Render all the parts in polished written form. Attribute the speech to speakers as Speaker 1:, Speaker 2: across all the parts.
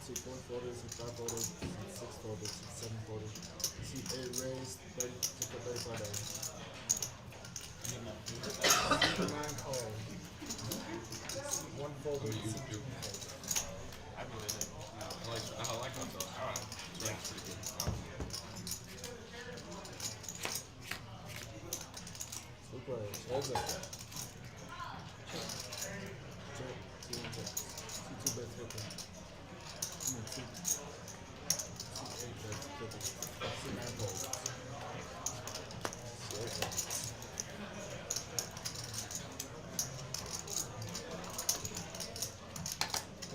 Speaker 1: See 4 folders, see 5 folders, see 6 folders, see 7 folders, see 8 raised, 30, took a $35. 9 calls. 1 folder, see 2 folders.
Speaker 2: I believe it. No.
Speaker 3: I like myself.
Speaker 2: Alright.
Speaker 3: Yeah, it's pretty good.
Speaker 1: Two players. Heads up. Check. Check. 2 and check. See 2 bets with them. See 8 bets with them. See 9 folders. See 8 bets.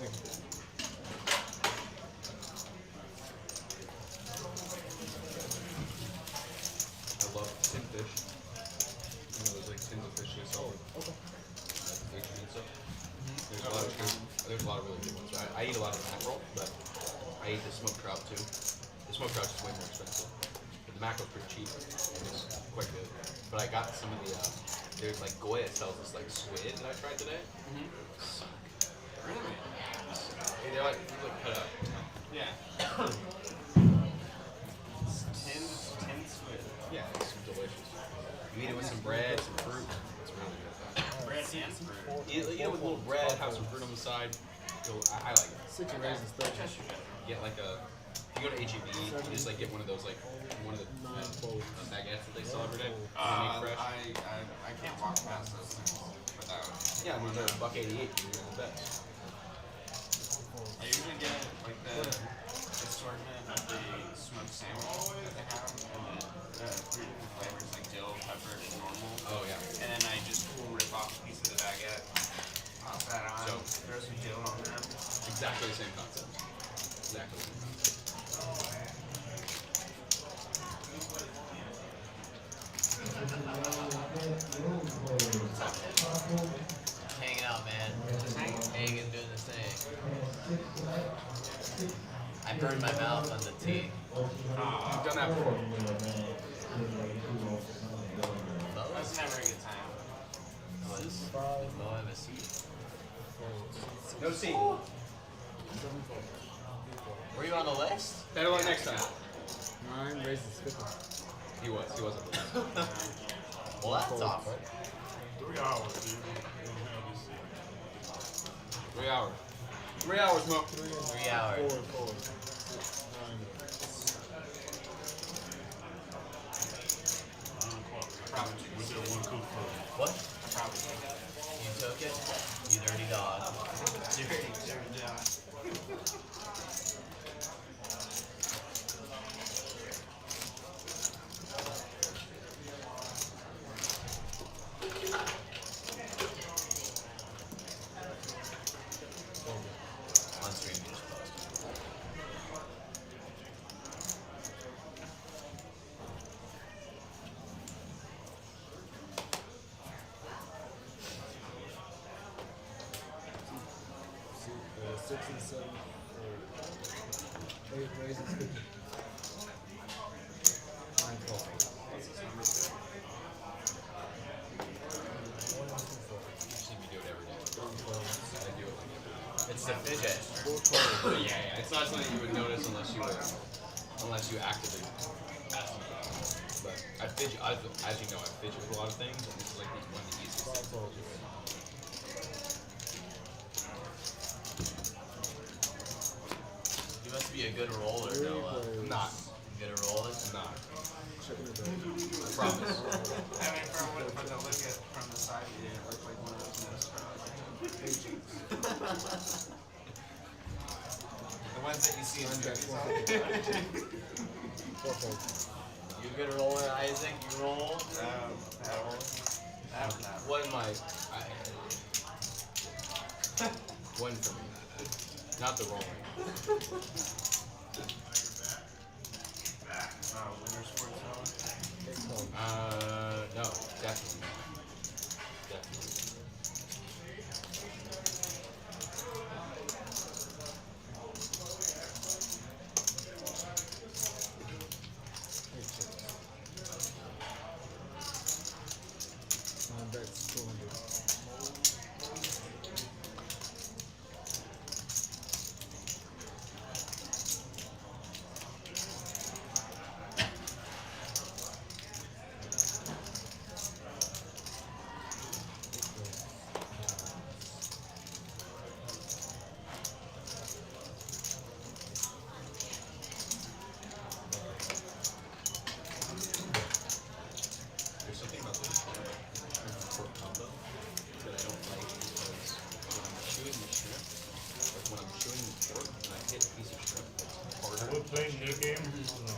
Speaker 1: Thank you.
Speaker 3: I love tin fish. You know, there's like tins of fish they sell with
Speaker 1: Okay.
Speaker 3: Asian and stuff. There's a lot of really good ones. I eat a lot of mackerel, but I eat the smoked trout too. The smoked trout's just way more expensive. But the mackerel's pretty cheap and it's quite good. But I got some of the there's like Goya sells this like squid that I tried today.
Speaker 2: Really?
Speaker 3: They're like cut up.
Speaker 2: Yeah. Tin squid.
Speaker 3: Yeah, it's delicious. You eat it with some bread, some fruit. It's really good.
Speaker 2: Bread and fruit.
Speaker 3: Eat it with a little bread, have some fruit on the side. I like it.
Speaker 1: 6 raises, 30.
Speaker 3: Get like a, if you go to HEB, you just like get one of those like, one of the
Speaker 1: 9 folders.
Speaker 3: baguettes that they sell every day.
Speaker 2: I
Speaker 3: They make fresh.
Speaker 2: can't walk past those things without.
Speaker 3: Yeah, I mean they're $1.88. You're the best.
Speaker 2: I usually get like the assortment of the smoked salmon that they have, and the 3 different flavors like dill, pepper, and normal.
Speaker 3: Oh yeah.
Speaker 2: And then I just rip off a piece of the baguette, pop that on,
Speaker 3: So,
Speaker 2: throw some dill on there.
Speaker 3: Exactly the same concept. Exactly the same concept.
Speaker 4: Hanging out, man. Hanging and doing this thing. I burned my mouth on the tea.
Speaker 3: You've done that before.
Speaker 2: That's never a good time.
Speaker 4: What is? Mo have a seat.
Speaker 3: No seat.
Speaker 1: 7 folders.
Speaker 4: Were you on the list?
Speaker 3: Better luck next time.
Speaker 1: 9 raises, 50.
Speaker 3: He wasn't.
Speaker 4: Well, that's awkward.
Speaker 5: 3 hours, dude.
Speaker 3: 3 hours. 3 hours, Mo.
Speaker 4: 3 hours.
Speaker 1: 4 folders. 9.
Speaker 5: We did 1 coup first.
Speaker 4: What?
Speaker 2: I probably take it.
Speaker 4: You took it? You dirty dog.
Speaker 2: Dirty John.
Speaker 4: On stream, you just posted.
Speaker 1: See, 6 and 7. 8 raises, 50. 9 folders.
Speaker 2: What's this number?
Speaker 1: 1 and 2 folders.
Speaker 3: You see me do it every day.
Speaker 1: 3 folders.
Speaker 3: I do it like every day.
Speaker 4: It's the fidget.
Speaker 1: 4 folders.
Speaker 3: Yeah. It's not something you would notice unless you actively ask me. But I fidget, as you know, I fidget with a lot of things, and this is like one of the easiest
Speaker 1: 5
Speaker 3: things.
Speaker 1: folders.
Speaker 4: You must be a good roller,
Speaker 1: 3
Speaker 4: Noah.
Speaker 3: I'm
Speaker 1: players.
Speaker 3: not.
Speaker 4: Good at rolling?
Speaker 3: I'm not.
Speaker 1: Checking it out.
Speaker 3: I promise.
Speaker 2: I mean, from the look at from the side, you didn't look like one of those nose The ones that you see in the movies.
Speaker 1: 4 folders.
Speaker 4: You a good roller, Isaac? You roll?
Speaker 3: What am I? One for me. Not the rolling.
Speaker 2: Winter sports
Speaker 1: 8 folders.
Speaker 3: No, definitely. Definitely.
Speaker 1: That's 200.
Speaker 5: playing the game? No.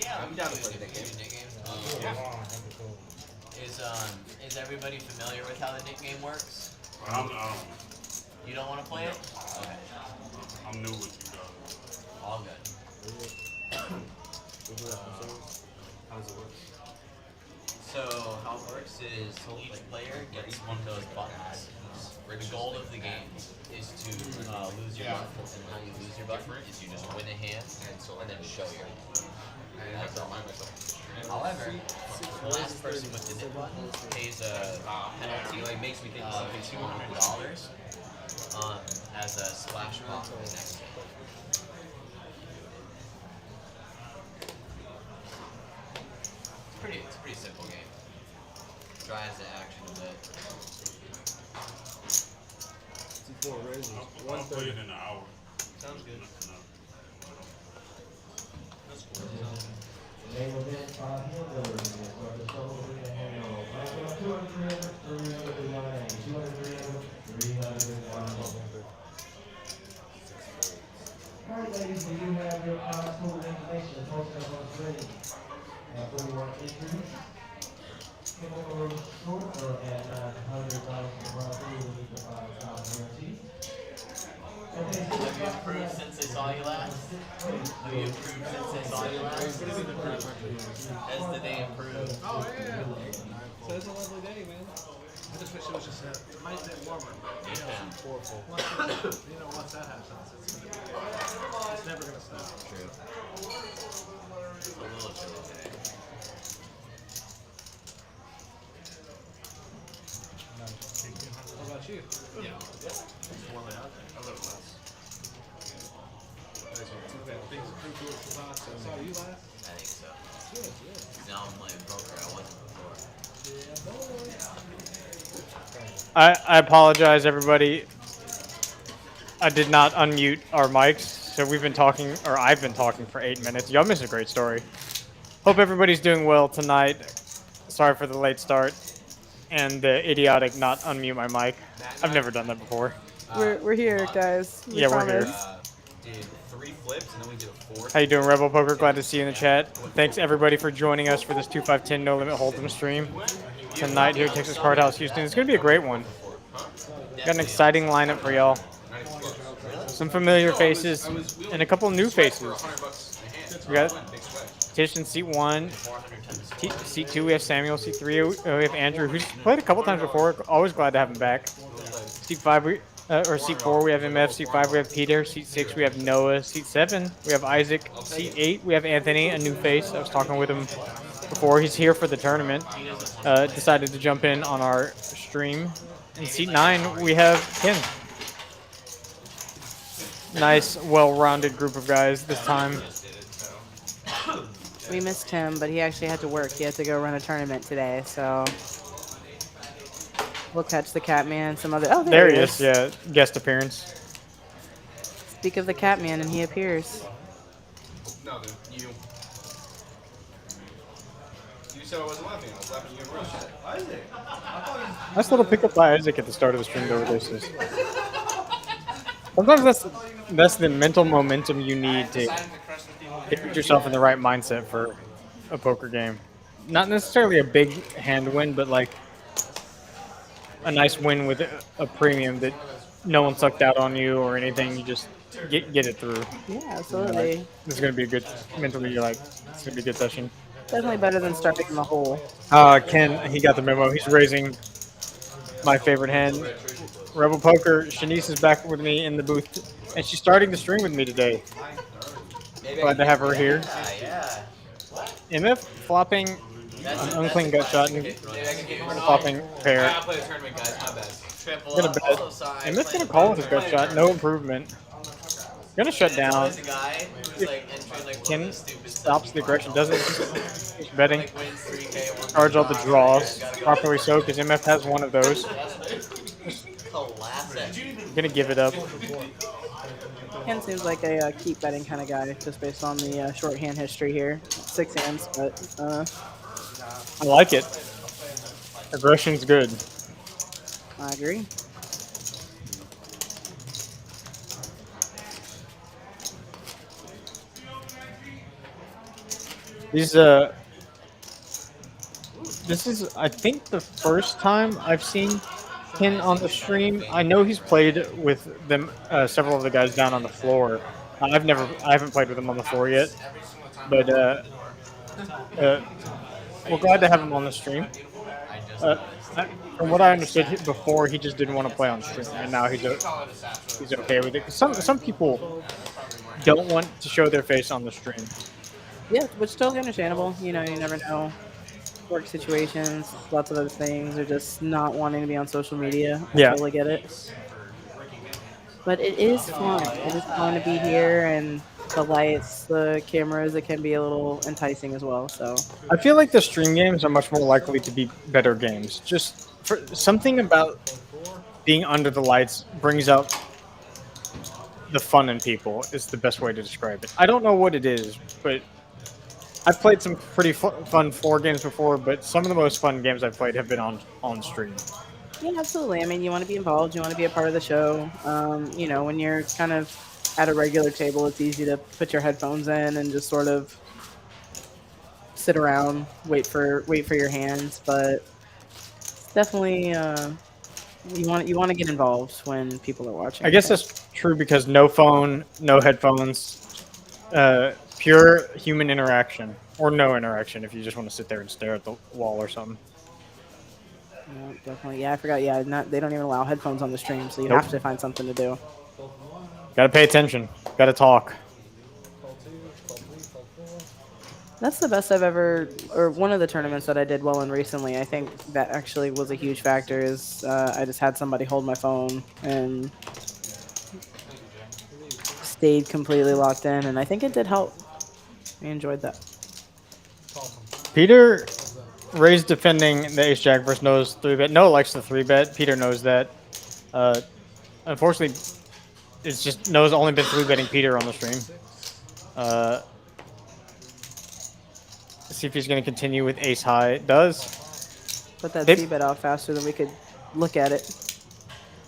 Speaker 4: Yeah,
Speaker 3: I'm down to play the game.
Speaker 4: Nick game.
Speaker 5: Yeah.
Speaker 4: Is everybody familiar with how the Nick game works?
Speaker 5: I'm
Speaker 4: You don't want to play it? Okay.
Speaker 5: I'm new with you guys.
Speaker 4: All good.
Speaker 1: How does it work?
Speaker 4: So how it works is each player gets one of those buttons. The goal of the game is to lose your button, and how you lose your button is you just win a hand and then show your.
Speaker 3: I have to remind myself.
Speaker 4: However, the last person with the Nick button pays a penalty
Speaker 3: It makes me think of
Speaker 4: of
Speaker 3: something
Speaker 4: $200 as a splash pot for the next game. It's a pretty simple game. Drives the action a bit.
Speaker 1: T4 raises.
Speaker 5: I'll play it in an hour.
Speaker 4: Sounds good.
Speaker 6: Alright, ladies, do you have your total information posted up on the screen? For your entries, come over short or at $900 for property, we need to buy a guarantee. Okay,
Speaker 4: Have you improved since they saw you last? Have you improved since they saw you last? As the day improved.
Speaker 7: Oh, yeah. So it's a lovely day, man. I just wish it was just a might bit warmer. But, you know, once that happens, it's gonna be, it's never gonna stop.
Speaker 4: True. It's a little chilly today.
Speaker 7: How about you?
Speaker 4: Yeah. It's warming out there.
Speaker 5: A little less.
Speaker 7: Too bad things improved to it last. I saw you last.
Speaker 4: I think so.
Speaker 7: Good, good.
Speaker 4: Now I'm playing poker. I wasn't before.
Speaker 8: I apologize, everybody. I did not unmute our mics, so we've been talking, or I've been talking for 8 minutes. Y'all missed a great story. Hope everybody's doing well tonight. Sorry for the late start and the idiotic not unmute my mic. I've never done that before.
Speaker 9: We're here, guys. We
Speaker 8: Yeah, we're here.
Speaker 9: promise.
Speaker 3: Did 3 flips and then we did a 4th.
Speaker 8: How you doing, Rebel Poker? Glad to see you in the chat. Thanks everybody for joining us for this 2-5-10 No Limit Hold'em stream tonight here at Texas Card House Houston. It's gonna be a great one. Got an exciting lineup for y'all. Some familiar faces and a couple new faces. We got Tish in seat 1. Seat 2 we have Samuel. Seat 3 we have Andrew, who's played a couple times before. Always glad to have him back. Seat 5 or seat 4 we have MF. Seat 5 we have Peter. Seat 6 we have Noah. Seat 7 we have Isaac. Seat 8 we have Anthony, a new face. I was talking with him before. He's here for the tournament. Decided to jump in on our stream. In seat 9 we have Kim. Nice, well-rounded group of guys this time.
Speaker 9: We missed him, but he actually had to work. He had to go run a tournament today, so we'll catch the Catman. Some other. Oh,
Speaker 8: There he is. Yeah, guest appearance.
Speaker 9: Speak of the Catman, and he appears.
Speaker 3: No, dude, you. You said I wasn't laughing. I was laughing at your real shit. Isaac.
Speaker 8: Nice little pickup by Isaac at the start of the stream over this. Sometimes that's the mental momentum you need to get yourself in the right mindset for a poker game. Not necessarily a big hand win, but like a nice win with a premium that no one sucked out on you or anything. You just get it through.
Speaker 9: Yeah, absolutely.
Speaker 8: This is gonna be a good mentally. You're like, it's gonna be a good session.
Speaker 9: Definitely better than starting in the hole.
Speaker 8: Ken, he got the memo. He's raising my favorite hand. Rebel Poker, Shanice is back with me in the booth, and she's starting the stream with me today. Glad to have her here.
Speaker 4: Yeah.
Speaker 8: MF flopping an unclean gut shot and flopping
Speaker 3: I
Speaker 8: pair.
Speaker 3: gotta play the tournament, guys. My bad.
Speaker 4: Triple
Speaker 8: Gonna
Speaker 4: up.
Speaker 8: bet.
Speaker 4: Also, sorry.
Speaker 8: MF's gonna call with his gut shot. No improvement. Gonna shut
Speaker 4: There's
Speaker 8: down.
Speaker 4: always a guy who's like entering like one
Speaker 8: Ken
Speaker 4: of the stupid
Speaker 8: stops the aggression. Doesn't. He's betting.
Speaker 4: like wins 3K. One
Speaker 8: Charge all the draws
Speaker 4: Gotta go.
Speaker 8: properly so, because MF has one of those.
Speaker 4: Classic.
Speaker 8: Gonna give it up.
Speaker 9: Ken seems like a keep betting kind of guy, just based on the shorthand history here. 6 hands, but
Speaker 8: I like it. Aggression's good.
Speaker 9: I agree.
Speaker 8: These this is I think the first time I've seen Ken on the stream. I know he's played with them, several of the guys down on the floor. I haven't played with him on the floor yet, but we're glad to have him on the stream.
Speaker 4: I just
Speaker 8: Uh,
Speaker 4: noticed.
Speaker 8: from what I understood before, he just didn't want to play on stream, and now he's okay with it. 'Cause some people don't want to show their face on the stream.
Speaker 9: Yeah, which is totally understandable. You know, you never know. Work situations, lots of other things, or just not wanting to be on social media. I
Speaker 8: Yeah.
Speaker 9: totally get it. But it is fun. It is fun to be here, and the lights, the cameras, it can be a little enticing as well. So
Speaker 8: I feel like the stream games are much more likely to be better games. Just for something about being under the lights brings out the fun in people is the best way to describe it. I don't know what it is, but I've played some pretty fun floor games before, but some of the most fun games I've played have been on stream.
Speaker 9: yeah, absolutely. I mean, you want to be involved. You want to be a part of the show. You know, when you're kind of at a regular table, it's easy to put your headphones in and just sort of sit around, wait for your hands. But definitely, you want to get involved when people are watching.
Speaker 8: I guess that's true because no phone, no headphones, pure human interaction, or no interaction if you just want to sit there and stare at the wall or something.
Speaker 9: Yeah, definitely. Yeah, I forgot. Yeah, they don't even allow headphones on the stream, so you
Speaker 8: Nope.
Speaker 9: have to find something to do.
Speaker 8: Gotta pay attention. Gotta talk.
Speaker 9: That's the best I've ever, or one of the tournaments that I did well in recently. I think that actually was a huge factor. Is I just had somebody hold my phone and stayed completely locked in, and I think it did help. I enjoyed that.
Speaker 8: Peter raised defending the ace jack versus Noah's 3-bet. Noah likes the 3-bet. Peter knows that. Unfortunately, it's just Noah's only been 3-betting Peter on the stream. See if he's going to continue with ace high. It does.
Speaker 9: Put that
Speaker 8: They-
Speaker 9: c-bet out faster than we could look at it.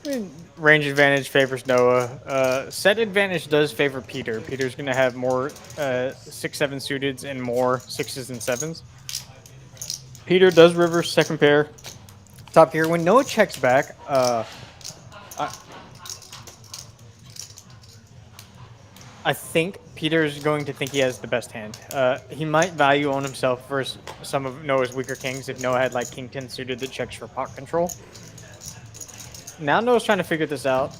Speaker 8: I mean, range advantage favors Noah. Set advantage does favor Peter. Peter's going to have more 6-7 suiteds and more 6s and 7s. Peter does river second pair. Top pair. When Noah checks back, I think Peter's going to think he has the best hand. He might value on himself versus some of Noah's weaker kings if Noah had like king 10 suited that checks for pot control. Now Noah's trying to figure this out.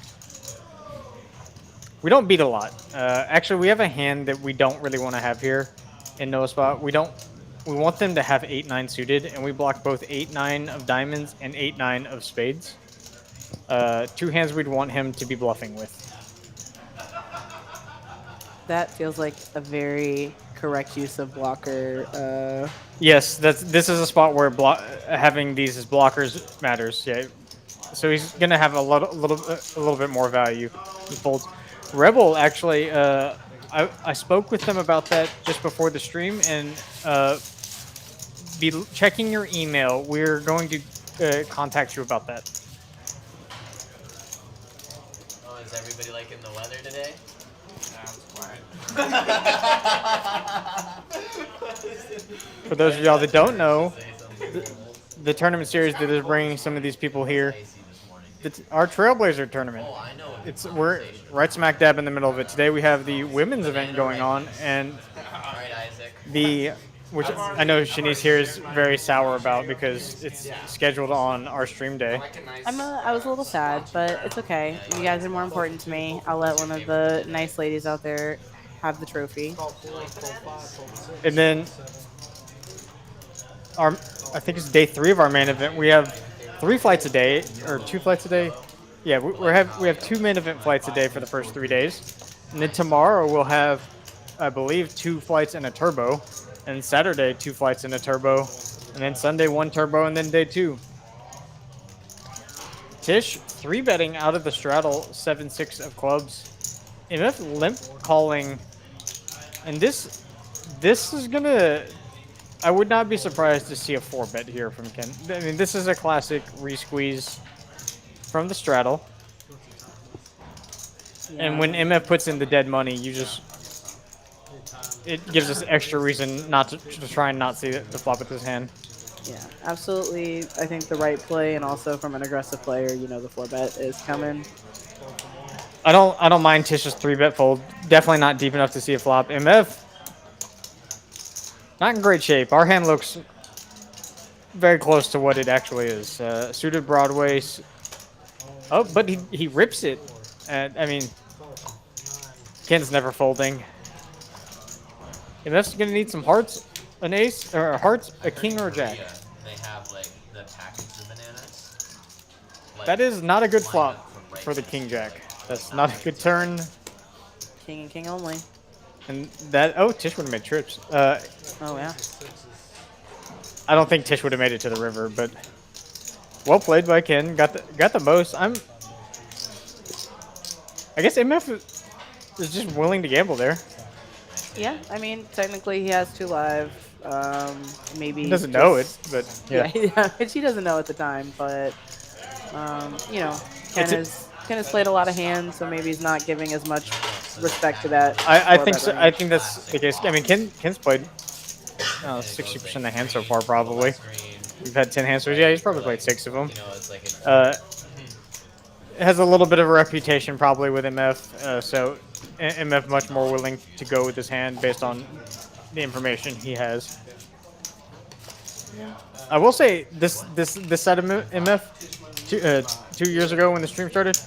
Speaker 8: We don't beat a lot. Actually, we have a hand that we don't really want to have here in Noah's spot. We want them to have 8-9 suited, and we block both 8-9 of diamonds and 8-9 of spades. Two hands we'd want him to be bluffing with.
Speaker 9: That feels like a very correct use of blocker.
Speaker 8: Yes, this is a spot where having these as blockers matters. Yeah, so he's gonna have a little bit more value. He folds. Rebel actually, I spoke with them about that just before the stream, and be checking your email. We're going to contact you about that.
Speaker 4: Oh, is everybody liking the weather today?
Speaker 8: For those of y'all that don't know, the tournament series that is bringing some of these people here, it's our Trailblazer tournament.
Speaker 4: Oh, I know.
Speaker 8: We're right smack dab in the middle of it. Today we have the women's event going on, and
Speaker 4: All right, Isaac.
Speaker 8: which I know Shanice here is very sour about because it's scheduled on our stream day.
Speaker 9: I was a little sad, but it's okay. You guys are more important to me. I'll let one of the nice ladies out there have the trophy.
Speaker 8: And then I think it's day 3 of our main event. We have 3 flights a day, or 2 flights a day. Yeah, we have 2 main event flights a day for the first 3 days, and then tomorrow we'll have, I believe, 2 flights and a turbo, and Saturday 2 flights and a turbo, and then Sunday 1 turbo, and then day 2. Tish 3-betting out of the straddle 7-6 of clubs. MF limp calling, and this is gonna. I would not be surprised to see a 4-bet here from Ken. I mean, this is a classic re-squeeze from the straddle. And when MF puts in the dead money, you just... it gives us extra reason not to try and not see the flop with his hand.
Speaker 9: Yeah, absolutely. I think the right play, and also from an aggressive player, you know, the 4-bet is coming.
Speaker 8: I don't mind Tish's 3-bet fold. Definitely not deep enough to see a flop. MF, not in great shape. Our hand looks very close to what it actually is. Suited Broadway. Oh, but he rips it. I mean, Ken's never folding. MF's gonna need some hearts, an ace, or a hearts, a king, or a jack.
Speaker 4: They have like the packets of bananas. Like,
Speaker 8: That is not a good
Speaker 4: lined
Speaker 8: flop
Speaker 4: up from right
Speaker 8: for the
Speaker 4: to
Speaker 8: king
Speaker 4: left.
Speaker 8: jack. That's not a good turn.
Speaker 9: King and king only.
Speaker 8: And that, oh, Tish would have made trips.
Speaker 9: Oh, yeah.
Speaker 8: I don't think Tish would have made it to the river, but well played by Ken. Got the most. I guess MF is just willing to gamble there.
Speaker 9: Yeah, I mean, technically he has 2 live. Maybe
Speaker 8: He doesn't know it, but yeah.
Speaker 9: Yeah, which he doesn't know at the time, but you know, Ken has played a lot of hands, so maybe he's not giving as much respect to that.
Speaker 8: I think
Speaker 9: 4-bet
Speaker 8: so.
Speaker 9: range.
Speaker 8: I think that's the case. I mean, Ken's played 60% of the hands so far, probably. We've had 10 hands, so yeah, he's probably played 6 of them.
Speaker 4: You know, it's like
Speaker 8: Has a little bit of a reputation probably with MF, so MF much more willing to go with his hand based on the information he has. I will say this side of MF 2 years ago when the stream started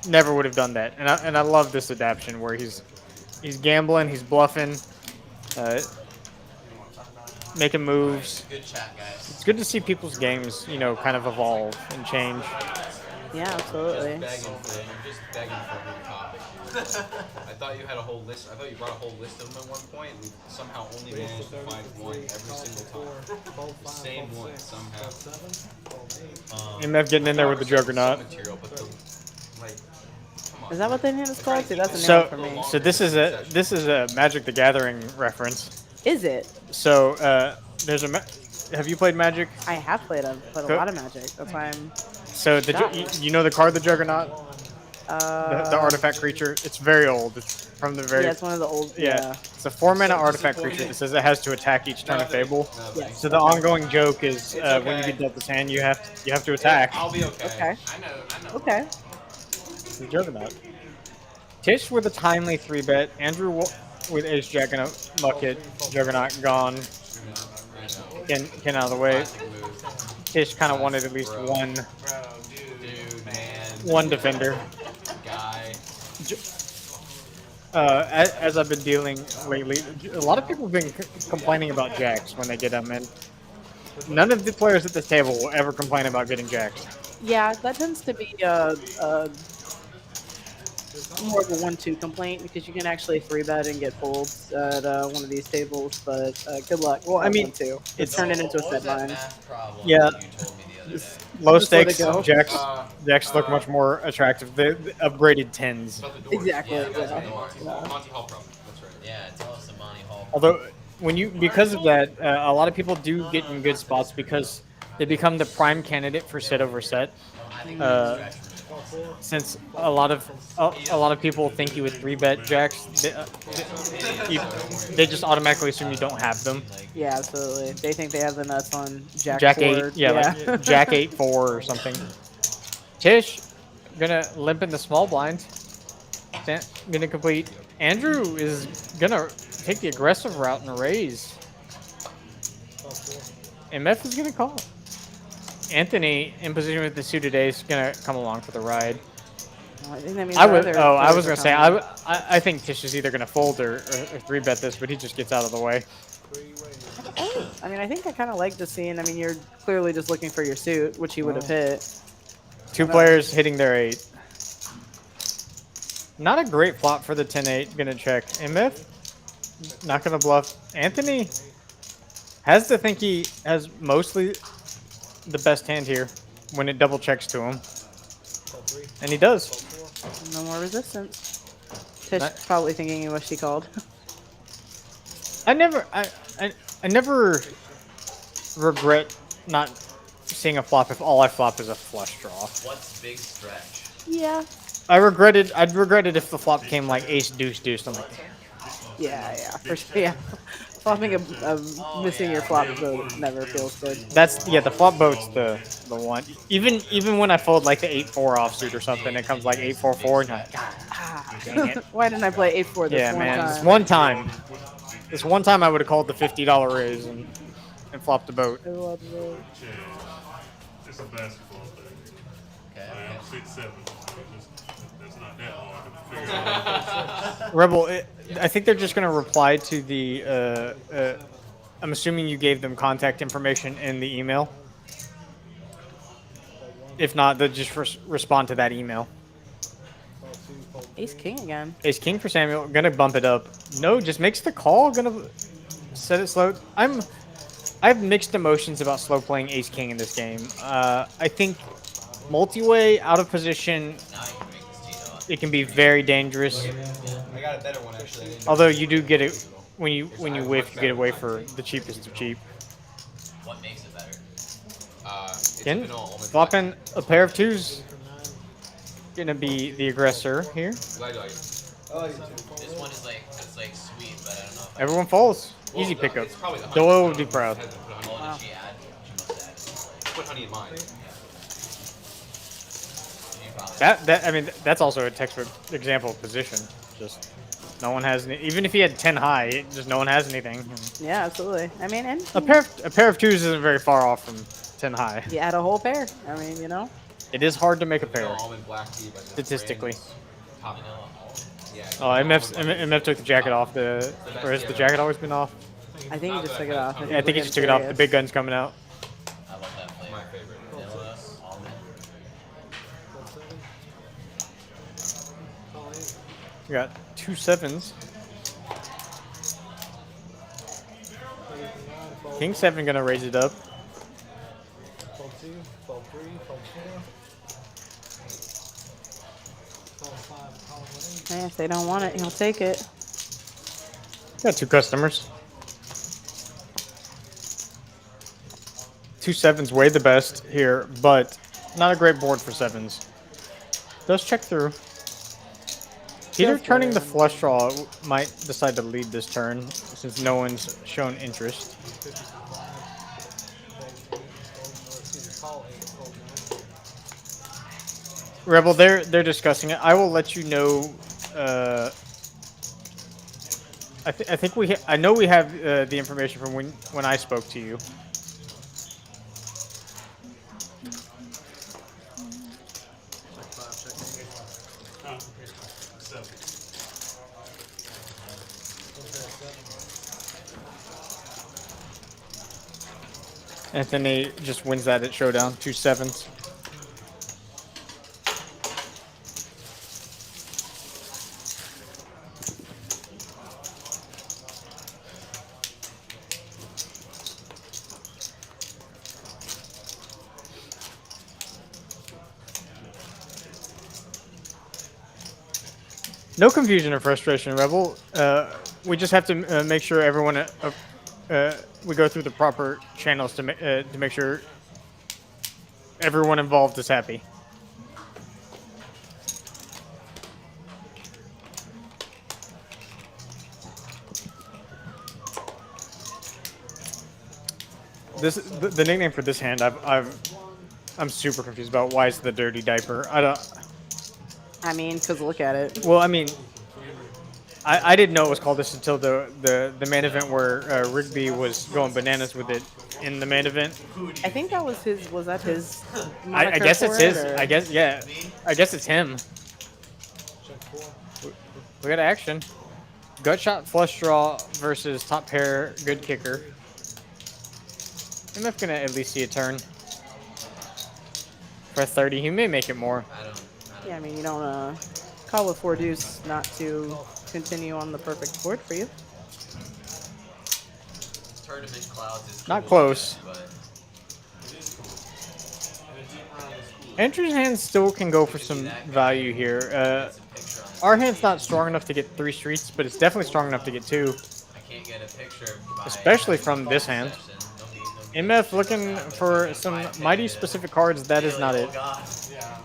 Speaker 8: never would have done that, and I love this adaptation where he's gambling, he's bluffing, making moves.
Speaker 4: good chat, guys.
Speaker 8: It's good to see people's games, you know, kind of evolve and change.
Speaker 9: Yeah, absolutely.
Speaker 3: You're just begging for a new topic, dude. I thought you had a whole list. I thought you brought a whole list of them at one point, and we somehow only managed to find one every single time. The same one somehow.
Speaker 8: MF getting in there with the juggernaut.
Speaker 3: Material, but
Speaker 9: Is that what that hand is called? See, that's a new
Speaker 8: So,
Speaker 9: one for me.
Speaker 8: so this is a Magic the Gathering reference.
Speaker 9: Is it?
Speaker 8: So there's have you played Magic?
Speaker 9: I have played a lot of Magic. That's why I'm.
Speaker 8: So you know the card, the Juggernaut, the artifact creature. It's very old. It's from the very
Speaker 9: Yeah, it's one of the old.
Speaker 8: yeah. It's a 4-mana artifact creature that says it has to attack each turn of Fable.
Speaker 9: Yes.
Speaker 8: So the ongoing joke is when you get dealt this hand, you have to attack.
Speaker 3: I'll be okay.
Speaker 9: Okay.
Speaker 2: I know.
Speaker 9: Okay.
Speaker 8: The Juggernaut. Tish with a timely 3-bet. Andrew with Ace Jack and a bucket. Juggernaut gone. Ken out of the way. Tish kind of wanted at least one defender.
Speaker 3: Guy.
Speaker 8: As I've been dealing lately, a lot of people have been complaining about jacks when they get them, and none of the players at this table will ever complain about getting jacks.
Speaker 9: Yeah, that tends to be more of a 1-2 complaint because you can actually 3-bet and get pulled at one of these tables, but good luck.
Speaker 8: Well, I mean,
Speaker 9: 1-2.
Speaker 8: it's
Speaker 9: It's turned it into a
Speaker 4: What was
Speaker 9: set
Speaker 4: that
Speaker 9: line.
Speaker 4: math problem
Speaker 8: Yeah.
Speaker 4: that you told me the other day?
Speaker 8: Low
Speaker 9: Just let it
Speaker 8: stakes
Speaker 9: go.
Speaker 8: jacks look much more attractive. The upgraded 10s.
Speaker 3: About the doors.
Speaker 9: Exactly.
Speaker 4: Yeah,
Speaker 9: Yeah.
Speaker 3: Monty Hall problem. That's right.
Speaker 4: Yeah, tell us the Monty Hall.
Speaker 8: Although, because of that, a lot of people do get in good spots because they become the prime candidate for set over set.
Speaker 4: I think
Speaker 8: Since a lot of people think you would 3-bet jacks, they just automatically assume you don't have them.
Speaker 9: Yeah, absolutely. They think they have the nuts on Jack
Speaker 8: Jack
Speaker 9: forward.
Speaker 8: 8, like Jack 8-4 or something. Tish gonna limp in the small blind. Gonna complete. Andrew is gonna take the aggressive route and raise. MF is gonna call. Anthony in position with the suited ace gonna come along for the ride.
Speaker 9: I think that means
Speaker 8: I was
Speaker 9: other
Speaker 8: gonna
Speaker 9: players
Speaker 8: say
Speaker 9: are coming.
Speaker 8: I think Tish is either gonna fold or 3-bet this, but he just gets out of the way.
Speaker 9: I mean, I think I kind of like the scene. I mean, you're clearly just looking for your suit, which he would have hit.
Speaker 8: 2 players hitting their 8. Not a great flop for the 10-8. Gonna check. MF not gonna bluff. Anthony has to think he has mostly the best hand here when it double checks to him, and he does.
Speaker 9: No more resistance. Tish
Speaker 8: Not-
Speaker 9: probably thinking he wished he called.
Speaker 8: I never regret not seeing a flop if all I flop is a flush draw.
Speaker 4: what's big stretch?
Speaker 9: Yeah.
Speaker 8: I'd regret it if the flop came like ace deuce deuce. I'm like,
Speaker 9: Yeah, for sure. Yeah, flopping a missing your flop vote never feels good.
Speaker 8: That's yeah. The flop boat's the one. Even when I fold like the 8-4 offsuit or something, it comes like 8-4-4, and you're like, ah, dang it.
Speaker 9: Why didn't I play 8-4 this
Speaker 8: Yeah,
Speaker 9: one
Speaker 8: man.
Speaker 9: time?
Speaker 8: This one time I would have called the $50 raise and flopped the boat.
Speaker 9: I love it.
Speaker 5: Yeah. It's a basketball thing.
Speaker 4: Okay.
Speaker 5: I am 6'7". That's not that hard to figure out.
Speaker 8: Rebel, I think they're just gonna reply to the. I'm assuming you gave them contact information in the email. If not, they'll just respond to that email.
Speaker 9: Ace King again.
Speaker 8: Ace King for Samuel. Gonna bump it up. No, just makes the call. Gonna set it slow. I have mixed emotions about slow playing Ace King in this game. I think multi-way out of position,
Speaker 4: Now you can make this tee off.
Speaker 8: it can be very dangerous.
Speaker 3: I got a better one actually. I didn't know
Speaker 8: Although
Speaker 3: this
Speaker 8: you do get it when you whiff, you get away for the cheapest of cheap.
Speaker 4: What makes it better?
Speaker 3: It's
Speaker 8: Again,
Speaker 3: vanilla almond
Speaker 8: flopping a pair of twos. Gonna be the aggressor here.
Speaker 3: Glad you like it.
Speaker 4: This one is like it's like sweet, but I don't know if
Speaker 8: Everyone falls.
Speaker 3: Well,
Speaker 8: Easy pickup.
Speaker 3: it's probably the honey.
Speaker 8: Doyle would be proud.
Speaker 3: Hasn't put honey.
Speaker 4: Oh, did she add? She must add.
Speaker 3: Put honey in mine.
Speaker 4: She probably
Speaker 8: I mean that's also a textbook example of position. Just no one has any, even if he had 10 high, just no one has anything.
Speaker 9: Yeah, absolutely. I mean, and
Speaker 8: A pair of twos isn't very far off from 10 high.
Speaker 9: you add a whole pair. I mean, you know.
Speaker 8: It is hard to make a pair.
Speaker 3: Vanilla almond black tea by Miss
Speaker 8: Statistically.
Speaker 3: Brandon's. Top
Speaker 4: vanilla almond.
Speaker 3: Yeah.
Speaker 8: Oh, MF took the jacket off. Or has the jacket always been off?
Speaker 9: I think he just took it off.
Speaker 8: Yeah, I think he just took it off. The big gun's coming out.
Speaker 4: I love that flavor.
Speaker 3: My favorite.
Speaker 4: Vanilla almond.
Speaker 8: We got 2 sevens. King 7 gonna raise it up.
Speaker 1: Fold 2, fold 3, fold 4. Fold 5, call it
Speaker 9: Hey, if they don't want it, he'll take it.
Speaker 8: Got 2 customers. 2 sevens way the best here, but not a great board for sevens. Does check through. Peter turning the flush draw might decide to lead this turn since no one's shown interest.
Speaker 1: 55, call 8, fold 9.
Speaker 8: Rebel, they're discussing it. I will let you know. I think I know we have the information from when I spoke to you.
Speaker 5: Huh? 7.
Speaker 8: Anthony just wins that at showdown. 2 sevens. No confusion or frustration, Rebel. We just have to make sure everyone we go through the proper channels to make sure everyone involved is happy. The nickname for this hand I'm super confused about. Why is the dirty diaper?
Speaker 9: I mean, cause look at it.
Speaker 8: Well, I mean, I didn't know it was called this until the main event where Rigby was going bananas with it in the main event.
Speaker 9: I think that was his. Was that his?
Speaker 8: I
Speaker 9: moniker
Speaker 8: guess it's
Speaker 9: for it,
Speaker 8: his.
Speaker 9: or-
Speaker 8: I guess yeah. I guess it's him.
Speaker 1: Check 4.
Speaker 8: We got action. Gut shot flush draw versus top pair good kicker. MF gonna at least see a turn. For 30, he may make it more.
Speaker 4: I don't
Speaker 9: Yeah, I mean, you don't call with 4 deuce not to continue on the perfect board for you.
Speaker 4: Tournament clouds is
Speaker 8: Not
Speaker 4: cool,
Speaker 8: close.
Speaker 4: but
Speaker 8: Andrew's hand still can go for some value here.
Speaker 4: it's a picture on
Speaker 8: Our hand's not strong enough to get 3 streets, but it's definitely strong enough to get 2.
Speaker 4: I can't get a picture by
Speaker 8: Especially from this hand.
Speaker 4: session. Nobody
Speaker 8: MF looking for some mighty specific cards. That is not
Speaker 4: oh
Speaker 8: it.
Speaker 4: God.
Speaker 2: Yeah.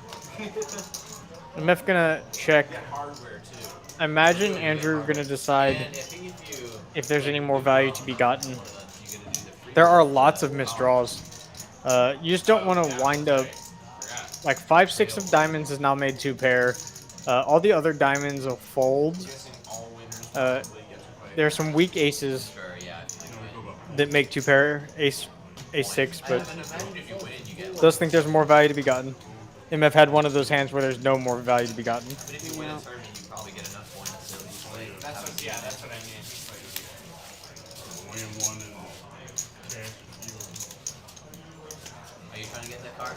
Speaker 8: MF gonna check.
Speaker 4: Hardware too.
Speaker 8: I imagine Andrew gonna decide
Speaker 4: And I think if you
Speaker 8: if there's any more value to be gotten.
Speaker 4: you gotta do the free
Speaker 8: There are lots of misdraws. You just don't want to wind up like 5-6 of diamonds is now made 2 pair. All the other diamonds will fold.
Speaker 2: Guessing all winners
Speaker 8: Uh,
Speaker 2: probably get to play.
Speaker 8: there are some weak aces
Speaker 4: sure, yeah. I feel like
Speaker 8: that make 2 pair ace 6, but
Speaker 4: imagine if you win, you get.
Speaker 8: does think there's more value to be gotten. MF had one of those hands where there's no more value to be gotten.
Speaker 4: But if you win a tournament, you probably get enough points to at least play.
Speaker 2: That's what, yeah, that's what I mean.
Speaker 5: Win one and cash you.
Speaker 4: Are you trying to get that card?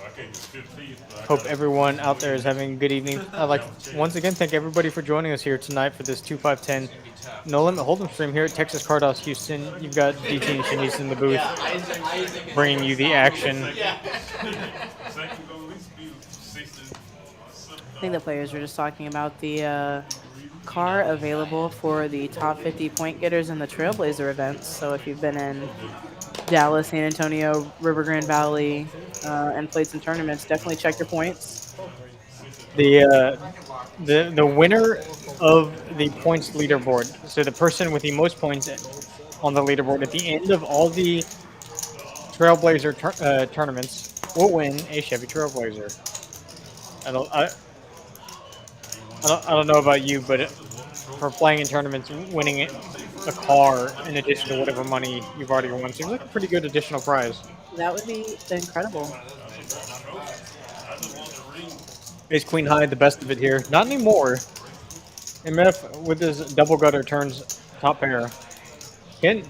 Speaker 5: I can't get 15th, but I
Speaker 8: Hope
Speaker 5: gotta-
Speaker 8: everyone out there is having a good evening. I'd like to once again thank everybody for joining us here tonight for this 2-5-10 No Limit Hold'em stream here at Texas Card House Houston. You've got DT and Shanice in the booth bringing you the action.
Speaker 5: Second gonna at least be 16.
Speaker 9: I think the players were just talking about the car available for the top 50 point getters in the Trailblazer events. So if you've been in Dallas, San Antonio, River Grande Valley, and played some tournaments, definitely check your points.
Speaker 8: The winner of the points leaderboard, so the person with the most points on the leaderboard at the end of all the Trailblazer tournaments will win a Chevy Trailblazer. I don't know about you, but for playing in tournaments, winning a car in addition to whatever money you've already won seems like a pretty good additional prize.
Speaker 9: That would be incredible.
Speaker 8: Ace Queen High, the best of it here. Not anymore. MF with his double gutter turns top pair. Again,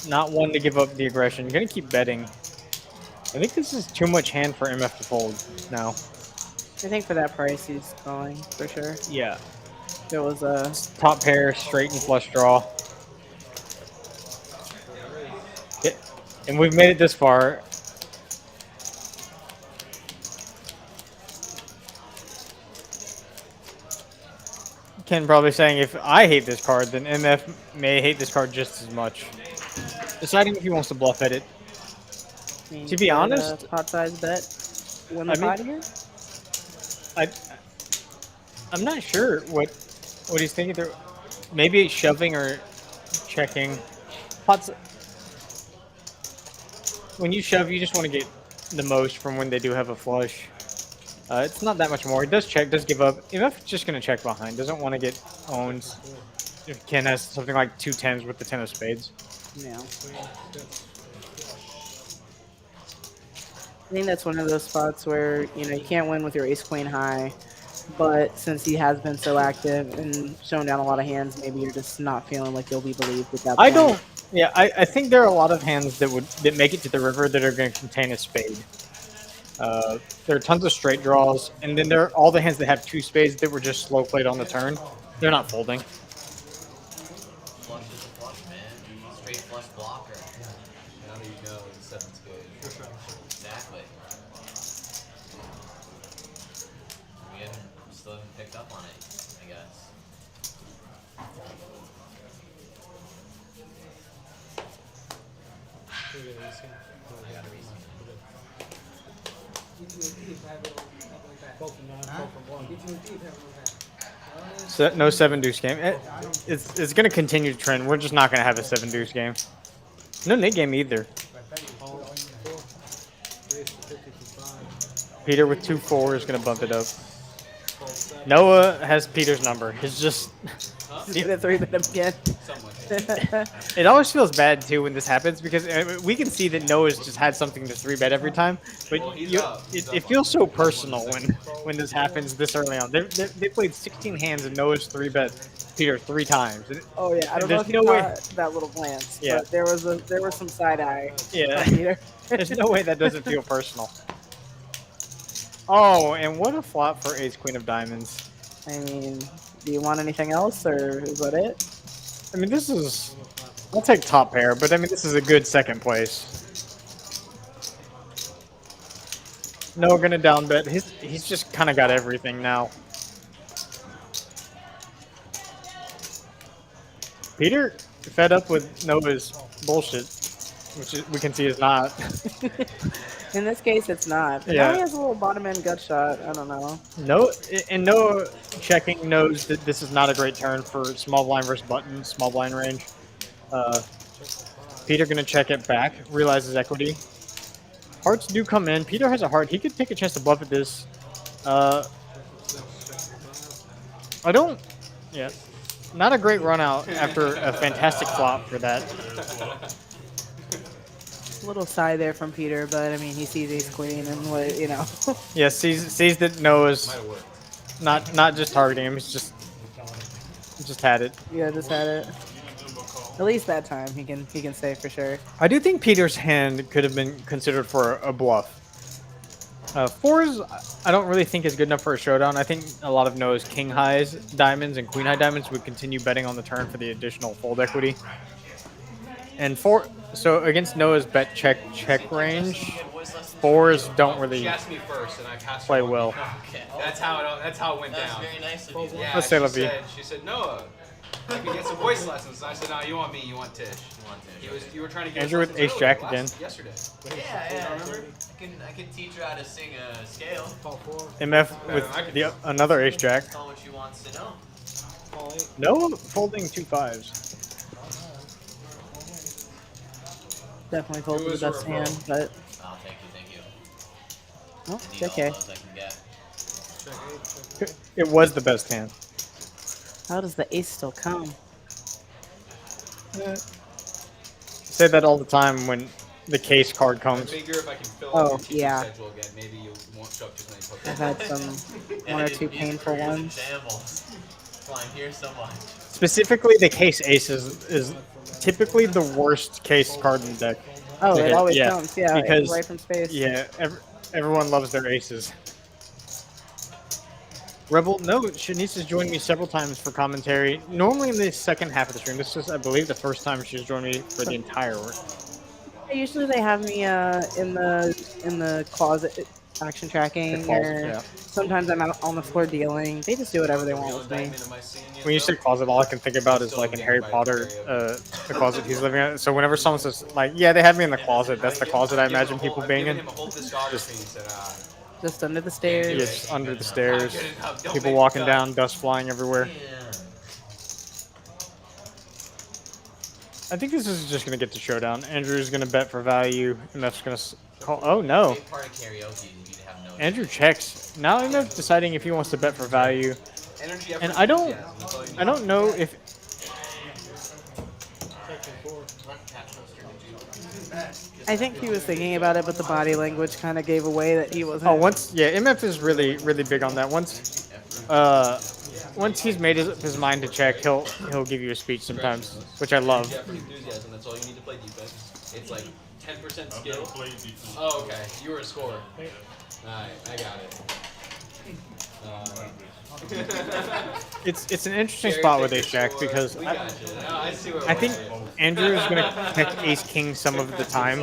Speaker 8: not one to give up the aggression. Gonna keep betting. I think this is too much hand for MF to fold now.
Speaker 9: I think for that price, he's calling for sure.
Speaker 8: Yeah.
Speaker 9: There was a
Speaker 8: Top pair, straight and flush draw. Yeah. And we've made it this far. Ken probably saying if I hate this card, then MF may hate this card just as much. Deciding if he wants to bluff at it. To be honest,
Speaker 9: pot size bet win the
Speaker 8: I mean-
Speaker 9: pot here.
Speaker 8: I'm not sure what he's thinking there. Maybe it's shoving or checking. Pots. When you shove, you just want to get the most from when they do have a flush. It's not that much more. He does check, does give up. MF just going to check behind. Doesn't want to get owned. If Ken has something like 2 10s with the 10 of spades.
Speaker 9: Yeah. I think that's one of those spots where you can't win with your ace queen high, but since he has been so active and shown down a lot of hands, maybe you're just not feeling like you'll be believed at that point.
Speaker 8: I don't. Yeah, I think there are a lot of hands that make it to the river that are going to contain a spade. There are tons of straight draws, and then there are all the hands that have 2 spades that were just slow played on the turn. They're not folding.
Speaker 4: Flush is a flush, man. Straight flush blocker.
Speaker 3: Now that you know it's 7 spades.
Speaker 4: Exactly. We still haven't picked up on it, I guess.
Speaker 8: So, no 7 deuce game. It's going to continue to trend. We're just not going to have a 7 deuce game. No Nate game either. Peter with 2-4 is going to bump it up. Noah has Peter's number. It's just.
Speaker 9: See the 3-bet again.
Speaker 8: It always feels bad too when this happens because we can see that Noah's just had something to 3-bet every time, but it feels so personal when this happens this early on. They played 16 hands and Noah's 3-bet Peter 3 times.
Speaker 9: Oh yeah, I don't know if
Speaker 8: There's
Speaker 9: you
Speaker 8: no way-
Speaker 9: caught that little glance,
Speaker 8: Yeah.
Speaker 9: but there was some side eye.
Speaker 8: Yeah.
Speaker 9: from Peter.
Speaker 8: There's no way that doesn't feel personal. Oh, and what a flop for Ace Queen of Diamonds.
Speaker 9: I mean, do you want anything else, or is that it?
Speaker 8: I mean, this is. I'll take top pair, but I mean, this is a good second place. Noah gonna down bet. He's just kind of got everything now. Peter fed up with Nova's bullshit, which we can see is not.
Speaker 9: In this case, it's not. But now he
Speaker 8: Yeah.
Speaker 9: has a little bottom end gut shot. I don't know.
Speaker 8: No, and no checking knows that this is not a great turn for small blind versus button, small blind range. Peter gonna check it back, realizes equity. Hearts do come in. Peter has a heart. He could take a chance to bluff at this. I don't. Yeah, not a great run out after a fantastic flop for that.
Speaker 9: A little sigh there from Peter, but I mean, he sees ace queen and what, you know.
Speaker 8: Yeah, sees that Noah's not just targeting him. He's just had it.
Speaker 9: Yeah, just had it. At least that time he can say for sure.
Speaker 8: I do think Peter's hand could have been considered for a bluff. Fours, I don't really think is good enough for a showdown. I think a lot of Noah's king highs diamonds and queen high diamonds would continue betting on the turn for the additional fold equity. And so against Noah's bet check range, fours don't really
Speaker 3: She asked me first, and I passed
Speaker 8: play
Speaker 3: her
Speaker 8: well.
Speaker 4: Okay.
Speaker 3: That's how it went
Speaker 4: That's
Speaker 3: down.
Speaker 4: very nice of you.
Speaker 3: Yeah,
Speaker 8: Let's say Levy.
Speaker 3: she said, Noah, I can get some voice lessons. And I said, no, you want me, you want Tish. You were trying to get
Speaker 8: Andrew
Speaker 3: us
Speaker 8: with
Speaker 3: lessons
Speaker 8: ace jack
Speaker 3: earlier,
Speaker 8: again.
Speaker 3: Yesterday.
Speaker 4: Yeah.
Speaker 3: Remember?
Speaker 4: I can teach her how to sing a scale.
Speaker 8: MF with another ace jack.
Speaker 4: Tell her what she wants to know.
Speaker 8: No folding 2 5s.
Speaker 9: Definitely fold
Speaker 3: Who
Speaker 9: to
Speaker 3: is
Speaker 9: the
Speaker 3: her
Speaker 9: best
Speaker 3: referral?
Speaker 9: hand, but
Speaker 4: Oh, thank you.
Speaker 9: oh,
Speaker 4: I need all
Speaker 9: okay.
Speaker 4: those I can get.
Speaker 8: It was the best hand.
Speaker 9: How does the ace still come?
Speaker 8: Say that all the time when the case card
Speaker 3: I
Speaker 8: comes.
Speaker 3: figure if I can fill
Speaker 9: Oh,
Speaker 3: up your teaching
Speaker 9: yeah.
Speaker 3: schedule again, maybe you won't show up too many poker.
Speaker 9: I've had some one or two painful ones.
Speaker 4: That's why I'm here so much.
Speaker 8: Specifically, the case ace is typically the worst case card in the deck.
Speaker 9: Oh,
Speaker 8: Okay,
Speaker 9: it always
Speaker 8: yeah,
Speaker 9: comes. Yeah,
Speaker 8: because-
Speaker 9: right from space.
Speaker 8: Yeah, everyone loves their aces. Rebel, no, Shanice has joined me several times for commentary. Normally in the second half of the stream. This is, I believe, the first time she's joined me for the entire work.
Speaker 9: Usually they have me in the closet action tracking,
Speaker 8: The closet,
Speaker 9: or
Speaker 8: yeah.
Speaker 9: sometimes I'm out on the floor dealing. They just do whatever they want with me.
Speaker 8: When you say closet, all I can think about is like in Harry Potter, the closet he's living in. So whenever someone says like, "Yeah, they have me in the closet," that's the closet I imagine people being in.
Speaker 9: Just under the stairs.
Speaker 8: It's under the stairs, people walking down, dust flying everywhere. I think this is just gonna get to showdown. Andrew's gonna bet for value, and that's gonna call. Oh no!
Speaker 4: Big part of karaoke is you need to have no.
Speaker 8: Andrew checks. Now MF deciding if he wants to bet for value, and I don't know if.
Speaker 9: I think he was thinking about it, but the body language kind of gave away that he wasn't.
Speaker 8: Oh, MF is really big on that. Once he's made his mind to check, he'll give you a speech sometimes, which I love.
Speaker 3: Enthusiasm, that's all you need to play defense. It's like 10%
Speaker 5: I've never
Speaker 3: skill.
Speaker 5: played defense.
Speaker 3: Oh, okay. You were a scorer. Alright, I got it.
Speaker 8: It's an interesting spot with ace jack because I think Andrew is gonna pick ace king some of the time,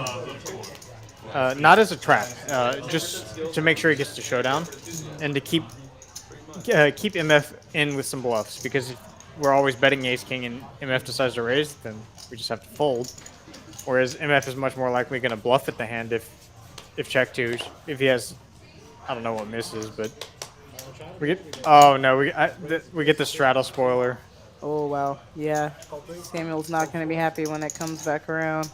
Speaker 8: not as a trap, just to make sure he gets to showdown, and to keep MF in with some bluffs, because if we're always betting ace king and MF decides to raise, then we just have to fold. Whereas MF is much more likely going to bluff at the hand if check two, if he has, I don't know what misses, but we get, oh no, we get the straddle spoiler.
Speaker 9: Oh wow, yeah. Samuel's not going to be happy when it comes back around.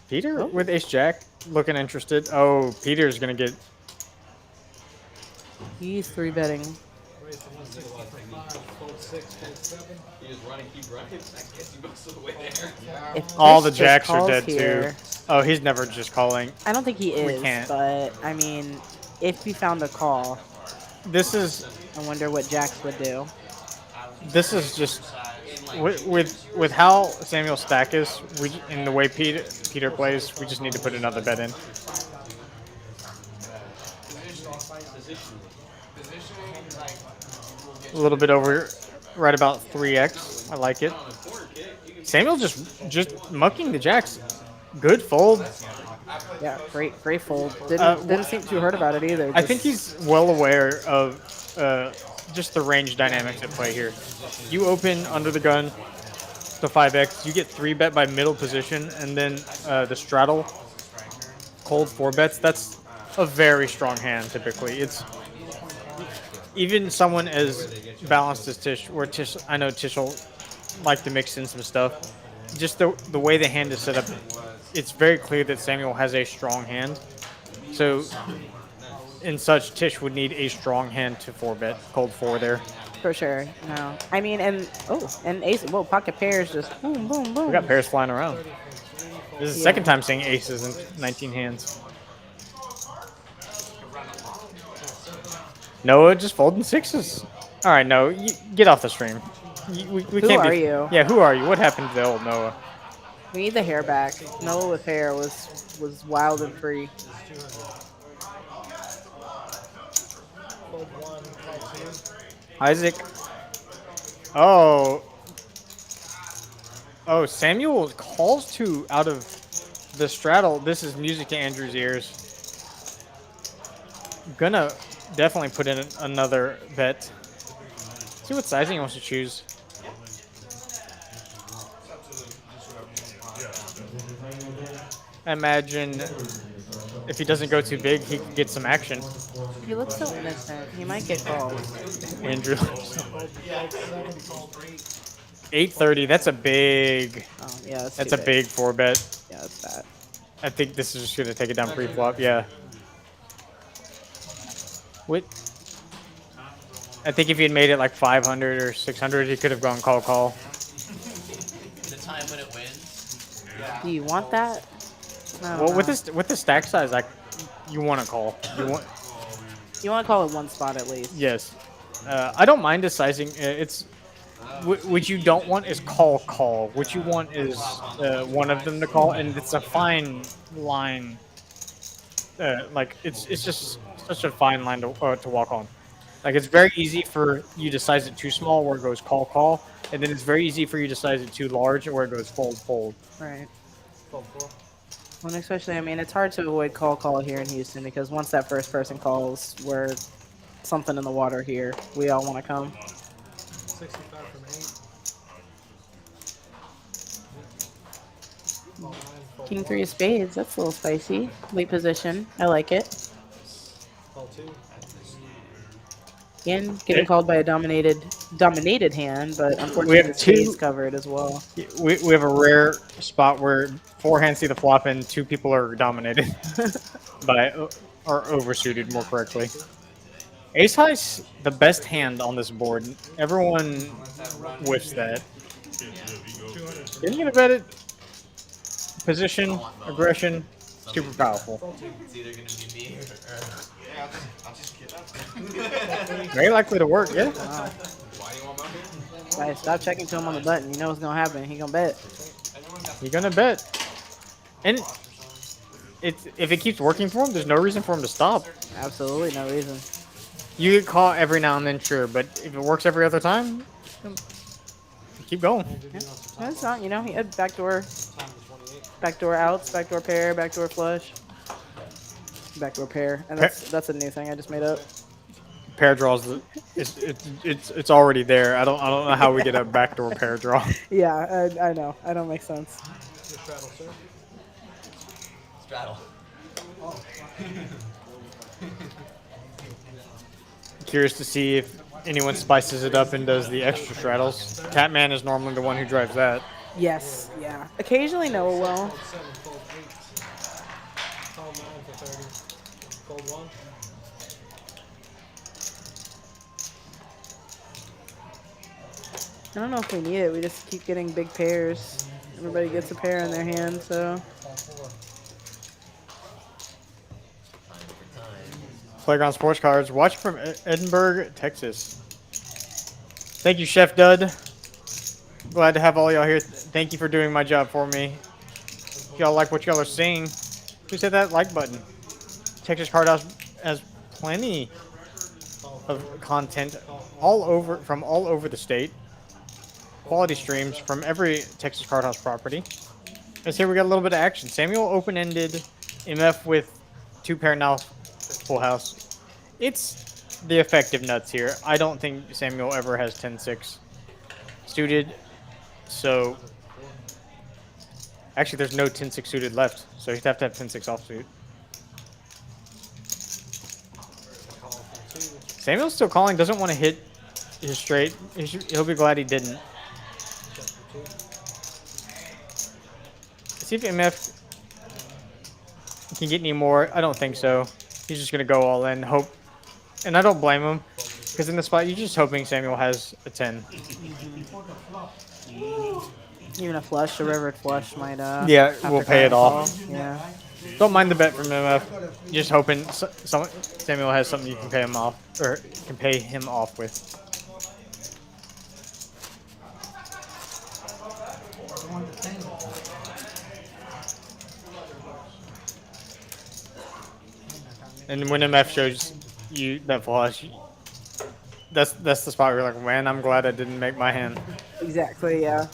Speaker 8: Peter with ace jack looking interested. Oh, Peter's going to get.
Speaker 9: He's 3-betting.
Speaker 3: You just run and keep running. I guess you most of the way there.
Speaker 9: If
Speaker 8: All
Speaker 9: Chris
Speaker 8: the
Speaker 9: just
Speaker 8: jacks are
Speaker 9: calls
Speaker 8: dead
Speaker 9: here,
Speaker 8: too. Oh, he's never just calling.
Speaker 9: I don't think he is,
Speaker 8: can't.
Speaker 9: but I mean, if we found a call,
Speaker 8: This is
Speaker 9: I wonder what jacks would do.
Speaker 8: just with how Samuel's stack is, in the way Peter plays, we just need to put another bet in. A little bit over, right about 3x. I like it. Samuel just mucking the jacks. Good fold.
Speaker 9: Yeah, great fold. Didn't seem too hurt about it either.
Speaker 8: I think he's well aware of just the range dynamics at play here. You open under the gun to 5x, you get 3-bet by middle position, and then the straddle cold 4 bets, that's a very strong hand typically. It's even someone as balanced as Tish, where Tish, I know Tish will like to mix in some stuff. Just the way the hand is set up, it's very clear that Samuel has a strong hand. So, in such, Tish would need a strong hand to 4-bet cold 4 there.
Speaker 9: For sure. No. I mean, and ace. Whoa, pocket pairs just boom, boom, boom.
Speaker 8: We got pairs flying around. This is the second time seeing aces in 19 hands. Noah just folding 6s. All right, Noah, get off the stream. We
Speaker 9: Who
Speaker 8: can't
Speaker 9: are
Speaker 8: be,
Speaker 9: you?
Speaker 8: Yeah, who are you? What happened to the old Noah?
Speaker 9: We need the hair back. Noah with hair was wild and free.
Speaker 1: Fold 1, call 2.
Speaker 8: Isaac. Oh. Oh, Samuel calls 2 out of the straddle. This is music to Andrew's ears. Gonna definitely put in another bet. See what sizing he wants to choose. I imagine if he doesn't go too big, he can get some action.
Speaker 9: He looks so innocent. He might get called.
Speaker 8: Andrew. 830. That's a big.
Speaker 9: Oh yeah,
Speaker 8: That's a big 4-bet.
Speaker 9: Yeah, that's bad.
Speaker 8: I think this is just gonna take it down pre-flop. Yeah. What? I think if he had made it like 500 or 600, he could have gone call.
Speaker 4: The time when it wins.
Speaker 9: Do you want that?
Speaker 8: Well, with the stack size, like you want to call.
Speaker 9: You want to call it one spot at least.
Speaker 8: Yes. I don't mind the sizing. It's what you don't want is call. What you want is one of them to call, and it's a fine line. Like it's just such a fine line to walk on. Like it's very easy for you to size it too small where it goes call, and then it's very easy for you to size it too large where it goes fold.
Speaker 9: Right.
Speaker 1: Fold 4.
Speaker 9: Well, especially, I mean, it's hard to avoid call here in Houston because once that first person calls, we're something in the water here. We all want to come.
Speaker 1: 65 from 8. Fold 9, fold
Speaker 9: King
Speaker 1: 1,
Speaker 9: 3 of spades. That's a little spicy. Late position. I like it.
Speaker 1: Fold 2.
Speaker 9: Again, getting called by a dominated hand, but unfortunately
Speaker 8: We have
Speaker 9: the spades
Speaker 8: two-
Speaker 9: covered as well.
Speaker 8: We have a rare spot where 4 hands see the flop and 2 people are dominated by or oversuited more correctly. Ace high's the best hand on this board. Everyone whiffs that. Didn't get a bet it. Position, aggression, super powerful.
Speaker 4: It's either gonna be me or
Speaker 2: I'll just get up.
Speaker 8: Very likely to work, yeah.
Speaker 3: Why do you want my
Speaker 9: Guys, stop checking to him on the button. You know what's gonna happen. He gonna bet.
Speaker 8: You're gonna bet. And if it keeps working for him, there's no reason for him to stop.
Speaker 9: Absolutely no reason.
Speaker 8: You get caught every now and then, sure, but if it works every other time, keep going.
Speaker 9: That's not, he had backdoor outs, backdoor pair, backdoor flush, backdoor pair, and that's a new thing I just made up.
Speaker 8: Pair draws, it's already there. I don't know how we get a backdoor pair draw.
Speaker 9: Yeah, I know. I don't make sense.
Speaker 4: straddle.
Speaker 8: Curious to see if anyone spices it up and does the extra straddles. Catman is normally the one who drives that.
Speaker 9: Yes, yeah. Occasionally Noah will.
Speaker 1: Fold 7, fold 8. Call 9 for 30. Fold 1.
Speaker 9: I don't know if we need it. We just keep getting big pairs. Everybody gets a pair in their hand, so.
Speaker 1: Call 4.
Speaker 8: Playground Sports Cards. Watching from Edinburgh, Texas. Thank you, Chef Dud. Glad to have all y'all here. Thank you for doing my job for me. If y'all like what y'all are seeing, please hit that like button. Texas Card House has plenty of content from all over the state. Quality streams from every Texas Card House property. Let's see, we got a little bit of action. Samuel open-ended, MF with 2-pair now, full house. It's the effective nuts here. I don't think Samuel ever has 10-6 suited, so actually there's no 10-6 suited left, so he'd have to have 10-6 offsuit. Samuel's still calling. Doesn't want to hit his straight. He'll be glad he didn't. See if MF can get any more. I don't think so. He's just gonna go all in. Hope, and I don't blame him, because in the spot you're just hoping Samuel has a 10.
Speaker 9: Even a flush, a rivered flush might.
Speaker 8: Yeah,
Speaker 9: have
Speaker 8: we'll
Speaker 9: to
Speaker 8: pay it
Speaker 9: call.
Speaker 8: off.
Speaker 9: Yeah.
Speaker 8: Don't mind the bet from MF. Just hoping Samuel has something you can pay him off, or can pay him off with. And when MF shows you that flush, that's the spot where you're like, man, I'm glad I didn't make my hand.
Speaker 9: Exactly. Yeah.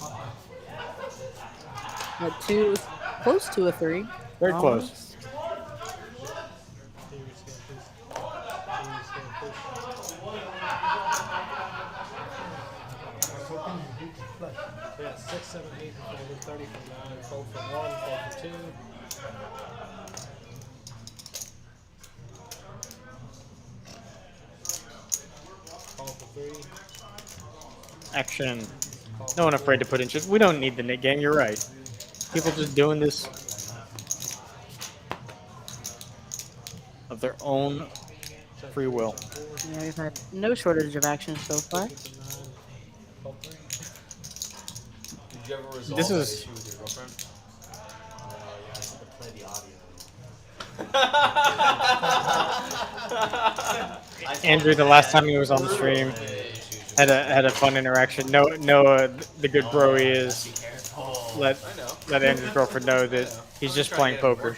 Speaker 9: But 2, close to a 3.
Speaker 8: Very close.
Speaker 7: Yeah, 6, 7, 8, folded 30 for 9, fold for 1, fold for 2. Call for 3.
Speaker 8: Action. No one afraid to put in shit. We don't need the Nick game. You're right. People just doing this of their own free will.
Speaker 9: Yeah, we've had no shortage of action so far.
Speaker 3: Did you ever resolve
Speaker 8: This
Speaker 3: that
Speaker 8: is-
Speaker 3: issue with your girlfriend?
Speaker 8: Andrew, the last time he was on the stream, had a fun interaction. Noah, the good bro he is, let Andrew's girlfriend know that he's just playing poker.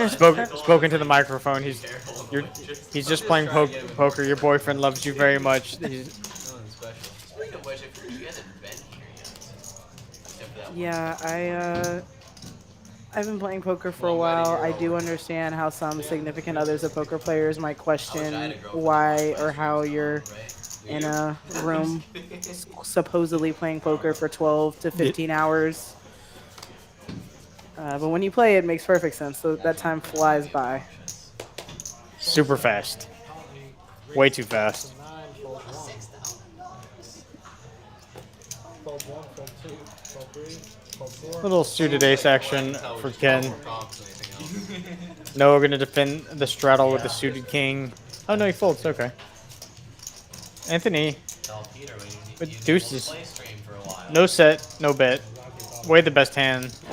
Speaker 8: Spoken to the microphone. He's just playing poker. Your boyfriend loves you very much.
Speaker 4: Speaking of which, if you guys haven't been here yet, except for that one.
Speaker 9: Yeah, I've been playing poker for a while. I do understand how some significant others of poker players might question why or how you're in a room supposedly playing poker for 12 to 15 hours. But when you play, it makes perfect sense. So that time flies by.
Speaker 8: Super fast. Way too fast.
Speaker 7: 9, fold 1. Fold 1, fold 2, fold 3, fold 4.
Speaker 8: Little suited ace action for Ken. Noah gonna defend the straddle with the suited king. Oh no, he folds. Okay. Anthony
Speaker 4: Tell Peter when you
Speaker 8: with
Speaker 4: need to
Speaker 8: deuces.
Speaker 4: play stream for a while.
Speaker 8: No set, no bet. Way the best hand.
Speaker 4: So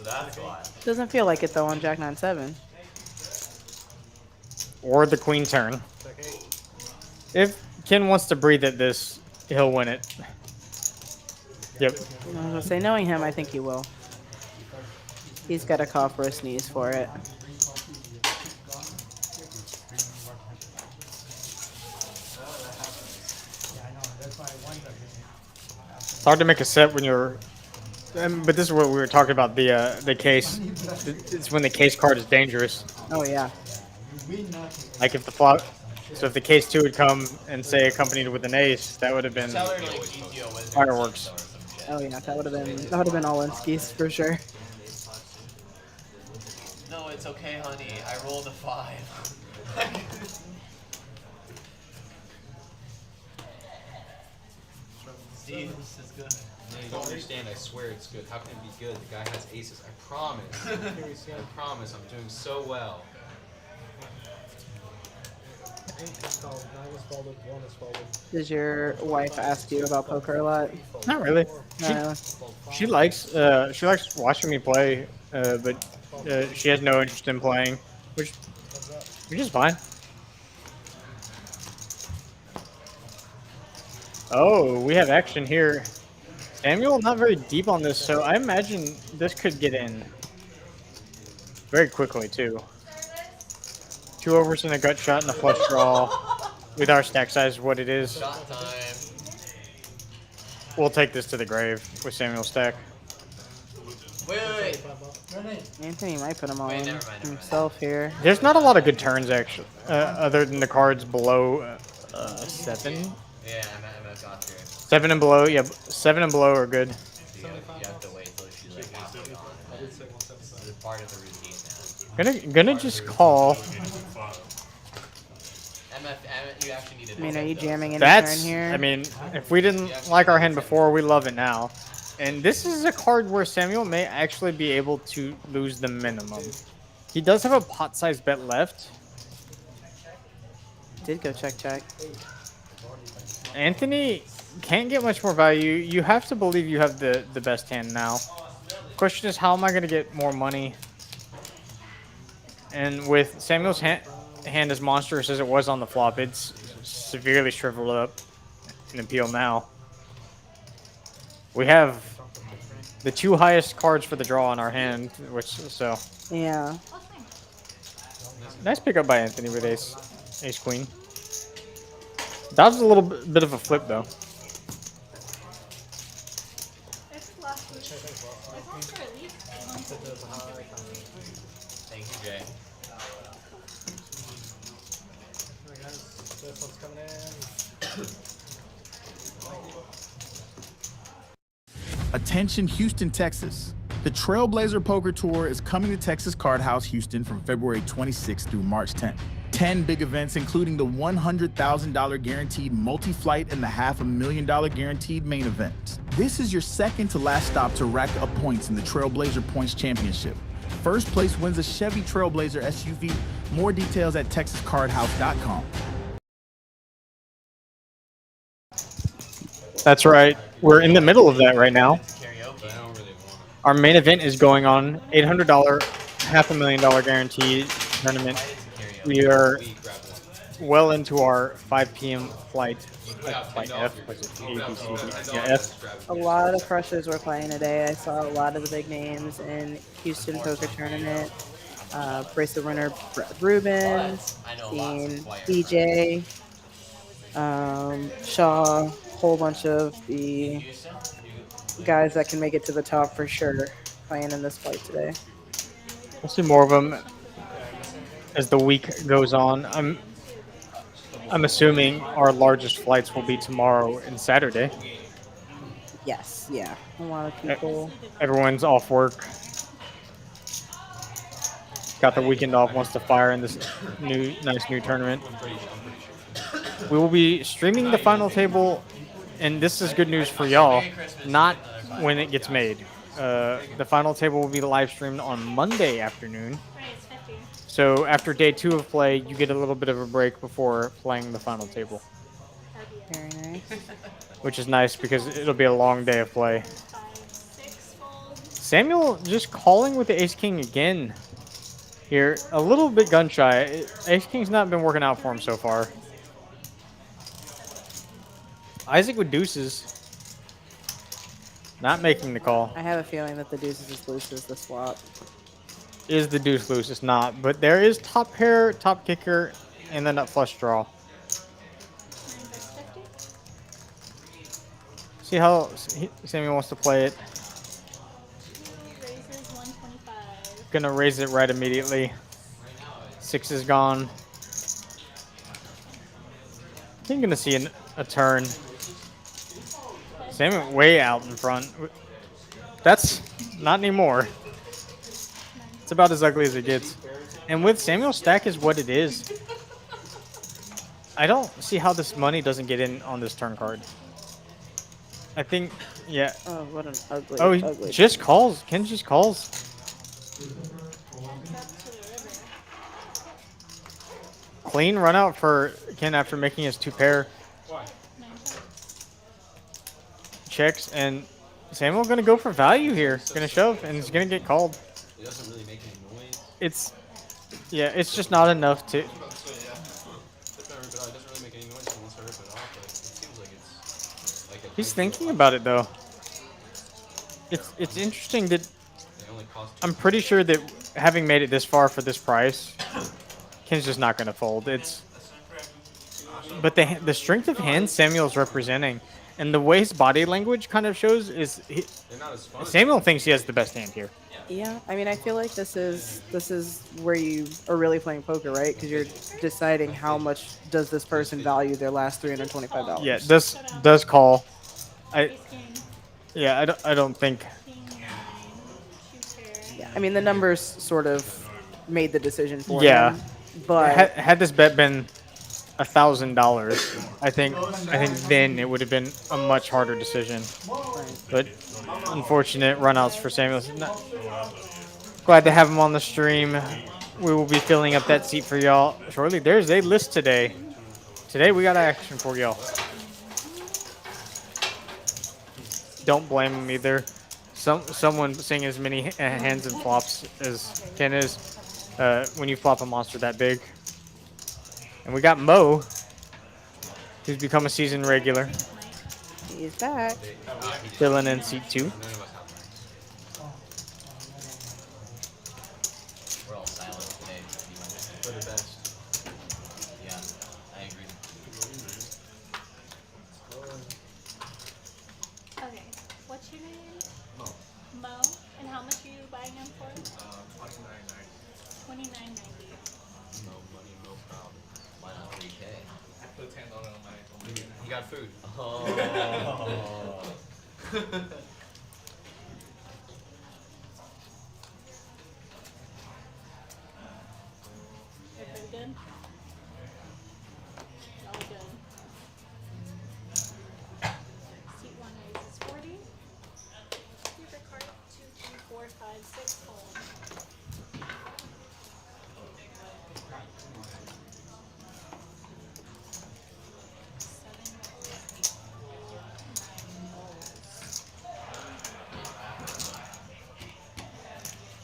Speaker 4: that's why.
Speaker 9: Doesn't feel like it though on Jack 9-7.
Speaker 8: Or the queen turn. If Ken wants to breathe at this, he'll win it. Yep.
Speaker 9: I was gonna say, knowing him, I think he will. He's got a cough or a sneeze for it.
Speaker 8: It's hard to make a set when you're. But this is what we were talking about, the case. It's when the case card is dangerous.
Speaker 9: Oh yeah.
Speaker 8: Like if the flop. So if the case 2 had come and say accompanied with an ace, that would have been
Speaker 4: Tell her like GTO Wizards
Speaker 8: fireworks.
Speaker 4: or some shit.
Speaker 9: Oh yeah, that would have been all in skis for sure.
Speaker 4: No, it's okay, honey. I rolled a 5. See, this is good.
Speaker 3: No, you don't understand. I swear it's good. How can it be good? The guy has aces. I promise. I promise. I'm doing so well.
Speaker 7: 8 is called, 9 is folded, 1 is folded.
Speaker 9: Does your wife ask you about poker a lot?
Speaker 8: Not really.
Speaker 9: No.
Speaker 8: She likes watching me play, but she has no interest in playing, which is fine. Oh, we have action here. Samuel, not very deep on this, so I imagine this could get in very quickly too. 2 overs and a gut shot and a flush draw. With our stack size, what it is,
Speaker 4: Shot time.
Speaker 8: we'll take this to the grave with Samuel's stack.
Speaker 4: Wait.
Speaker 9: Anthony might put him all
Speaker 4: Wait,
Speaker 9: in
Speaker 4: never mind.
Speaker 9: himself here.
Speaker 8: There's not a lot of good turns actually, other than the cards below 7.
Speaker 4: Yeah, I'm at got here.
Speaker 8: 7 and below, yeah, 7 and below are good.
Speaker 4: You have to wait till she's like halfway gone. This is part of the routine now.
Speaker 8: Gonna just call.
Speaker 4: You actually needed
Speaker 9: I mean, are you
Speaker 4: though,
Speaker 9: jamming
Speaker 4: so-
Speaker 9: any turn
Speaker 8: That's,
Speaker 9: here?
Speaker 8: I mean, if we didn't like our hand before, we love it now. And this is a card where Samuel may actually be able to lose the minimum. He does have a pot-sized bet left.
Speaker 9: Did go check.
Speaker 8: Anthony can't get much more value. You have to believe you have the best hand now. Question is, how am I going to get more money? And with Samuel's hand as monstrous as it was on the flop, it's severely shriveled up in appeal now. We have the 2 highest cards for the draw in our hand, so
Speaker 9: Yeah.
Speaker 8: nice pickup by Anthony with ace queen. Dodged a little bit of a flip though.
Speaker 4: Thank you, Jay.
Speaker 7: Alright, guys. This one's coming in.
Speaker 10: Attention Houston, Texas. The Trailblazer Poker Tour is coming to Texas Card House Houston from February 26th through March 10th. 10 big events, including the $100,000 guaranteed multi-flight and the $500,000 guaranteed main event. This is your second to last stop to rack up points in the Trailblazer Points Championship. First place wins a Chevy Trailblazer SUV. More details at texascardhouse.com.
Speaker 8: That's right. We're in the middle of that right now.
Speaker 4: Karaoke.
Speaker 3: I don't really want
Speaker 8: Our main event is going on. $800, $500,000 guarantee tournament. We are well into our 5 p.m. flight. Flight F, was it A, B, C, D? Yeah, F.
Speaker 9: A lot of freshers were playing today. I saw a lot of the big names in Houston Poker Tournament. Bracelet winner Brett Rubin, seen DJ, Shaw, whole bunch of the guys that can make it to the top for sure playing in this fight today.
Speaker 8: We'll see more of them as the week goes on. I'm assuming our largest flights will be tomorrow and Saturday.
Speaker 9: Yes, yeah. A lot of people.
Speaker 8: Everyone's off work. Got the weekend off, wants to fire in this nice new tournament. We will be streaming the final table, and this is good news for y'all, not when it gets made. The final table will be live streamed on Monday afternoon. So after day 2 of play, you get a little bit of a break before playing the final table.
Speaker 9: Very nice.
Speaker 8: Which is nice because it'll be a long day of play. Samuel just calling with the ace-king again here. A little bit gun-shy. Ace-king's not been working out for him so far. Isaac with deuces. Not making the call.
Speaker 9: I have a feeling that the deuces is loose as the swap.
Speaker 8: Is the deuce loose? It's not. But there is top pair, top kicker, and then that flush draw. See how Samuel wants to play it. Gonna raise it right immediately. 6 is gone. I think gonna see a turn. Samuel way out in front. That's not anymore. It's about as ugly as it gets. And with Samuel's stack is what it is. I don't see how this money doesn't get in on this turn card. I think, yeah.
Speaker 9: Oh, what an ugly,
Speaker 8: Oh, he
Speaker 9: ugly.
Speaker 8: just calls. Ken just calls. Clean run out for Ken after making his 2 pair. Checks, and Samuel gonna go for value here. Gonna shove, and he's gonna get called.
Speaker 3: It doesn't really make any noise.
Speaker 8: It's just not enough to.
Speaker 3: It doesn't really make any noise once I rip it off, but it seems like it's like a
Speaker 8: He's thinking about it though. It's interesting that
Speaker 3: they only cost
Speaker 8: I'm pretty sure that having made it this far for this price, Ken's just not gonna fold. But the strength of hand Samuel's representing, and the way his body language kind of shows is
Speaker 3: they're not as fun.
Speaker 8: Samuel thinks he has the best hand here.
Speaker 9: Yeah, I mean, I feel like this is where you are really playing poker, right? Because you're deciding how much does this person value their last $325.
Speaker 8: Yeah, this does call. I don't think.
Speaker 9: Yeah, I mean, the numbers sort of made the decision for
Speaker 8: Yeah.
Speaker 9: him, but
Speaker 8: Had this bet been $1,000, I think then it would have been a much harder decision. But unfortunate runouts for Samuels. Glad to have him on the stream. We will be filling up that seat for y'all shortly. There's a list today. Today we got action for y'all. Don't blame him either. Someone seeing as many hands and flops as Ken is when you flop a monster that big. And we got Mo, who's become a season regular.
Speaker 9: He's back.
Speaker 8: Dylan in seat 2.
Speaker 4: We're all silent today.
Speaker 3: For the best.
Speaker 4: Yeah, I agree.
Speaker 11: Okay, what's your name?
Speaker 3: Mo.
Speaker 11: Mo. And how much are you buying them for? $29.90.
Speaker 3: No money, no problem.
Speaker 4: Why not 3K?
Speaker 7: Put $10 on my.
Speaker 3: He got food.
Speaker 4: Oh.
Speaker 11: Everybody good? All good. Seat 1 raises 40. Super card 2, 3, 4, 5, 6, hold.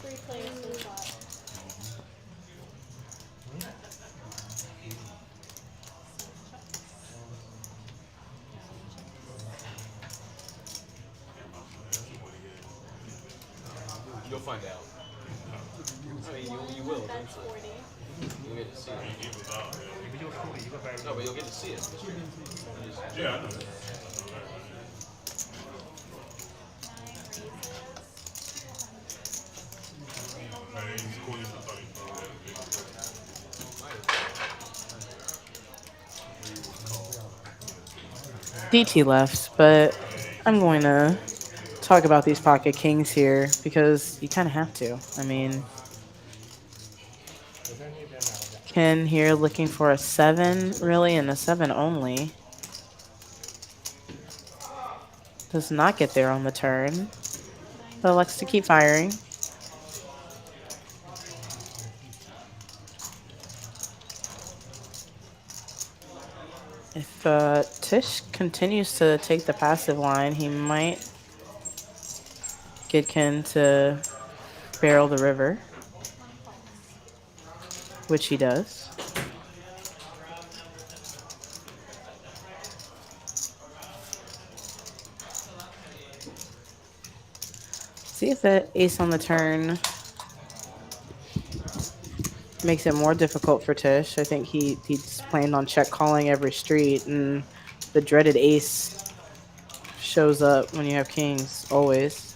Speaker 11: Three players to the bottom.
Speaker 3: You'll find out. I mean, you will
Speaker 11: That's
Speaker 3: eventually.
Speaker 11: 40.
Speaker 3: You'll get to see it. No, but you'll get to see it.
Speaker 5: Yeah, I know.
Speaker 11: 9 raises.
Speaker 5: Man, he's queen. I thought he threw that big.
Speaker 9: DT left, but I'm going to talk about these pocket kings here because you kind of have to. I mean, Ken here looking for a 7, really, and a 7 only. Does not get there on the turn, but likes to keep firing. If Tish continues to take the passive line, he might get Ken to barrel the river, which he does. See if the ace on the turn makes it more difficult for Tish. I think he's planned on check calling every street, and the dreaded ace shows up when you have kings, always.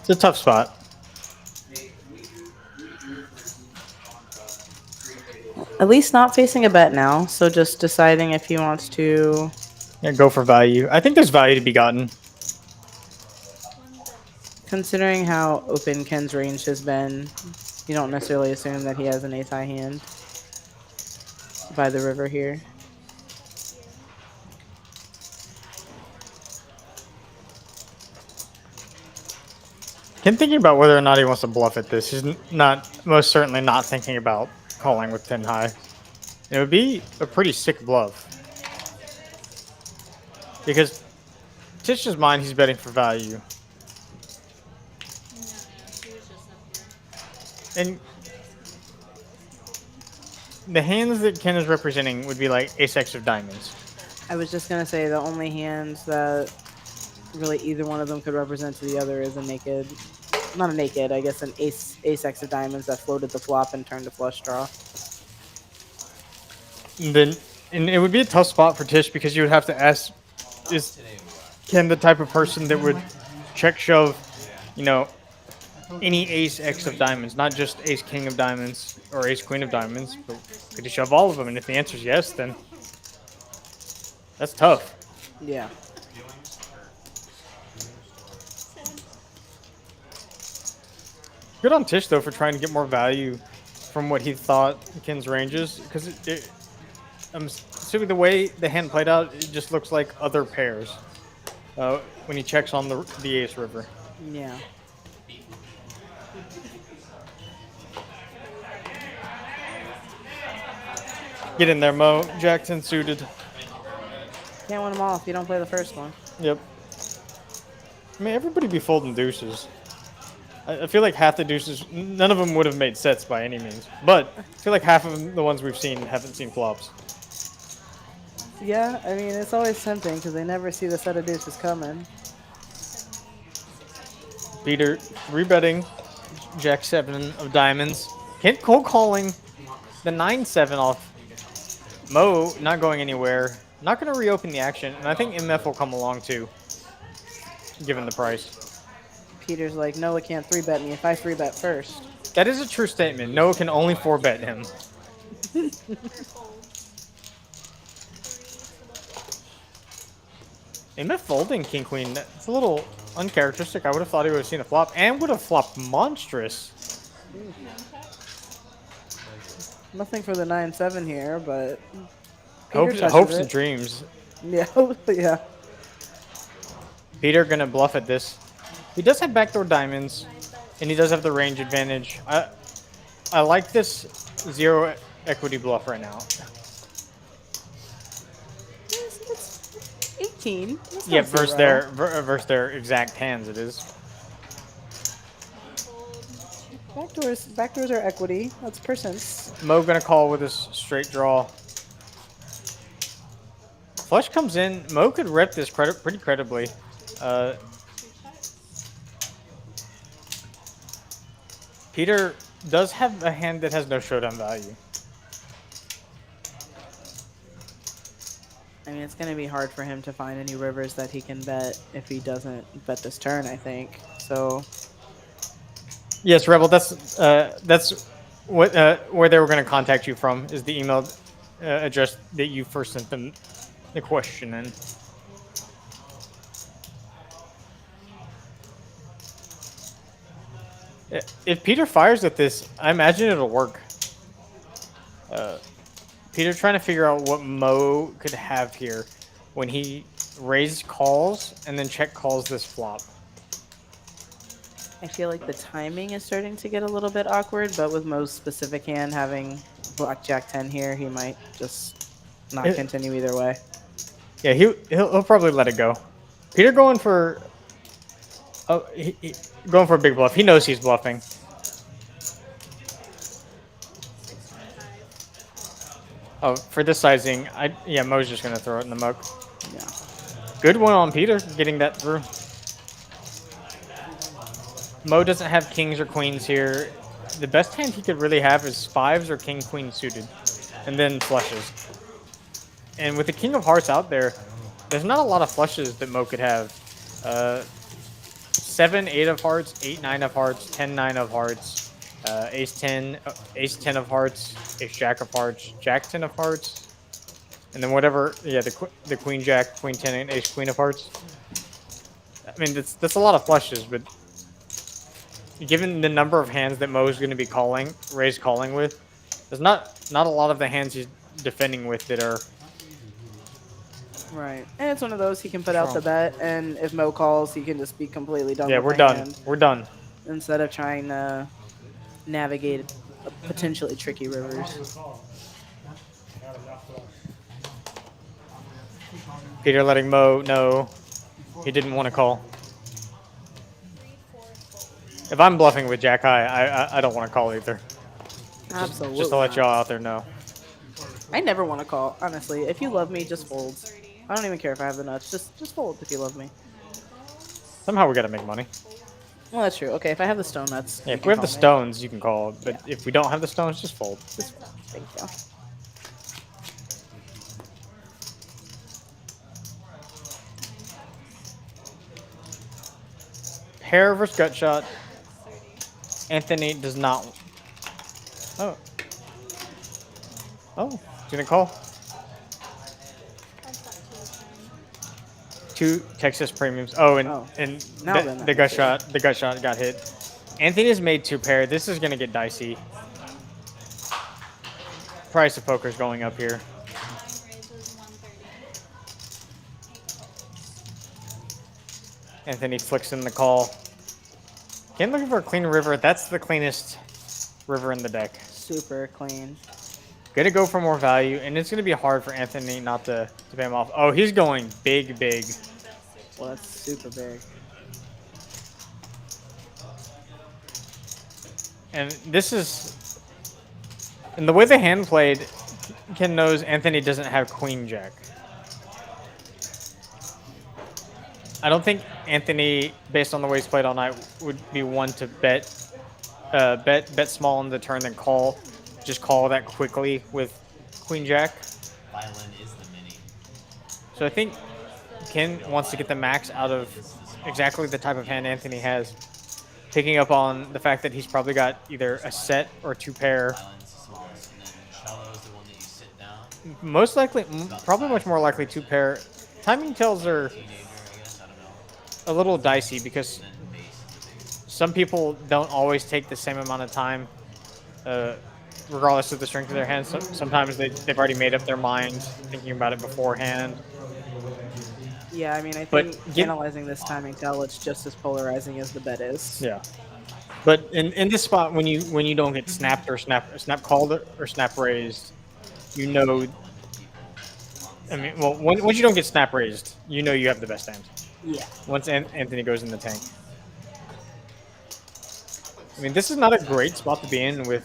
Speaker 8: It's a tough spot.
Speaker 9: At least not facing a bet now, so just deciding if he wants to.
Speaker 8: Yeah, go for value. I think there's value to be gotten.
Speaker 9: Considering how open Ken's range has been, you don't necessarily assume that he has an ace-high hand by the river here.
Speaker 8: Ken thinking about whether or not he wants to bluff at this. He's most certainly not thinking about calling with 10 high. It would be a pretty sick bluff. Because Tish's mind, he's betting for value. And the hands that Ken is representing would be like ace-x of diamonds.
Speaker 9: I was just going to say the only hands that really either one of them could represent to the other is a naked, not a naked, I guess an ace-x of diamonds that floated the flop and turned a flush draw.
Speaker 8: And it would be a tough spot for Tish because you would have to ask, is Ken the type of person that would check shove, you know, any ace-x of diamonds, not just ace-king of diamonds or ace-queen of diamonds, but could he shove all of them? And if the answer is yes, then that's tough.
Speaker 9: Yeah.
Speaker 8: Good on Tish though for trying to get more value from what he thought Ken's ranges, because I'm assuming the way the hand played out, it just looks like other pairs when he checks on the ace river.
Speaker 9: Yeah.
Speaker 8: Get in there, Mo. Jackson suited.
Speaker 9: Can't win them all if you don't play the first one.
Speaker 8: Yep. I mean, everybody be folding deuces. I feel like half the deuces, none of them would have made sets by any means. But I feel like half of the ones we've seen haven't seen flops.
Speaker 9: Yeah, I mean, it's always tempting because they never see the set of deuces coming.
Speaker 8: Peter rebetting Jack 7 of diamonds. Kent cold calling the 9-7 off. Mo not going anywhere. Not going to reopen the action. And I think MF will come along too, given the price.
Speaker 9: Peter's like, Noah can't 3-bet me if I 3-bet first.
Speaker 8: That is a true statement. Noah can only 4-bet him. MF folding King Queen. It's a little uncharacteristic. I would have thought he would have seen a flop and would have flopped monstrous.
Speaker 9: Nothing for the 9-7 here, but
Speaker 8: hopes and dreams.
Speaker 9: Yeah, yeah.
Speaker 8: Peter gonna bluff at this. He does have backdoor diamonds, and he does have the range advantage. I like this 0 equity bluff right now.
Speaker 9: It's 18. That's
Speaker 8: Yeah,
Speaker 9: not
Speaker 8: versus their exact hands it is.
Speaker 9: Backdoors are equity. That's percents.
Speaker 8: Mo gonna call with his straight draw. Flush comes in. Mo could rep this pretty credibly. Peter does have a hand that has no showdown value.
Speaker 9: I mean, it's going to be hard for him to find any rivers that he can bet if he doesn't bet this turn, I think. So...
Speaker 8: Yes, Rebel. That's what where they were going to contact you from is the email address that you first sent them the question in. If Peter fires at this, I imagine it'll work. Peter trying to figure out what Mo could have here when he raised calls and then check calls this flop.
Speaker 9: I feel like the timing is starting to get a little bit awkward, but with Mo's specific hand having Black Jack 10 here, he might just not continue either way.
Speaker 8: Yeah, he'll probably let it go. Peter going for going for a big bluff. He knows he's bluffing. Oh, for this sizing, yeah, Mo's just gonna throw it in the muck.
Speaker 9: Yeah.
Speaker 8: Good one on Peter, getting that through. Mo doesn't have kings or queens here. The best hand he could really have is 5s or king queen suited, and then flushes. And with the king of hearts out there, there's not a lot of flushes that Mo could have. 7, 8 of hearts, 8, 9 of hearts, 10, 9 of hearts, ace 10 of hearts, ace jack of hearts, jack 10 of hearts, and then whatever. Yeah, the queen jack, queen 10, and ace queen of hearts. I mean, that's a lot of flushes, but given the number of hands that Mo's going to be calling with, there's not a lot of the hands he's defending with that are
Speaker 9: right. And it's one of those he can put out the bet, and if Mo calls, he can just be completely done.
Speaker 8: Yeah,
Speaker 9: with
Speaker 8: we're
Speaker 9: the
Speaker 8: done.
Speaker 9: hand,
Speaker 8: We're done.
Speaker 9: instead of trying to navigate potentially tricky rivers.
Speaker 8: Peter letting Mo know he didn't want to call. If I'm bluffing with Jack High, I don't want to call either.
Speaker 9: Absolutely.
Speaker 8: Just to let y'all out there know.
Speaker 9: I never want to call, honestly. If you love me, just fold. I don't even care if I have the nuts. Just fold if you love me.
Speaker 8: Somehow we got to make money.
Speaker 9: Well, that's true. Okay, if I have the stone nuts.
Speaker 8: Yeah,
Speaker 9: you
Speaker 8: if
Speaker 9: can
Speaker 8: we have the
Speaker 9: call me.
Speaker 8: stones, you can call. But if we don't have the stones, just fold.
Speaker 9: Just fold. Thank you.
Speaker 8: Pair versus gut shot. Anthony does not. Oh. Oh, he's gonna call. 2 Texas premiums. Oh, and
Speaker 9: Now then
Speaker 8: the gut shot got hit. Anthony's made 2 pair. This is gonna get dicey. Price of poker's going up here.
Speaker 11: Line raises 130.
Speaker 8: Anthony flicks in the call. Ken looking for a clean river. That's the cleanest river in the deck.
Speaker 9: Super clean.
Speaker 8: Gonna go for more value, and it's gonna be hard for Anthony not to pay him off. Oh, he's going big, big.
Speaker 9: Well, that's super big.
Speaker 8: And this is... And the way the hand played, Ken knows Anthony doesn't have queen jack. I don't think Anthony, based on the way he's played all night, would be one to bet small on the turn then call. Just call that quickly with queen jack.
Speaker 4: Violin is the mini.
Speaker 8: So I think Ken wants to get the max out of exactly the type of hand Anthony has. Picking up on the fact that he's probably got either a set or 2 pair.
Speaker 4: Violin's the smallest, and then cello is the one that you sit down.
Speaker 8: Most likely, probably much more likely 2 pair. Timing tells are
Speaker 4: Teenager, I guess, I don't know.
Speaker 8: a little dicey because
Speaker 4: And then bass is the biggest.
Speaker 8: some people don't always take the same amount of time, regardless of the strength of their hands. Sometimes they've already made up their mind thinking about it beforehand.
Speaker 9: Yeah, I mean, I
Speaker 8: But
Speaker 9: think
Speaker 8: get-
Speaker 9: analyzing this timing tell, it's just as polarizing as the bet is.
Speaker 8: Yeah. But in this spot, when you don't get snapped or snap called or snap raised, you know. I mean, well, once you don't get snap raised, you know you have the best hand.
Speaker 9: Yeah.
Speaker 8: Once Anthony goes in the tank. I mean, this is not a great spot to be in with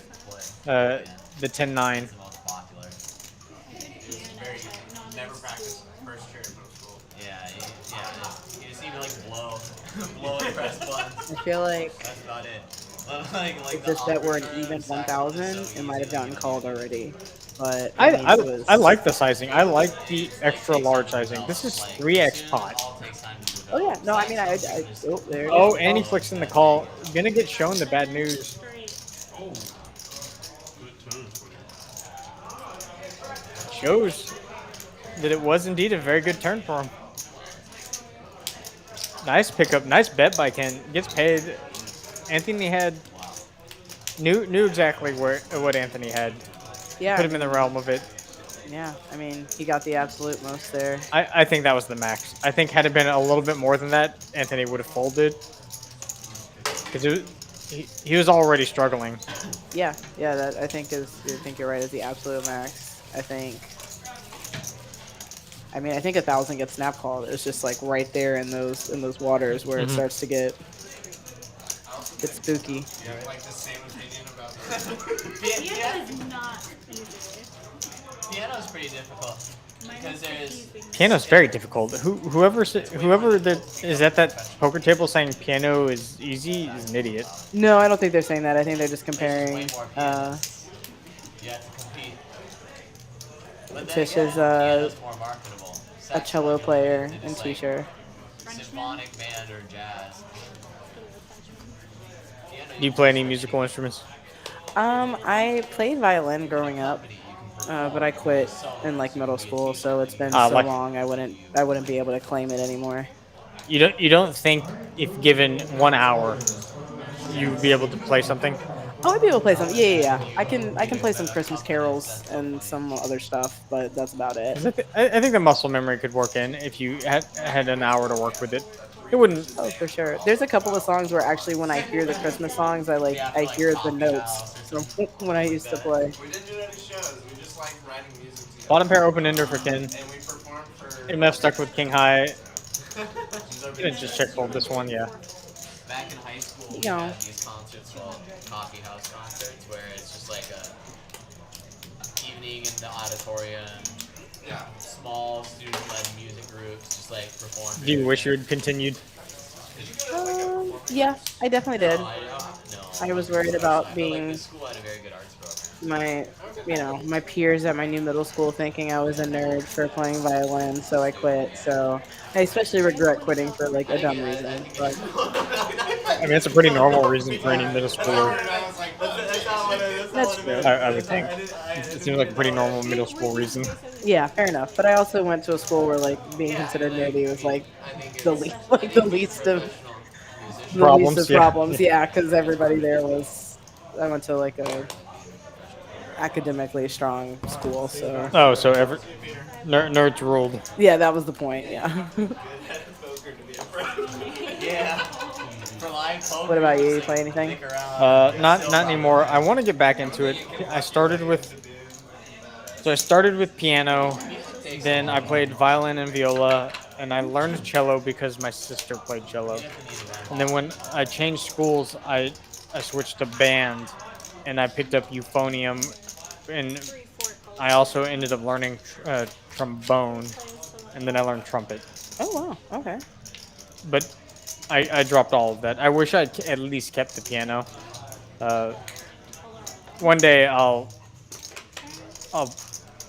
Speaker 8: the 10-9.
Speaker 4: It's the most popular.
Speaker 2: Very never practiced first chair in middle school.
Speaker 4: Yeah, you just need to like blow and press buttons.
Speaker 9: I feel like
Speaker 4: That's about it. Like
Speaker 9: if
Speaker 4: the
Speaker 9: this bet were an
Speaker 4: upper
Speaker 9: even
Speaker 4: term,
Speaker 9: 1,000,
Speaker 4: so
Speaker 9: it might have
Speaker 4: easy,
Speaker 9: gotten
Speaker 4: like,
Speaker 9: called already. But I mean,
Speaker 8: I
Speaker 9: it was,
Speaker 8: like the sizing. I like the extra large sizing. This is 3x pot.
Speaker 4: all takes time to move
Speaker 9: Oh yeah,
Speaker 4: out.
Speaker 9: no, I mean, oh, there it
Speaker 8: Oh,
Speaker 9: is.
Speaker 8: and he flicks in the call. Gonna get shown the bad news.
Speaker 5: Oh. Good turn for you.
Speaker 8: Shows that it was indeed a very good turn for him. Nice pickup, nice bet by Ken. Gets paid. Anthony knew exactly what Anthony had.
Speaker 9: Yeah,
Speaker 8: Put him in the realm of it.
Speaker 9: yeah. I mean, he got the absolute most there.
Speaker 8: I think that was the max. I think had it been a little bit more than that, Anthony would have folded. Because he was already struggling.
Speaker 9: Yeah, yeah. That I think you're right. Is the absolute max. I mean, I think 1,000 gets snap called. It's just like right there in those waters where it starts to get spooky.
Speaker 2: You have like the same opinion about
Speaker 11: Piano is not easy.
Speaker 4: Piano's pretty difficult because there's
Speaker 8: Piano's very difficult. Whoever that is at that poker table saying piano is easy is an idiot.
Speaker 9: No, I don't think they're saying that. I think they're just comparing.
Speaker 4: way more pianists. You have to compete. But then
Speaker 9: Tish
Speaker 4: again,
Speaker 9: is
Speaker 4: piano's more marketable.
Speaker 9: a cello player in
Speaker 4: Just like
Speaker 9: T-shirt.
Speaker 4: symphonic band or jazz. Piano,
Speaker 8: Do you play any musical instruments?
Speaker 9: I played violin growing up, but I quit in like middle school, so it's been so
Speaker 8: like-
Speaker 9: long. I wouldn't be able to claim it anymore.
Speaker 8: You don't think if given 1 hour, you'd be able to play something?
Speaker 9: Oh, I'd be able to play some. Yeah. I can play some Christmas carols and some other stuff, but that's about it.
Speaker 8: 'Cause I think the muscle memory could work in if you had an hour to work with it. It wouldn't.
Speaker 9: Oh, for sure. There's a couple of songs where actually when I hear the Christmas songs, I hear the notes from when I used to play.
Speaker 2: We didn't do any shows. We just like writing music together.
Speaker 8: Bottom pair open ender for Ken.
Speaker 2: And we performed for.
Speaker 8: MF stuck with king high. Gonna just check fold this one, yeah.
Speaker 4: Back in high school, we
Speaker 9: Yeah.
Speaker 4: had these concerts called coffee house concerts, where it's just like a evening in the auditorium,
Speaker 2: Yeah.
Speaker 4: small student-led music groups, just like performing.
Speaker 8: Do you wish you had continued?
Speaker 9: Yeah, I definitely did.
Speaker 4: No,
Speaker 9: I was worried about
Speaker 4: Like
Speaker 9: being
Speaker 4: this school had a very good arts program.
Speaker 9: my peers at my new middle school thinking I was a nerd for playing violin, so I quit. So I especially regret quitting for like a dumb reason. But
Speaker 8: I mean, it's a pretty normal reason for any middle schooler.
Speaker 9: that's true.
Speaker 8: I would think. It seems like a pretty normal middle school reason.
Speaker 9: Yeah, fair enough. But I also went to a school where like being considered nerdy was like the least of
Speaker 8: problems.
Speaker 9: least of
Speaker 8: Yeah.
Speaker 9: problems, yeah, because everybody there was. I went to like a academically strong school, so
Speaker 8: Oh, so nerds ruled.
Speaker 9: yeah, that was the point. Yeah.
Speaker 4: Yeah. For live poker,
Speaker 9: What about you?
Speaker 4: just,
Speaker 9: You play anything?
Speaker 4: stick around.
Speaker 8: Not anymore. I want to get back into it. I started with piano, then I played violin and viola, and I learned cello because my sister played cello. And then when I changed schools, I switched to band, and I picked up euphonium, and I also ended up learning trombone, and then I learned trumpet.
Speaker 9: Oh wow. Okay.
Speaker 8: But I dropped all of that. I wish I at least kept the piano. One day I'll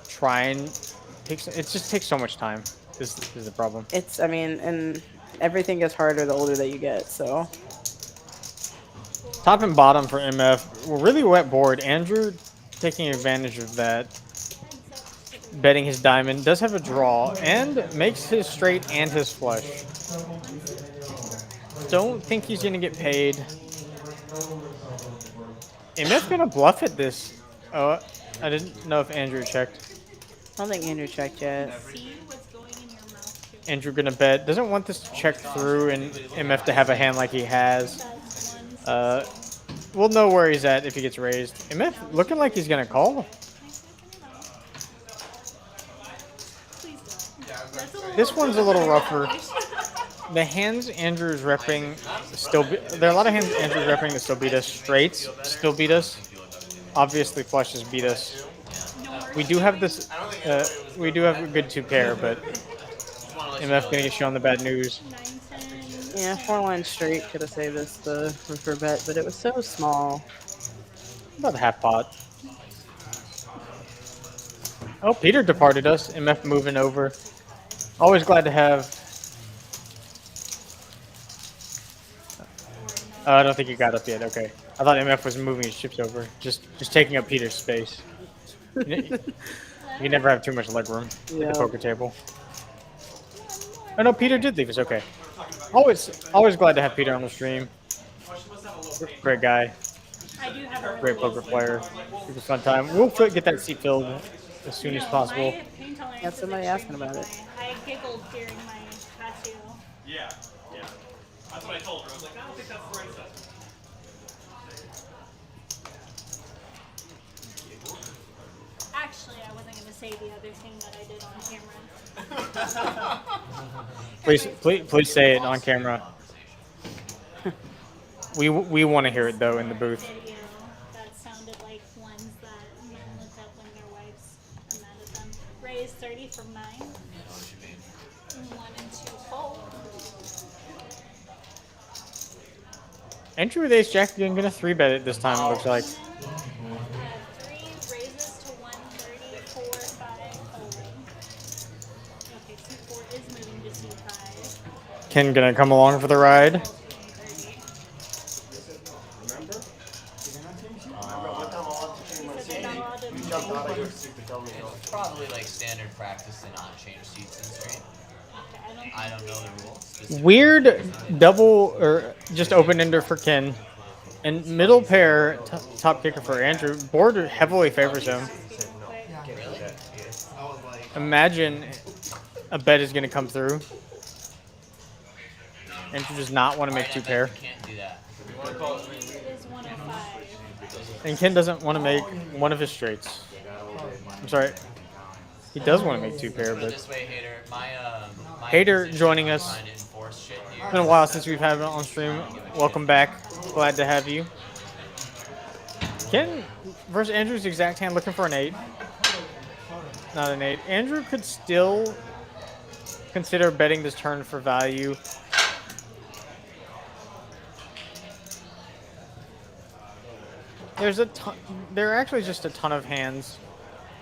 Speaker 8: try and it just takes so much time. This is the problem.
Speaker 9: It's. I mean, and everything gets harder the older that you get. So
Speaker 8: Top and bottom for MF. We're really wet board. Andrew taking advantage of that. Betting his diamond. Does have a draw. And makes his straight and his flush. Don't think he's going to get paid. MF going to bluff at this. Oh, I didn't know if Andrew checked.
Speaker 9: I don't think Andrew checked yet.
Speaker 8: Andrew going to bet. Doesn't want this to check through and MF to have a hand like he has. We'll know where he's at if he gets raised. MF looking like he's going to call. This one's a little rougher. The hands Andrew's repping there are a lot of hands Andrew's repping that still beat us. Straights still beat us. Obviously flushes beat us. We do have this. We do have a good 2-pair, but MF gonna get shown the bad news.
Speaker 9: Yeah, 4-line straight could have saved us the river bet, but it was so small.
Speaker 8: About a half pot. Oh, Peter departed us. MF moving over. Always glad to have. I don't think he got up yet. Okay, I thought MF was moving his chips over, just taking up Peter's space. You never have too much leg room at the poker table. Oh no, Peter did leave us. Okay, always glad to have Peter on the stream. Great guy, great poker player. It was a fun time. We'll get that seat filled as soon as possible.
Speaker 9: Got somebody asking about it.
Speaker 11: I giggled during my tattoo.
Speaker 12: Yeah. That's what I told her. I was like, I don't think that's the right stuff.
Speaker 11: Actually, I wasn't going to say the other thing that I did on camera.
Speaker 8: Please say it on camera. We want to hear it though in the booth.
Speaker 11: Video that sounded like ones that men looked up when their wives are mad at them. Raised 30 from 9. 1 and 2 fold.
Speaker 8: Entry with ace jack, you're gonna 3-bet it this time. It looks like.
Speaker 11: 3 raises to 130, 4, 5 folding. Okay, C4 is moving to C5.
Speaker 8: Ken gonna come along for the ride.
Speaker 4: It's probably like standard practice to not change seats in stream. I don't know the rules.
Speaker 8: Weird double or just open ender for Ken. And middle pair top kicker for Andrew. Board heavily favors him. Imagine a bet is gonna come through. Andrew does not want to make 2-pair.
Speaker 4: Can't do that.
Speaker 8: And Ken doesn't want to make one of his straights. I'm sorry. He does want to make 2-pair, but
Speaker 4: This way, Hater. My
Speaker 8: Hater joining us. It's been a while since we've had him on stream. Welcome back. Glad to have you. Ken versus Andrew's exact hand, looking for an 8. Not an 8. Andrew could still consider betting this turn for value. There's a ton. There are actually just a ton of hands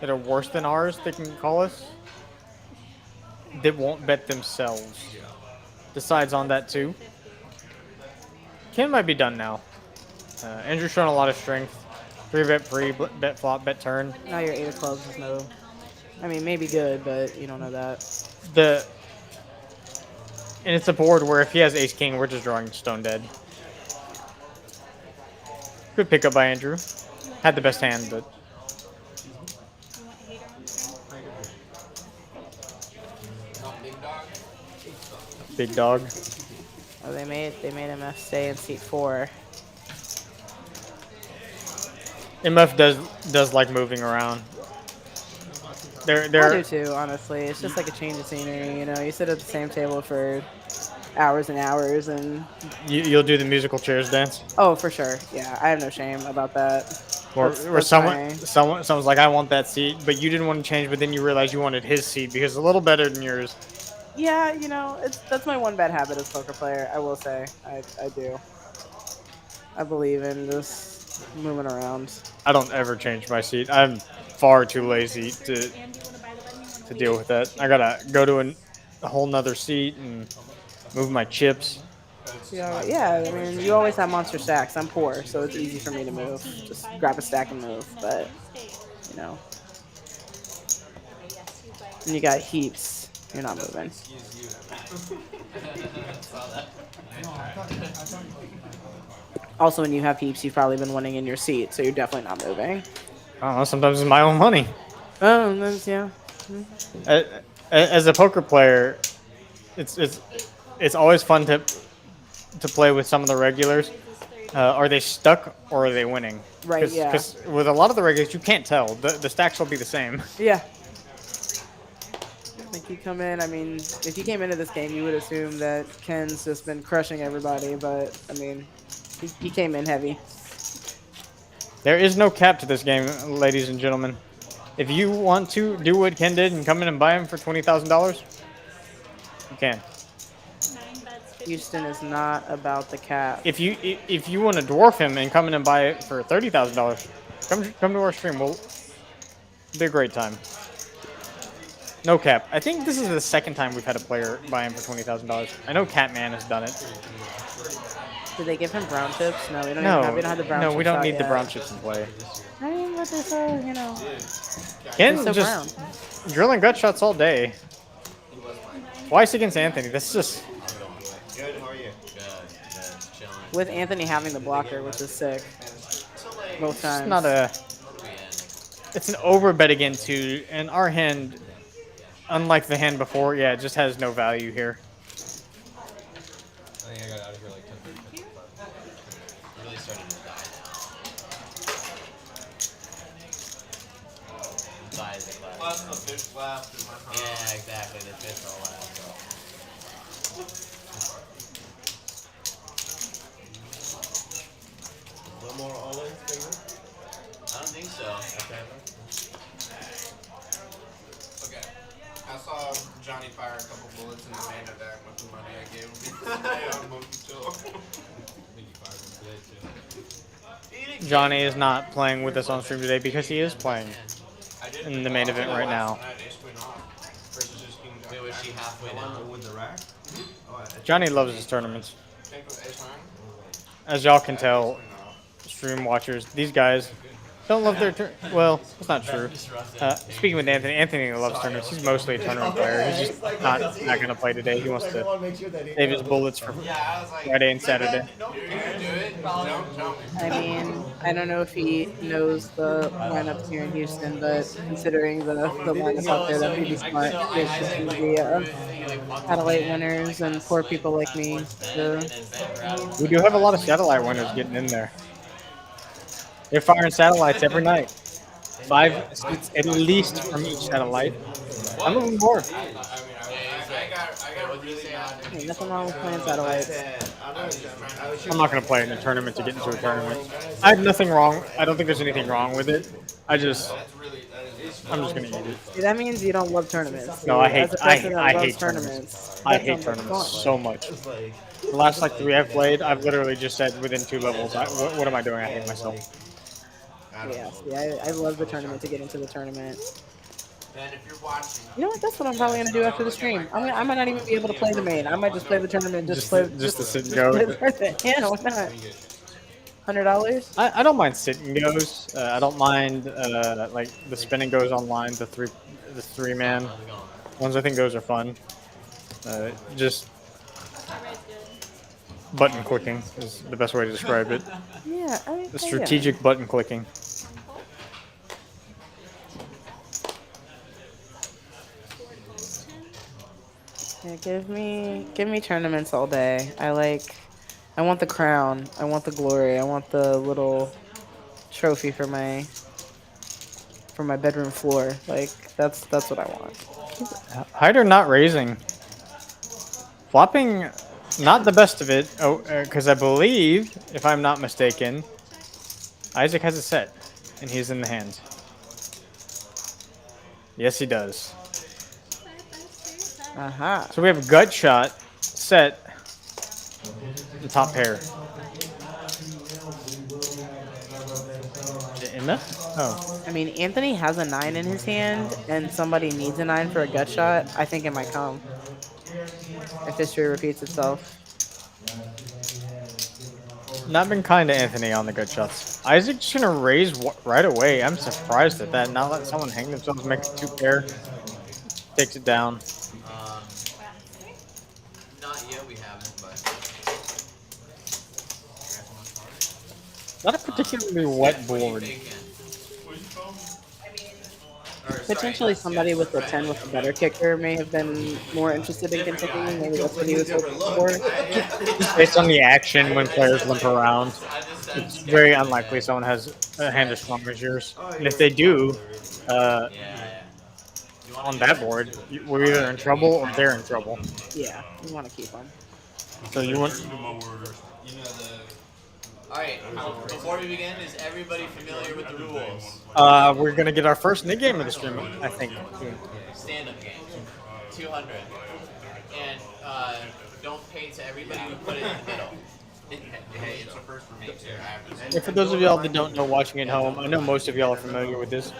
Speaker 8: that are worse than ours that can call us. That won't bet themselves. Decides on that too. Ken might be done now. Andrew's showing a lot of strength. 3-bet pre, bet flop, bet turn.
Speaker 9: Now your 8 of clubs is no. I mean, maybe good, but you don't know that.
Speaker 8: And it's a board where if he has ace king, we're just drawing stone dead. Good pickup by Andrew. Had the best hand, but
Speaker 11: You want hater on stream?
Speaker 3: Not big dog.
Speaker 8: big dog.
Speaker 9: Oh, they made MF stay in seat 4.
Speaker 8: MF does like moving around.
Speaker 9: I do
Speaker 8: They're
Speaker 9: too, honestly. It's just like a change of scenery, you know. You sit at the same table for hours and hours, and
Speaker 8: you'll do the musical chairs dance.
Speaker 9: oh, for sure, yeah, I have no shame about that.
Speaker 8: Or
Speaker 9: That's
Speaker 8: someone's like, I want that seat, but you didn't want to change, but then you realized you wanted his seat because it's a little better than yours.
Speaker 9: Yeah, you know, that's my one bad habit as a poker player. I will say, I do. I believe in just moving around.
Speaker 8: I don't ever change my seat. I'm far too lazy to
Speaker 11: And you want to buy the button? You want
Speaker 8: to deal with that. I gotta go to a whole nother seat and move my chips.
Speaker 9: Yeah, I mean, you always have monster stacks. I'm poor, so it's easy for me to move. Just grab a stack and move. But you know, when you got heaps, you're not moving. Also, when you have heaps, you've probably been winning in your seat, so you're definitely not moving.
Speaker 8: I don't know. Sometimes it's my own money.
Speaker 9: Oh, that's, yeah.
Speaker 8: As a poker player, it's always fun to play with some of the regulars. Are they stuck or are they winning?
Speaker 9: Right, yeah.
Speaker 8: Because with a lot of the regulars, you can't tell. The stacks will be the same.
Speaker 9: Yeah. Like you come in, I mean, if you came into this game, you would assume that Ken's just been crushing everybody, but I mean, he came in heavy.
Speaker 8: There is no cap to this game, ladies and gentlemen. If you want to do what Ken did and come in and buy him for $20,000, you can.
Speaker 9: Houston is not about the cap.
Speaker 8: If you want to dwarf him and come in and buy it for $30,000, come to our stream. We'll be a great time. No cap. I think this is the second time we've had a player buy him for $20,000. I know Catman has done it.
Speaker 9: Did they give him brown chips? No, we don't.
Speaker 8: No,
Speaker 9: Even have, we don't have the brown chips.
Speaker 8: no, we don't
Speaker 9: out
Speaker 8: need the
Speaker 9: yet.
Speaker 8: brown chips in play.
Speaker 9: I mean, but they're so, you know.
Speaker 8: Ken
Speaker 9: they're so
Speaker 8: just
Speaker 9: brown.
Speaker 8: drilling gut shots all day. Twice against Anthony. That's just.
Speaker 2: Good, how are you?
Speaker 4: Good, chilling.
Speaker 9: With Anthony having the blocker, which is sick. Both times.
Speaker 8: It's not a. It's an overbet again too, and our hand, unlike the hand before, yeah, it just has no value here.
Speaker 3: I think I got out of here like 10:30.
Speaker 4: Really starting to die now. Die is a class.
Speaker 2: Plus the fish left in my house.
Speaker 4: Yeah, exactly. The fish all last.
Speaker 2: No more all-in finger?
Speaker 4: I don't think so.
Speaker 2: Okay. I saw Johnny fire a couple bullets in the main event with the money I gave him on Monkey Joe.
Speaker 8: Johnny is not playing with us on stream today because he is playing in the main event right now.
Speaker 4: Wait, was she halfway down?
Speaker 2: With the rack?
Speaker 8: Johnny loves his tournaments. As y'all can tell, stream watchers, these guys don't love their well, that's not true. Speaking with Anthony, Anthony loves tournaments. He's mostly a tournament player. He's just not going to play today. He wants to save his bullets for Friday and Saturday.
Speaker 9: I mean, I don't know if he knows the lineups here in Houston, but considering the lineup out there, that would be smart. It's just going to be Adelaide winners and poor people like me. So.
Speaker 8: We do have a lot of satellite winners getting in there. They're firing satellites every night. 5 seats at least from each satellite. I'm looking forward.
Speaker 9: Hey, nothing wrong with playing satellites.
Speaker 8: I'm not going to play in a tournament to get into a tournament. I have nothing wrong. I don't think there's anything wrong with it. I'm just going to eat it.
Speaker 9: See, that means you don't love tournaments.
Speaker 8: No, I
Speaker 9: As
Speaker 8: hate
Speaker 9: a person that loves
Speaker 8: hate tournaments. I hate tournaments so much. The last like 3 I've played, I've literally just said within 2 levels, what am I doing? I hate myself.
Speaker 9: Yeah, see, I love the tournament to get into the tournament.
Speaker 2: Ben, if you're watching,
Speaker 9: You know what? That's what I'm probably gonna do after the stream. I might not even be able to play the main. I might just play the tournament. Just
Speaker 8: to sit and go.
Speaker 9: play the tournament. Yeah, why not? $100?
Speaker 8: I don't mind sit and goes. I don't mind like the spin and goes online. The three man ones. I think those are fun. Just button clicking is the best way to describe it.
Speaker 9: Yeah,
Speaker 8: The strategic button clicking.
Speaker 11: Board calls 10.
Speaker 9: Yeah, give me tournaments all day. I want the crown. I want the glory. I want the little trophy for my bedroom floor. Like that's what I want.
Speaker 8: Hider not raising. Flopping, not the best of it. Oh, because I believe, if I'm not mistaken, Isaac has a set, and he's in the hand. Yes, he does.
Speaker 9: Aha.
Speaker 8: So we have gut shot, set, and top pair. In that? Oh.
Speaker 9: I mean, Anthony has a 9 in his hand, and somebody needs a 9 for a gut shot. I think it might come if history repeats itself.
Speaker 8: Not been kind to Anthony on the gut shots. Isaac's gonna raise right away. I'm surprised at that. Not let someone hang themselves, make a 2 pair. Takes it down.
Speaker 4: Not yet, we haven't, but.
Speaker 8: Not a particularly wet board.
Speaker 9: Potentially somebody with a 10 with a better kicker may have been more interested in continuing. Maybe that's what he was hoping for.
Speaker 8: Based on the action when players limp around, it's very unlikely someone has a hand as strong as yours. And if they do, on that board, we're either in trouble or they're in trouble.
Speaker 9: Yeah, you want to keep them.
Speaker 8: So you want...
Speaker 4: Alright, before we begin, is everybody familiar with the rules?
Speaker 8: We're gonna get our first mid game of the stream, I think.
Speaker 4: Stand-up game. 200. And don't pay to everybody who put it in the middle.
Speaker 2: Hey, it's a first for me too.
Speaker 8: And for those of y'all that don't know watching at home, I know most of y'all are familiar with this.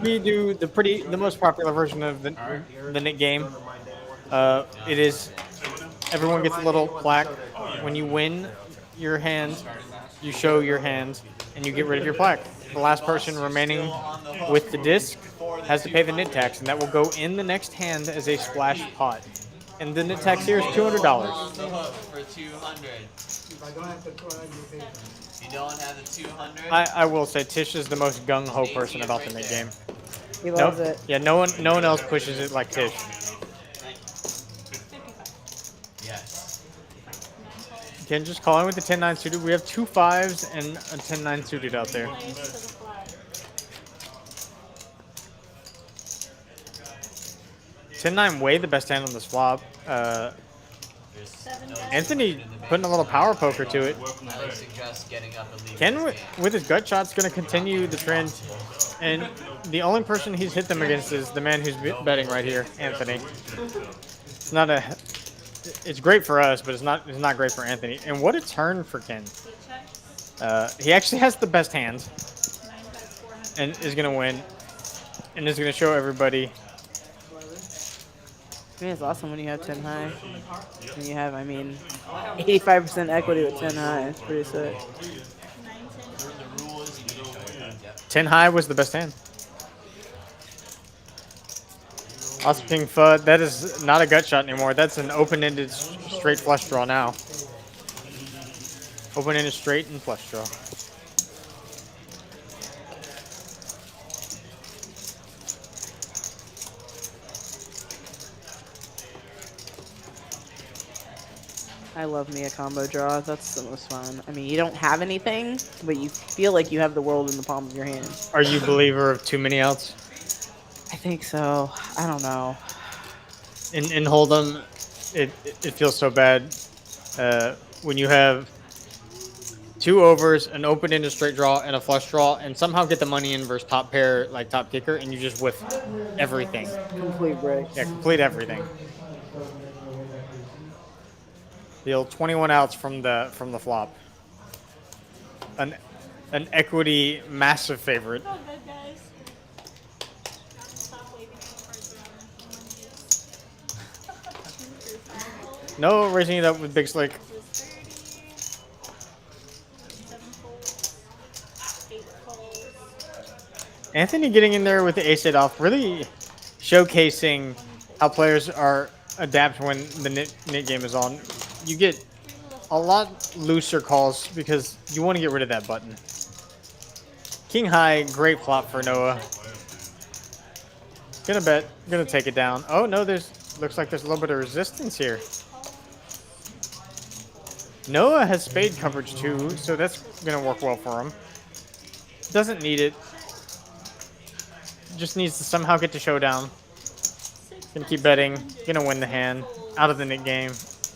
Speaker 8: We do the most popular version of the Nick game. It is everyone gets a little plaque. When you win your hand, you show your hand, and you get rid of your plaque. The last person remaining with the disc has to pay the nit tax, and that will go in the next hand as a splash pot. And the nit tax here is $200.
Speaker 4: For 200.
Speaker 7: If I don't have the 200, you pay for it.
Speaker 4: You don't have the 200?
Speaker 8: I will say Tish is the most gung-ho person about the nit game.
Speaker 9: He loves it.
Speaker 8: Yeah, no one else pushes it like Tish.
Speaker 4: Yes.
Speaker 8: Again, just call in with the 10-9 suited. We have 2 5s and a 10-9 suited out there. $10-9 way the best hand on this flop. Anthony putting a little power poker to it.
Speaker 4: I would suggest getting up and leaving.
Speaker 8: Ken, with his gut shot's going to continue the trend. And the only person he's hit them against is the man who's betting right here, Anthony. It's not a... It's great for us, but it's not great for Anthony. And what a turn for Ken. He actually has the best hand. And is going to win. And is going to show everybody...
Speaker 9: I mean, it's awesome when you have 10 high. And you have, I mean, 85% equity with 10 high. It's pretty sick.
Speaker 8: 10 high was the best hand. Awesome King FUD. That is not a gut shot anymore. That's an open-ended straight flush draw now. Open-ended straight and flush draw.
Speaker 9: I love me a combo draw. That's the most fun. I mean, you don't have anything, but you feel like you have the world in the palm of your hand.
Speaker 8: Are you a believer of too many outs?
Speaker 9: I think so. I don't know.
Speaker 8: In Hold'em, it feels so bad when you have 2 overs, an open-ended straight draw, and a flush draw, and somehow get the money in versus top pair, like top kicker, and you just whiff everything.
Speaker 9: Complete break.
Speaker 8: Yeah, complete everything. The old 21 outs from the flop. An equity massive favorite.
Speaker 11: Oh, good guys. Stop waving any cards around.
Speaker 8: No raising it up with Big Slick.
Speaker 11: 7 folds, 8 folds.
Speaker 8: Anthony getting in there with the ace-8 off, really showcasing how players are adapt when the nit game is on. You get a lot looser calls because you want to get rid of that button. King high, great flop for Noah. Gonna bet, gonna take it down. Oh no, looks like there's a little bit of resistance here. Noah has spade coverage too, so that's gonna work well for him. Doesn't need it. Just needs to somehow get to showdown. Gonna keep betting. Gonna win the hand. Out of the Nick game.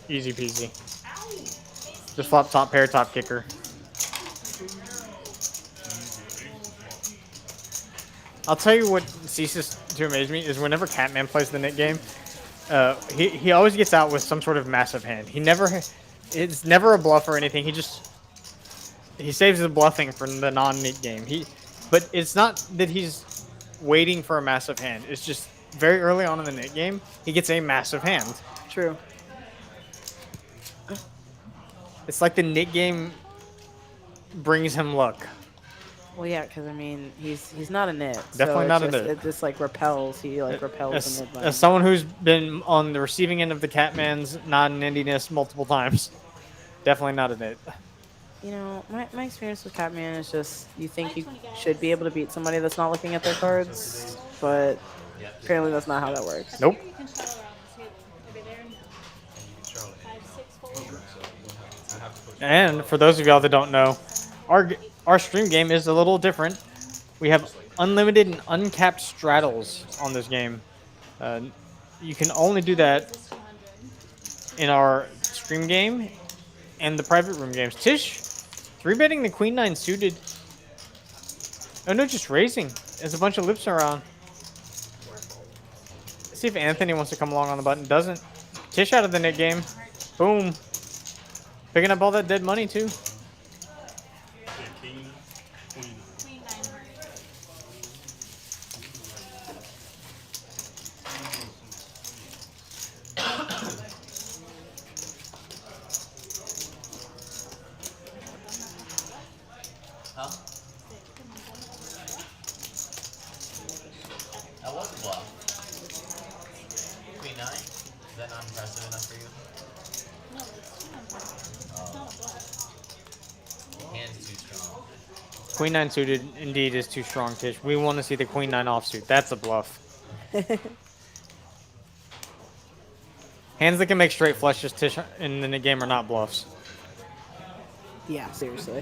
Speaker 8: Easy peasy. Just flop top pair, top kicker. I'll tell you what ceases to amaze me is whenever Catman plays the Nick game, he always gets out with some sort of massive hand. It's never a bluff or anything. He saves the bluffing from the non-Nick game. But it's not that he's waiting for a massive hand. It's just very early on in the Nick game, he gets a massive hand.
Speaker 9: True.
Speaker 8: It's like the Nick game brings him luck.
Speaker 9: Well, yeah, because I mean, he's not a nit.
Speaker 8: Definitely
Speaker 9: so
Speaker 8: not a
Speaker 9: just,
Speaker 8: nit.
Speaker 9: It just like repels. He like repels the mid button.
Speaker 8: As someone who's been on the receiving end of the Catman's non-nittiness multiple times, definitely not a nit.
Speaker 9: You know, my experience with Catman is just you think you should be able to beat somebody that's not looking at their cards, but apparently that's not how that works.
Speaker 8: Nope.
Speaker 11: You can shuttle around the table. Over there, no. 5, 6, 4.
Speaker 8: And for those of y'all that don't know, our stream game is a little different. We have unlimited and uncapped straddles on this game. You can only do that in our stream game and the private room games. Tish, 3-betting the queen 9 suited. Oh no, just raising. There's a bunch of lips around. Let's see if Anthony wants to come along on the button. Doesn't. Tish out of the Nick game. Boom. Picking up all that dead money too.
Speaker 11: Queen 9.
Speaker 4: Huh? That was a bluff. Queen 9? Is that not impressive enough for you?
Speaker 11: No, it's 2 It's not a bluff.
Speaker 4: Hand's too strong.
Speaker 8: Queen 9 suited indeed is too strong, Tish. We want to see the Queen 9 offsuit. That's a bluff. Hands that can make straight flushes, Tish, in the Nick game are not bluffs.
Speaker 9: Yeah, seriously.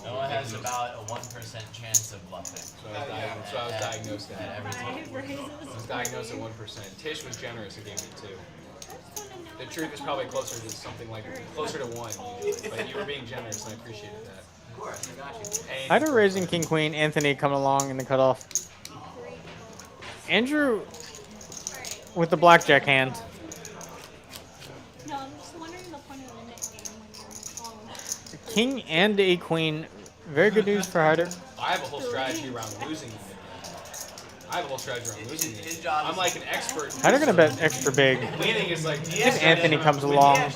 Speaker 4: Noah has about a 1% chance of bluffing.
Speaker 3: So I was diagnosed at
Speaker 4: every time.
Speaker 3: I was diagnosed at 1%. Tish was generous and gave me 2. The truth is probably closer to something like closer to 1 usually, but you were being generous and I appreciated that.
Speaker 4: Of course, I got you.
Speaker 8: Ida raising King Queen, Anthony coming along in the cutoff. Andrew with the blackjack hand.
Speaker 11: No, I'm just wondering the point of the Nick game when you're all.
Speaker 8: King and a queen. Very good news for Hyder.
Speaker 3: I have a whole strategy around losing. I have a whole strategy around losing.
Speaker 4: His job
Speaker 3: I'm like an expert.
Speaker 8: Hyder gonna bet extra big.
Speaker 3: Winning is like.
Speaker 8: If Anthony comes along,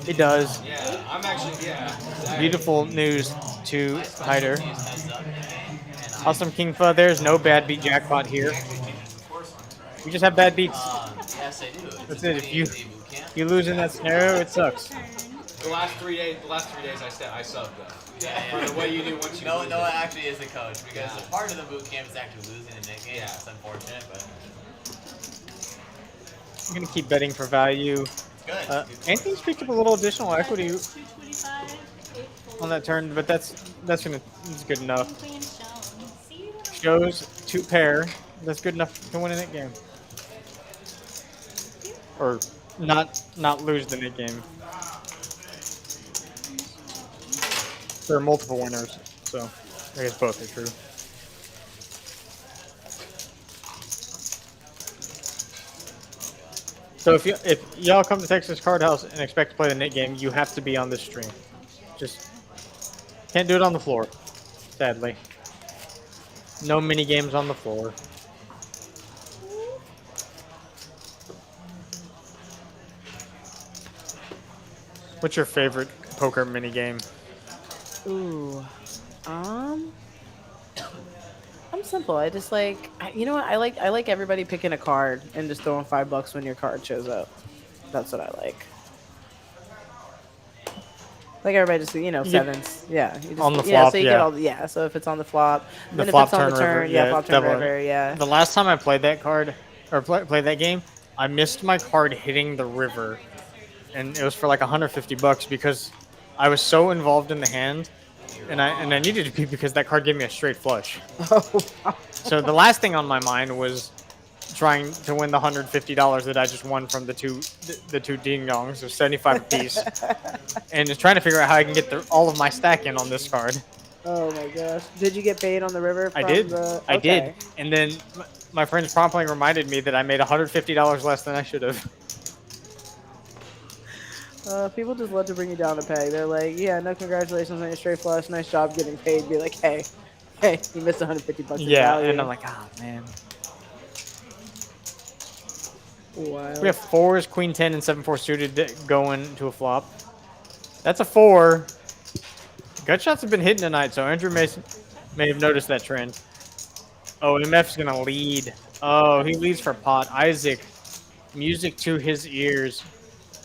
Speaker 8: he does.
Speaker 3: Yeah, I'm actually Exactly.
Speaker 8: Beautiful news to Hyder. Awesome King Fu. There's no bad beat jackpot here. We just have bad beats.
Speaker 4: Yes, I do.
Speaker 8: That's it. If you lose in that scenario, it sucks.
Speaker 3: The last 3 days, I subbed though. For the way you do once you.
Speaker 4: Noah actually is the coach because part of the boot camp is actually losing in Nick game. Yeah. It's unfortunate, but
Speaker 8: I'm gonna keep betting for value.
Speaker 4: it's good.
Speaker 8: Anthony's picked up a little additional equity
Speaker 11: 225, 8,
Speaker 8: on that turn, but that's good enough.
Speaker 11: Queen shown. See what I'm
Speaker 8: Shows 2 pair. That's good enough to win a Nick game. Or not lose the Nick game. There are multiple winners, so I guess both are true. So if y'all come to Texas Card House and expect to play the Nick game, you have to be on this stream. Just can't do it on the floor, sadly. No mini games on the floor. What's your favorite poker mini game?
Speaker 9: Ooh, I'm simple. I just like, you know what? I like everybody picking a card and just throwing $5 when your card shows up. That's what I like. Like everybody just, you know, sevens. Yeah. You just,
Speaker 8: on the
Speaker 9: yeah,
Speaker 8: flop,
Speaker 9: so you
Speaker 8: yeah.
Speaker 9: get all yeah, so if it's on the flop,
Speaker 8: The
Speaker 9: then if
Speaker 8: flop
Speaker 9: it's on the
Speaker 8: turn river,
Speaker 9: turn, yeah,
Speaker 8: yeah,
Speaker 9: flop turn
Speaker 8: double.
Speaker 9: river, yeah.
Speaker 8: The last time I played that card, or played that game, I missed my card hitting the river, and it was for like $150 because I was so involved in the hand, and I needed to be because that card gave me a straight flush.
Speaker 9: Oh, wow.
Speaker 8: So the last thing on my mind was trying to win the $150 that I just won from the two ding dongs, so 75 apiece, and just trying to figure out how I can get all of my stack in on this card.
Speaker 9: Oh my gosh. Did you get paid on the river from
Speaker 8: I did.
Speaker 9: the
Speaker 8: I did. And then my friends promptly reminded me that I made $150 less than I should have.
Speaker 9: People just love to bring you down a peg. They're like, yeah, no, congratulations on your straight flush. Nice job getting paid. Be like, hey, you missed $150 in
Speaker 8: Yeah,
Speaker 9: value.
Speaker 8: and I'm like, oh, man.
Speaker 9: Wow.
Speaker 8: We have 4s, queen 10, and 7-4 suited going to a flop. That's a 4. Gut shots have been hitting tonight, so Andrew may have noticed that trend. Oh, MF's going to lead. Oh, he leads for pot. Isaac, music to his ears.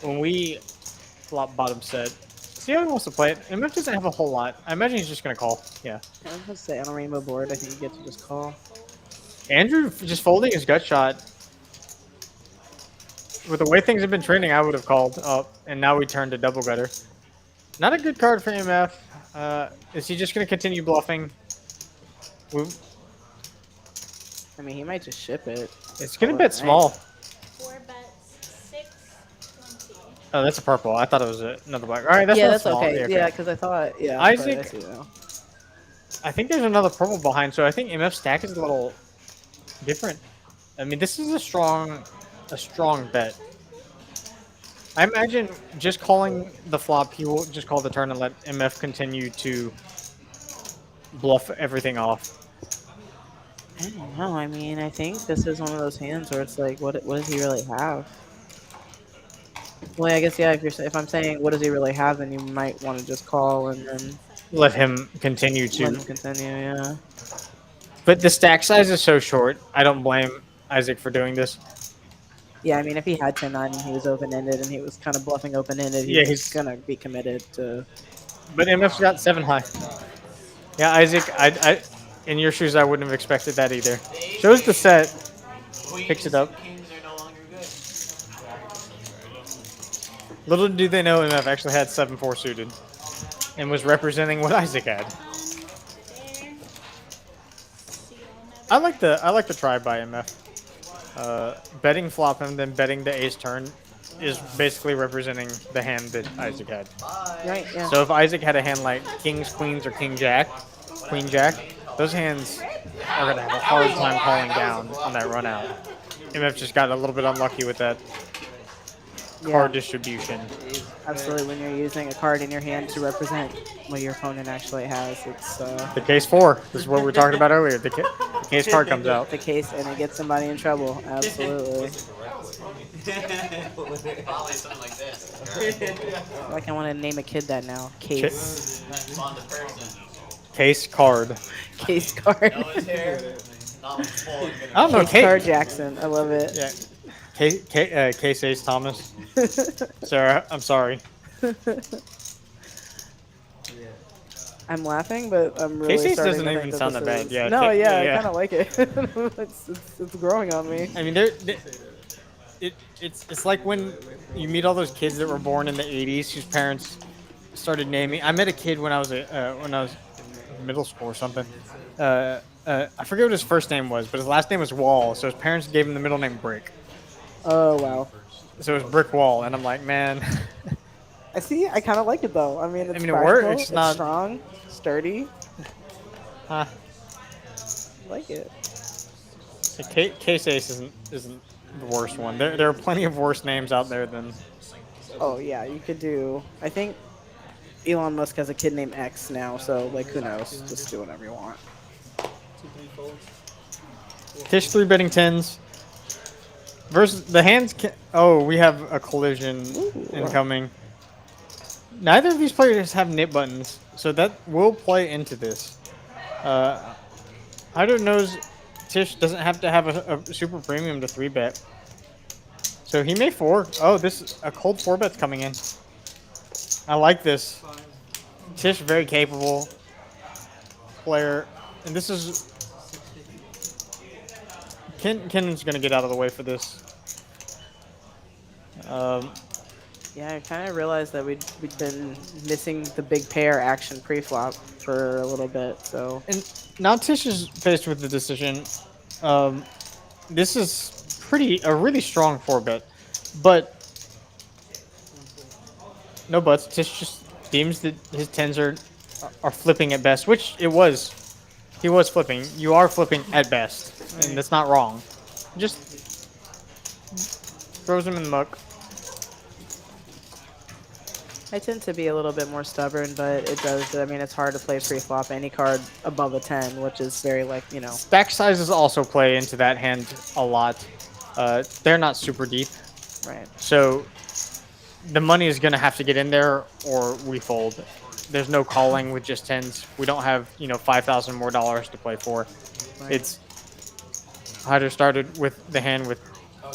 Speaker 8: When we flop bottom set. See how he wants to play it? MF doesn't have a whole lot. I imagine he's just going to call. Yeah.
Speaker 9: I was going to say, on a rainbow board, I think you get to just call.
Speaker 8: Andrew just folding his gut shot. With the way things have been trending, I would have called up, and now we turn to double gutter. Not a good card for MF. Is he just going to continue bluffing?
Speaker 9: I mean, he might just ship it.
Speaker 8: It's going to bet small.
Speaker 11: 4 bets, 620.
Speaker 8: Oh, that's a purple. I thought it was another black. All right, that's
Speaker 9: yeah,
Speaker 8: not
Speaker 9: that's
Speaker 8: small.
Speaker 9: okay. Yeah, because I thought, yeah.
Speaker 8: Isaac,
Speaker 9: I see now.
Speaker 8: I think there's another purple behind, so I think MF stack is a little different. I mean, this is a strong bet. I imagine just calling the flop, he will just call the turn and let MF continue to bluff everything off.
Speaker 9: I don't know. I mean, I think this is one of those hands where it's like, what does he really have? Well, I guess, yeah, if I'm saying what does he really have, then you might want to just call and then
Speaker 8: let him continue to.
Speaker 9: Let him continue, yeah.
Speaker 8: But the stack size is so short. I don't blame Isaac for doing this.
Speaker 9: Yeah, I mean, if he had 10-9 and he was open-ended and he was kind of bluffing open-ended, he's going to be committed to...
Speaker 8: But MF's got 7 high. Yeah, Isaac, I in your shoes, I wouldn't have expected that either. Shows the set, picks it up. Little do they know MF actually had 7-4 suited and was representing what Isaac had. I like the try by MF. Betting flop him, then betting the ace turn is basically representing the hand that Isaac had.
Speaker 9: Right, yeah.
Speaker 8: So if Isaac had a hand like kings, queens, or king jack, queen jack, those hands are going to have a hard time calling down on that run out. MF just got a little bit unlucky with that card distribution.
Speaker 9: Absolutely, when you're using a card in your hand to represent what your opponent actually has, it's...
Speaker 8: The case 4. This is what we were talking about earlier. The case card comes out.
Speaker 9: The case, and it gets somebody in trouble. Absolutely.
Speaker 4: Probably something like this.
Speaker 9: Like I want to name a kid that now. Case.
Speaker 8: Case card.
Speaker 9: Case card.
Speaker 8: I don't know.
Speaker 9: Case card Jackson. I love it.
Speaker 8: Yeah. Case Ace Thomas. Sarah, I'm sorry.
Speaker 9: I'm laughing, but I'm really
Speaker 8: Case Ace
Speaker 9: starting
Speaker 8: doesn't
Speaker 9: to
Speaker 8: even
Speaker 9: think
Speaker 8: sound
Speaker 9: that
Speaker 8: that
Speaker 9: this
Speaker 8: bad.
Speaker 9: is-
Speaker 8: Yeah.
Speaker 9: No, yeah, I kind of like it. it's growing on me.
Speaker 8: I mean, it's like when you meet all those kids that were born in the '80s whose parents started naming. I met a kid when I was in middle school or something. I forget what his first name was, but his last name was Wall, so his parents gave him the middle name Brick.
Speaker 9: Oh wow.
Speaker 8: So it was Brick Wall, and I'm like, man.
Speaker 9: I see. I kind of like it though. I mean, it's
Speaker 8: it
Speaker 9: practical,
Speaker 8: works.
Speaker 9: It's
Speaker 8: not
Speaker 9: strong, sturdy.
Speaker 8: Huh.
Speaker 9: I like it.
Speaker 8: Case Ace isn't the worst one. There are plenty of worse names out there than.
Speaker 9: Oh yeah, you could do. I think Elon Musk has a kid named X now, so like who knows? Just do whatever you want.
Speaker 8: Tish 3 betting 10s. Versus the hands. Oh, we have a collision incoming. Neither of these players have nip buttons, so that will play into this. Hyder knows Tish doesn't have to have a super premium to 3-bet. So he may 4. Oh, a cold 4-bet's coming in. I like this. Tish, very capable player. And this is... Kennan's going to get out of the way for this.
Speaker 9: Yeah, I kind of realized that we'd been missing the big pair action pre-flop for a little bit, so...
Speaker 8: And now Tish is faced with the decision. This is a really strong 4-bet. But... No buts. Tish just deems that his 10s are flipping at best, which it was. He was flipping. You are flipping at best, and that's not wrong. Just throws him in the muck.
Speaker 9: I tend to be a little bit more stubborn, but it does. I mean, it's hard to play pre-flop any card above a 10, which is very, like, you know.
Speaker 8: Stack sizes also play into that hand a lot. They're not super deep.
Speaker 9: Right.
Speaker 8: So the money is going to have to get in there or we fold. There's no calling with just 10s. We don't have, $5,000 more dollars to play for.
Speaker 9: Right.
Speaker 8: It's Hyder started with the hand with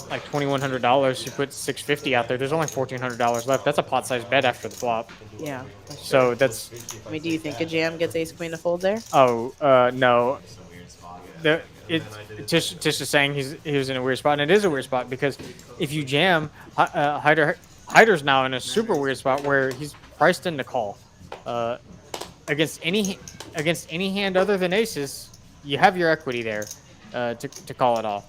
Speaker 8: like $2,100. You put $650 out there. There's only $1,400 left. That's a pot-sized bet after the flop.
Speaker 9: Yeah.
Speaker 8: So that's...
Speaker 9: I mean, do you think a jam gets ace-queen to fold there?
Speaker 8: Oh, no. Tish is saying he was in a weird spot, and it is a weird spot because if you jam, Hyder's now in a super weird spot where he's priced in to call. Against any hand other than aces, you have your equity there to call it off.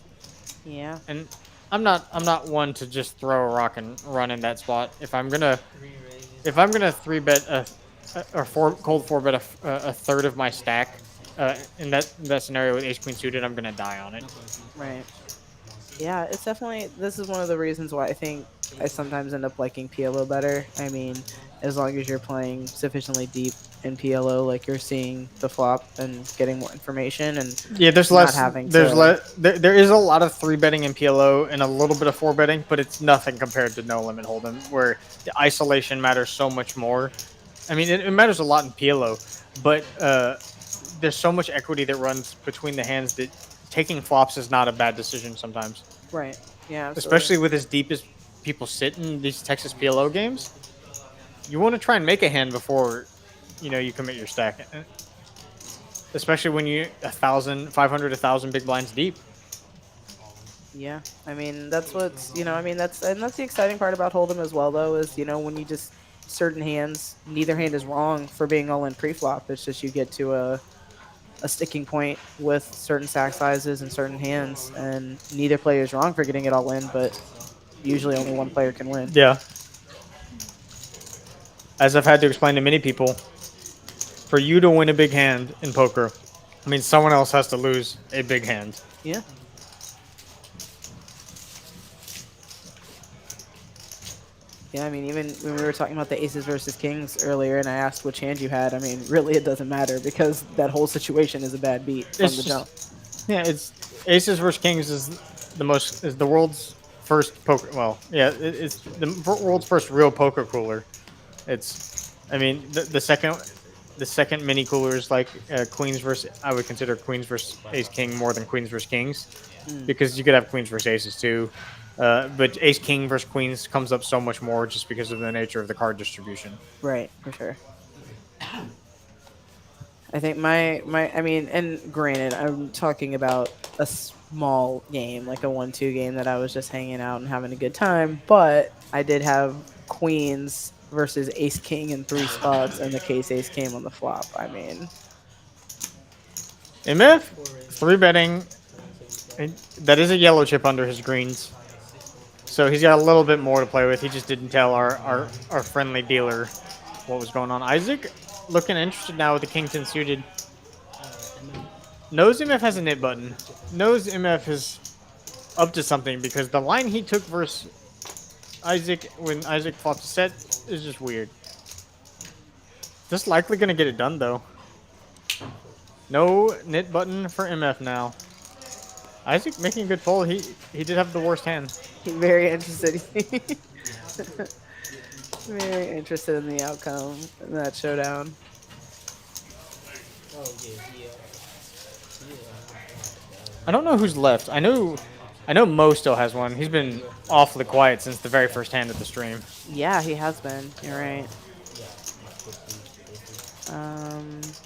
Speaker 9: Yeah.
Speaker 8: And I'm not one to just throw a rock and run in that spot. If I'm gonna 3-bet cold 4-bet a third of my stack in that scenario with ace queen suited, I'm gonna die on it.
Speaker 9: Right. Yeah, it's definitely. This is one of the reasons why I think I sometimes end up liking PLO better. I mean, as long as you're playing sufficiently deep in PLO, like you're seeing the flop and getting more information, and
Speaker 8: yeah, there's
Speaker 9: not
Speaker 8: less.
Speaker 9: Having
Speaker 8: there is a lot of 3-betting in PLO and a little bit of 4-betting, but it's nothing compared to no limit hold'em, where the isolation matters so much more. I mean, it matters a lot in PLO, but there's so much equity that runs between the hands that taking flops is not a bad decision sometimes.
Speaker 9: Right. Yeah. Absolutely.
Speaker 8: Especially with as deep as people sit in these Texas PLO games. You want to try and make a hand before, you commit your stack. Especially when you 500, 1,000 big blinds deep.
Speaker 9: Yeah, I mean that's what's that's the exciting part about hold'em as well, though, is when you just certain hands, neither hand is wrong for being all in pre-flop. It's just you get to a sticking point with certain stack sizes and certain hands, and neither player is wrong for getting it all in, but usually only one player can win.
Speaker 8: Yeah. As I've had to explain to many people, for you to win a big hand in poker, I mean someone else has to lose a big hand.
Speaker 9: Yeah. Yeah, I mean, even when we were talking about the aces versus kings earlier, and I asked which hand you had, I mean, really it doesn't matter because that whole situation is a bad beat from the jump.
Speaker 8: Yeah, it's aces versus kings is the world's first poker. Well, yeah, it's the world's first real poker cooler. I mean, the second mini coolers like queens versus. I would consider queens versus ace king more than queens versus kings, because you could have queens versus aces too. But ace king versus queens comes up so much more just because of the nature of the card distribution.
Speaker 9: Right, for sure. I think I mean, and granted, I'm talking about a small game, like a 1-2 game that I was just hanging out and having a good time, but I did have queens versus ace king in 3 spots, and the case ace came on the flop. I mean,
Speaker 8: MF 3-betting. That is a yellow chip under his greens. So he's got a little bit more to play with. He just didn't tell our friendly dealer what was going on. Isaac looking interested now with the king 10 suited. Knows MF has a knit button. Knows MF is up to something because the line he took versus Isaac when Isaac flopped a set is just weird. Just likely going to get it done though. No knit button for MF now. Isaac making a good pull. He did have the worst hand.
Speaker 9: Very interested. Very interested in the outcome in that showdown.
Speaker 1: Oh yeah,
Speaker 8: I don't know who's left. I know Mo still has one. He's been awfully quiet since the very first hand of the stream.
Speaker 9: Yeah, he has been. You're right.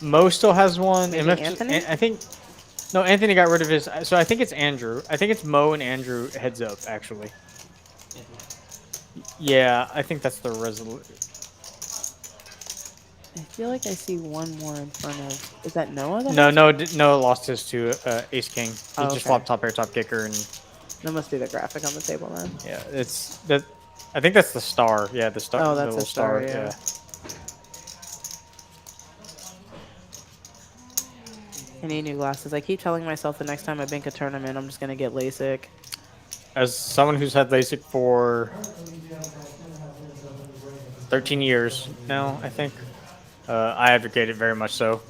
Speaker 8: Mo still has one.
Speaker 9: Maybe Anthony?
Speaker 8: I think. No, Anthony got rid of his. So I think it's Andrew. I think it's Mo and Andrew heads up, actually. Yeah, I think that's the resolution.
Speaker 9: I feel like I see one more in front of. Is that Noah? That
Speaker 8: No,
Speaker 9: has
Speaker 8: no,
Speaker 9: one?
Speaker 8: Noah lost his to Ace King. He
Speaker 9: Oh,
Speaker 8: just
Speaker 9: okay.
Speaker 8: flopped top pair, top kicker, and
Speaker 9: That must be the graphic on the table then.
Speaker 8: yeah, it's that. I think that's the star. Yeah, the star.
Speaker 9: Oh,
Speaker 8: the
Speaker 9: that's
Speaker 8: little
Speaker 9: a star, yeah. I need new glasses. I keep telling myself the next time I bank a tournament, I'm just gonna get LASIK.
Speaker 8: As someone who's had LASIK for 13 years now, I think I advocate it very much so.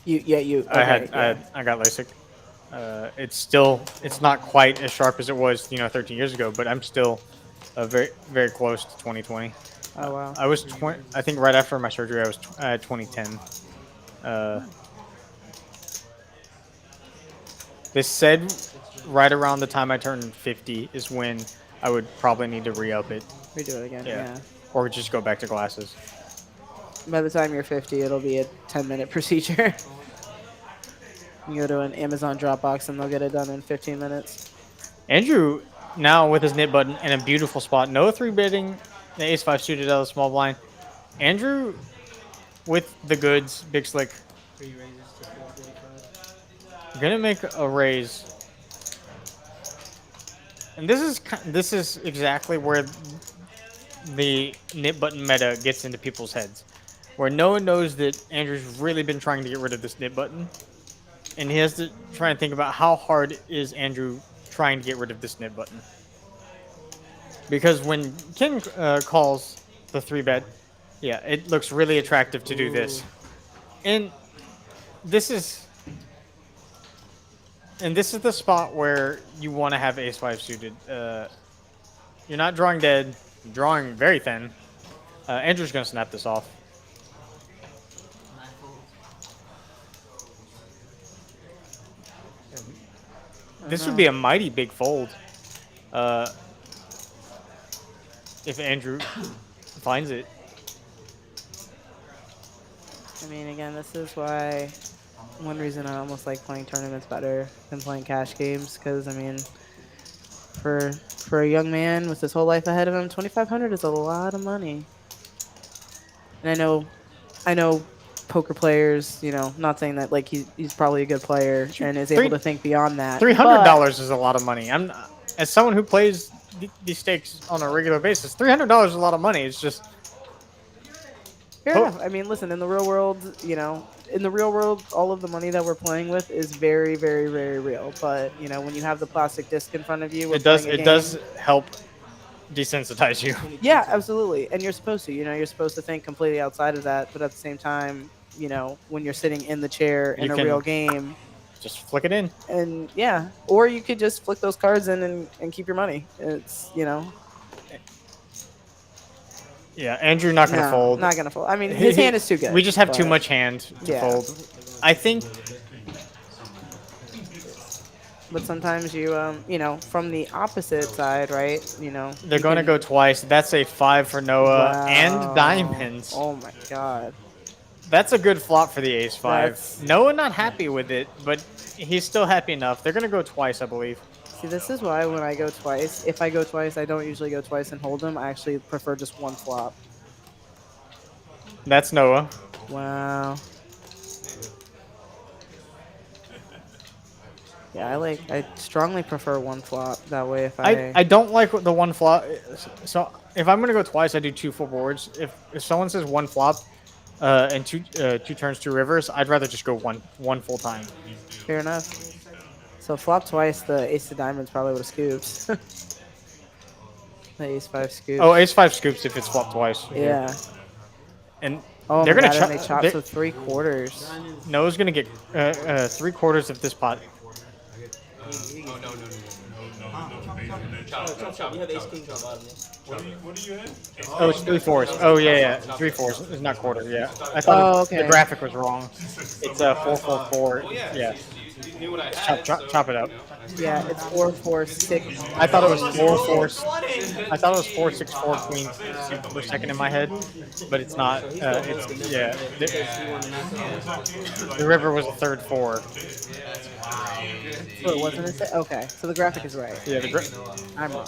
Speaker 9: Okay,
Speaker 8: I got LASIK. It's not quite as sharp as it was 13 years ago, but I'm still very very close to 2020.
Speaker 9: Oh wow.
Speaker 8: I was 20. I think right after my surgery, I was 2010. They said right around the time I turned 50 is when I would probably need to re-up it.
Speaker 9: Redo it again, yeah.
Speaker 8: Or just go back to glasses.
Speaker 9: By the time you're 50, it'll be a 10-minute procedure. You go to an Amazon Dropbox and they'll get it done in 15 minutes.
Speaker 8: Andrew, now with his knit button in a beautiful spot. No 3-betting, the ace-5 suited out of the small blind. Andrew with the goods, big slick.
Speaker 1: 3 raises to 445.
Speaker 8: Gonna make a raise. And this is exactly where the knit button meta gets into people's heads. Where no one knows that Andrew's really been trying to get rid of this knit button. And he has to try and think about how hard is Andrew trying to get rid of this knit button. Because when Ken calls the 3-bet, yeah, it looks really attractive to do this. And this is the spot where you want to have ace-5 suited. You're not drawing dead, you're drawing very thin. Andrew's going to snap this off. This would be a mighty big fold if Andrew finds it.
Speaker 9: I mean, again, this is why one reason I almost like playing tournaments better than playing cash games. Because, I mean, for a young man with his whole life ahead of him, $2,500 is a lot of money. And I know poker players, not saying that like he's probably a good player and is able to think beyond that.
Speaker 8: $300 is a lot of money. As someone who plays these stakes on a regular basis, $300 is a lot of money. It's just
Speaker 9: fair enough. I mean, listen, in the real world, all of the money that we're playing with is very, very, very real. But when you have the plastic disc in front of you,
Speaker 8: it does help desensitize you.
Speaker 9: Yeah, absolutely. And you're supposed to. You're supposed to think completely outside of that. But at the same time, when you're sitting in the chair in a real game,
Speaker 8: just flick it in.
Speaker 9: And yeah, or you could just flick those cards in and keep your money. It's
Speaker 8: Yeah, Andrew not gonna fold.
Speaker 9: Not gonna fold. I mean, his hand is too good.
Speaker 8: We just have too much hand to fold. I think.
Speaker 9: But sometimes you, from the opposite side, right?
Speaker 8: They're going to go twice. That's a 5 for Noah and diamonds.
Speaker 9: Oh my god.
Speaker 8: That's a good flop for the ace-5. Noah not happy with it, but he's still happy enough. They're going to go twice, I believe.
Speaker 9: See, this is why when I go twice, if I go twice, I don't usually go twice and hold them. I actually prefer just one flop.
Speaker 8: That's Noah.
Speaker 9: Wow. Yeah, I strongly prefer one flop. That way, if
Speaker 8: I don't like the one flop. So if I'm gonna go twice, I do 2 full boards. If someone says one flop, and two turns, 2 rivers, I'd rather just go one full time.
Speaker 9: Fair enough. So flop twice, the ace of diamonds probably would have scooped. The ace-5 scoops.
Speaker 8: Oh, ace-5 scoops if it's flopped twice.
Speaker 9: Yeah.
Speaker 8: And
Speaker 9: oh,
Speaker 8: they're gonna
Speaker 9: chop. They chop to 3/4.
Speaker 8: Noah's gonna get 3/4 of this pot.
Speaker 3: No.
Speaker 1: You have ace king on bottom.
Speaker 5: What do you have?
Speaker 8: Oh, it's 3/4. Oh yeah. 3/4. It's not quarter. Yeah. I thought the graphic was wrong. It's 4/4/4. Yeah.
Speaker 3: knew what I had.
Speaker 8: Chop it up.
Speaker 9: Yeah, it's 4, 4, 6.
Speaker 8: I thought it was 4, 4. I thought it was 4, 6, 4 queen for a second in my head, but it's not. It's yeah. The river was a third 4.
Speaker 9: So it wasn't a set? Okay, so the graphic is right.
Speaker 8: Yeah,
Speaker 9: I'm wrong.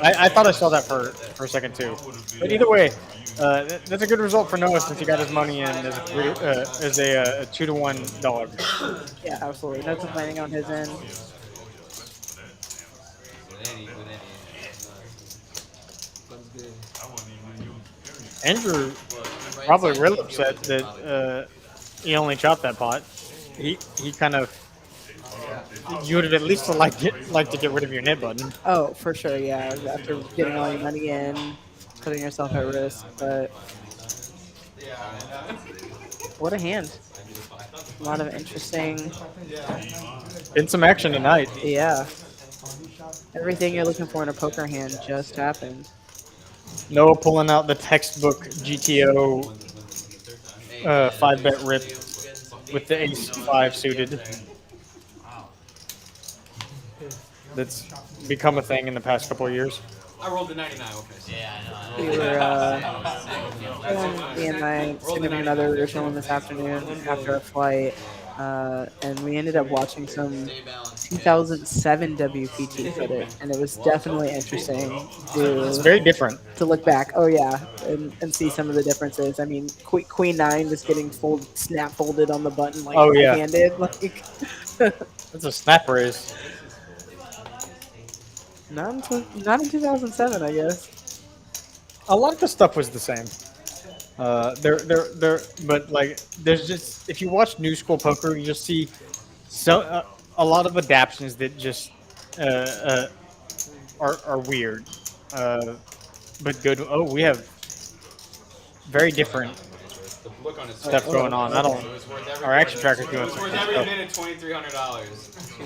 Speaker 8: I thought I saw that for a second too. But either way, that's a good result for Noah since he got his money in as a 2-to-1 dog.
Speaker 9: Yeah, absolutely. No complaining on his end.
Speaker 8: Andrew probably real upset that he only chopped that pot. He kind of. You would have at least liked to get rid of your nit button.
Speaker 9: Oh, for sure, yeah. After getting all your money in, putting yourself at risk, but what a hand. A lot of interesting.
Speaker 8: Been some action tonight.
Speaker 9: Yeah. Everything you're looking for in a poker hand just happened.
Speaker 8: Noah pulling out the textbook GTO 5-bet rip with the ace-5 suited. That's become a thing in the past couple of years.
Speaker 3: I rolled the 99. Okay.
Speaker 4: Yeah, I know.
Speaker 9: We were, me and my significant other were chilling this afternoon after a flight, and we ended up watching some 2007 WPT footage, and it was definitely interesting
Speaker 8: It's very different
Speaker 9: to look back. Oh yeah, and see some of the differences. I mean, Queen 9 just getting snap folded on the button like handed, like.
Speaker 8: That's a snap raise.
Speaker 9: Not in 2007, I guess.
Speaker 8: A lot of the stuff was the same. But like, there's just if you watch New School Poker, you just see a lot of adaptions that just are weird, but good. Oh, we have very different stuff going on. Our action tracker's doing some
Speaker 3: Worth
Speaker 8: good
Speaker 3: every
Speaker 8: stuff.
Speaker 3: minute, $2,300.
Speaker 9: A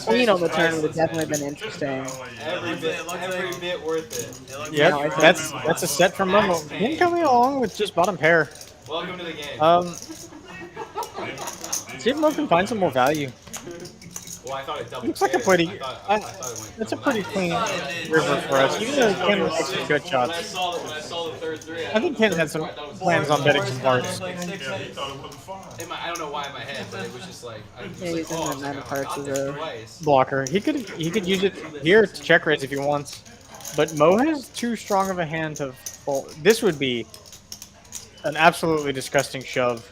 Speaker 9: queen on the turn would have definitely been interesting.
Speaker 3: Every bit worth it.
Speaker 8: Yep, that's a set from Momo. Him coming along with just bottom pair.
Speaker 3: Welcome to the game.
Speaker 8: See if Mo can find some more value.
Speaker 3: Well, I thought it doubled.
Speaker 8: Looks like a pretty. That's a pretty clean river for us. Even though Ken makes some good shots.
Speaker 3: When I saw the third 3,
Speaker 8: I think Ken had some plans on betting some parts.
Speaker 3: I don't know why in my head, but it was just like.
Speaker 9: Yeah, he's in the 9 parts as a
Speaker 8: Blocker. He could use it here to check raise if he wants, but Mo has too strong of a hand to fold. This would be an absolutely disgusting shove.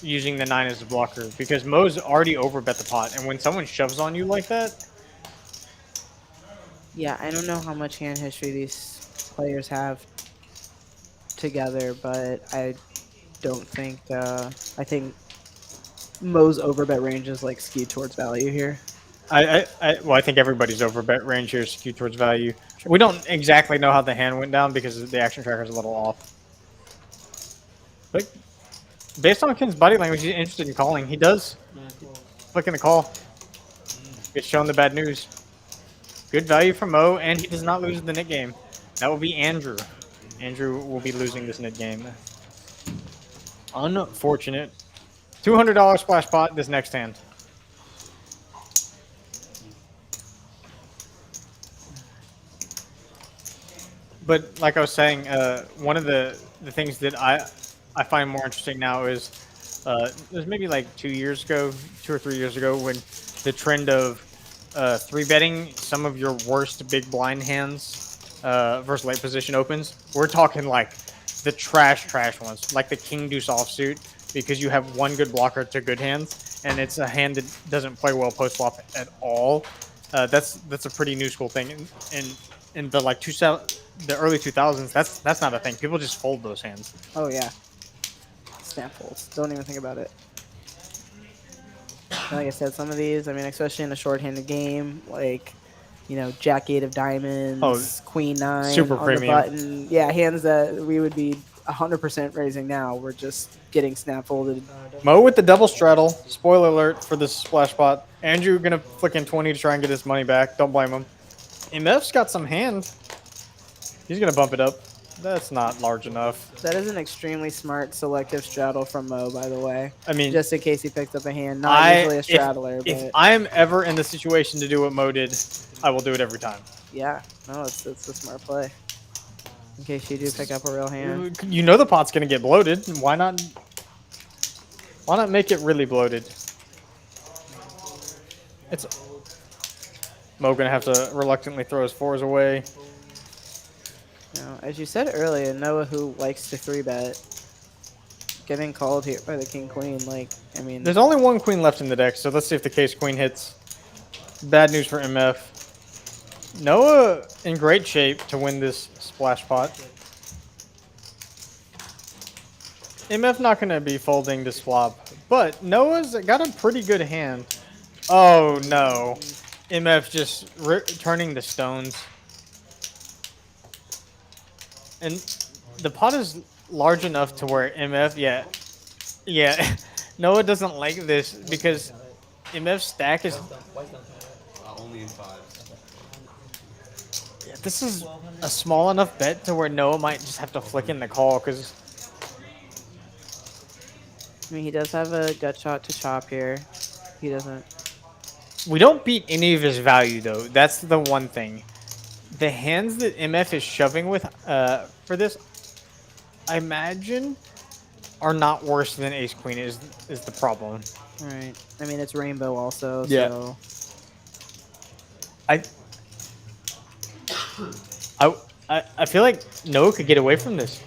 Speaker 8: Using the 9 as a blocker because Mo's already overbet the pot, and when someone shoves on you like that,
Speaker 9: yeah, I don't know how much hand history these players have together, but I don't think I think Mo's overbet range is like skewed towards value here.
Speaker 8: I think everybody's overbet range here is skewed towards value. We don't exactly know how the hand went down because the action tracker is a little off, but based on Ken's body language, he's interested in calling. He does. Clicking the call. Gets shown the bad news. Good value from Mo, and he does not lose the nit game. That will be Andrew. Andrew will be losing this nit game. Unfortunate. $200 splash pot this next hand. But like I was saying, one of the things that I find more interesting now is it was maybe like 2 or 3 years ago, when the trend of 3-betting some of your worst big blind hands versus late position opens. We're talking like the trash ones, like the king deuce offsuit, because you have one good blocker to good hands, and it's a hand that doesn't play well post flop at all. That's a pretty new school thing, in the like the early 2000s. That's not a thing. People just fold those hands.
Speaker 9: Oh yeah. Snap folds. Don't even think about it. And like I said, some of these, I mean, especially in a short-handed game, like, you know, Jack 8 of diamonds, Queen 9
Speaker 8: super
Speaker 9: on
Speaker 8: premium.
Speaker 9: the button. Yeah, hands that we would be 100% raising now. We're just getting snap folded.
Speaker 8: Mo with the double straddle. Spoiler alert for this splash pot. Andrew gonna flick in 20 to try and get his money back. Don't blame him. MF's got some hand. He's gonna bump it up. That's not large enough.
Speaker 9: That is an extremely smart selective straddle from Mo, by the way.
Speaker 8: I mean,
Speaker 9: Just in case he picked up a hand. Not usually a straddler,
Speaker 8: if
Speaker 9: but
Speaker 8: I am ever in the situation to do what Mo did, I will do it every time.
Speaker 9: yeah, no, it's a smart play. In case you do pick up a real hand.
Speaker 8: You know the pot's gonna get bloated. Why not? Why not make it really bloated? It's Mo gonna have to reluctantly throw his 4s away.
Speaker 9: Now, as you said earlier, Noah, who likes to 3-bet, getting called here by the king queen. Like, I mean,
Speaker 8: There's only one queen left in the deck, so let's see if the case queen hits. Bad news for MF. Noah in great shape to win this splash pot. MF not going to be folding this flop, but Noah's got a pretty good hand. Oh no. MF just turning the stones. And the pot is large enough to where MF, yeah, Noah doesn't like this because MF's stack is...
Speaker 2: Only in 5.
Speaker 8: Yeah, this is a small enough bet to where Noah might just have to flick in the call because...
Speaker 9: I mean, he does have a gut shot to chop here. He doesn't.
Speaker 8: We don't beat any of his value, though. That's the one thing. The hands that MF is shoving with for this, I imagine, are not worse than Ace Queen is the problem.
Speaker 9: Right. I mean, it's rainbow also,
Speaker 8: Yeah.
Speaker 9: so...
Speaker 8: I feel like Noah could get away from this.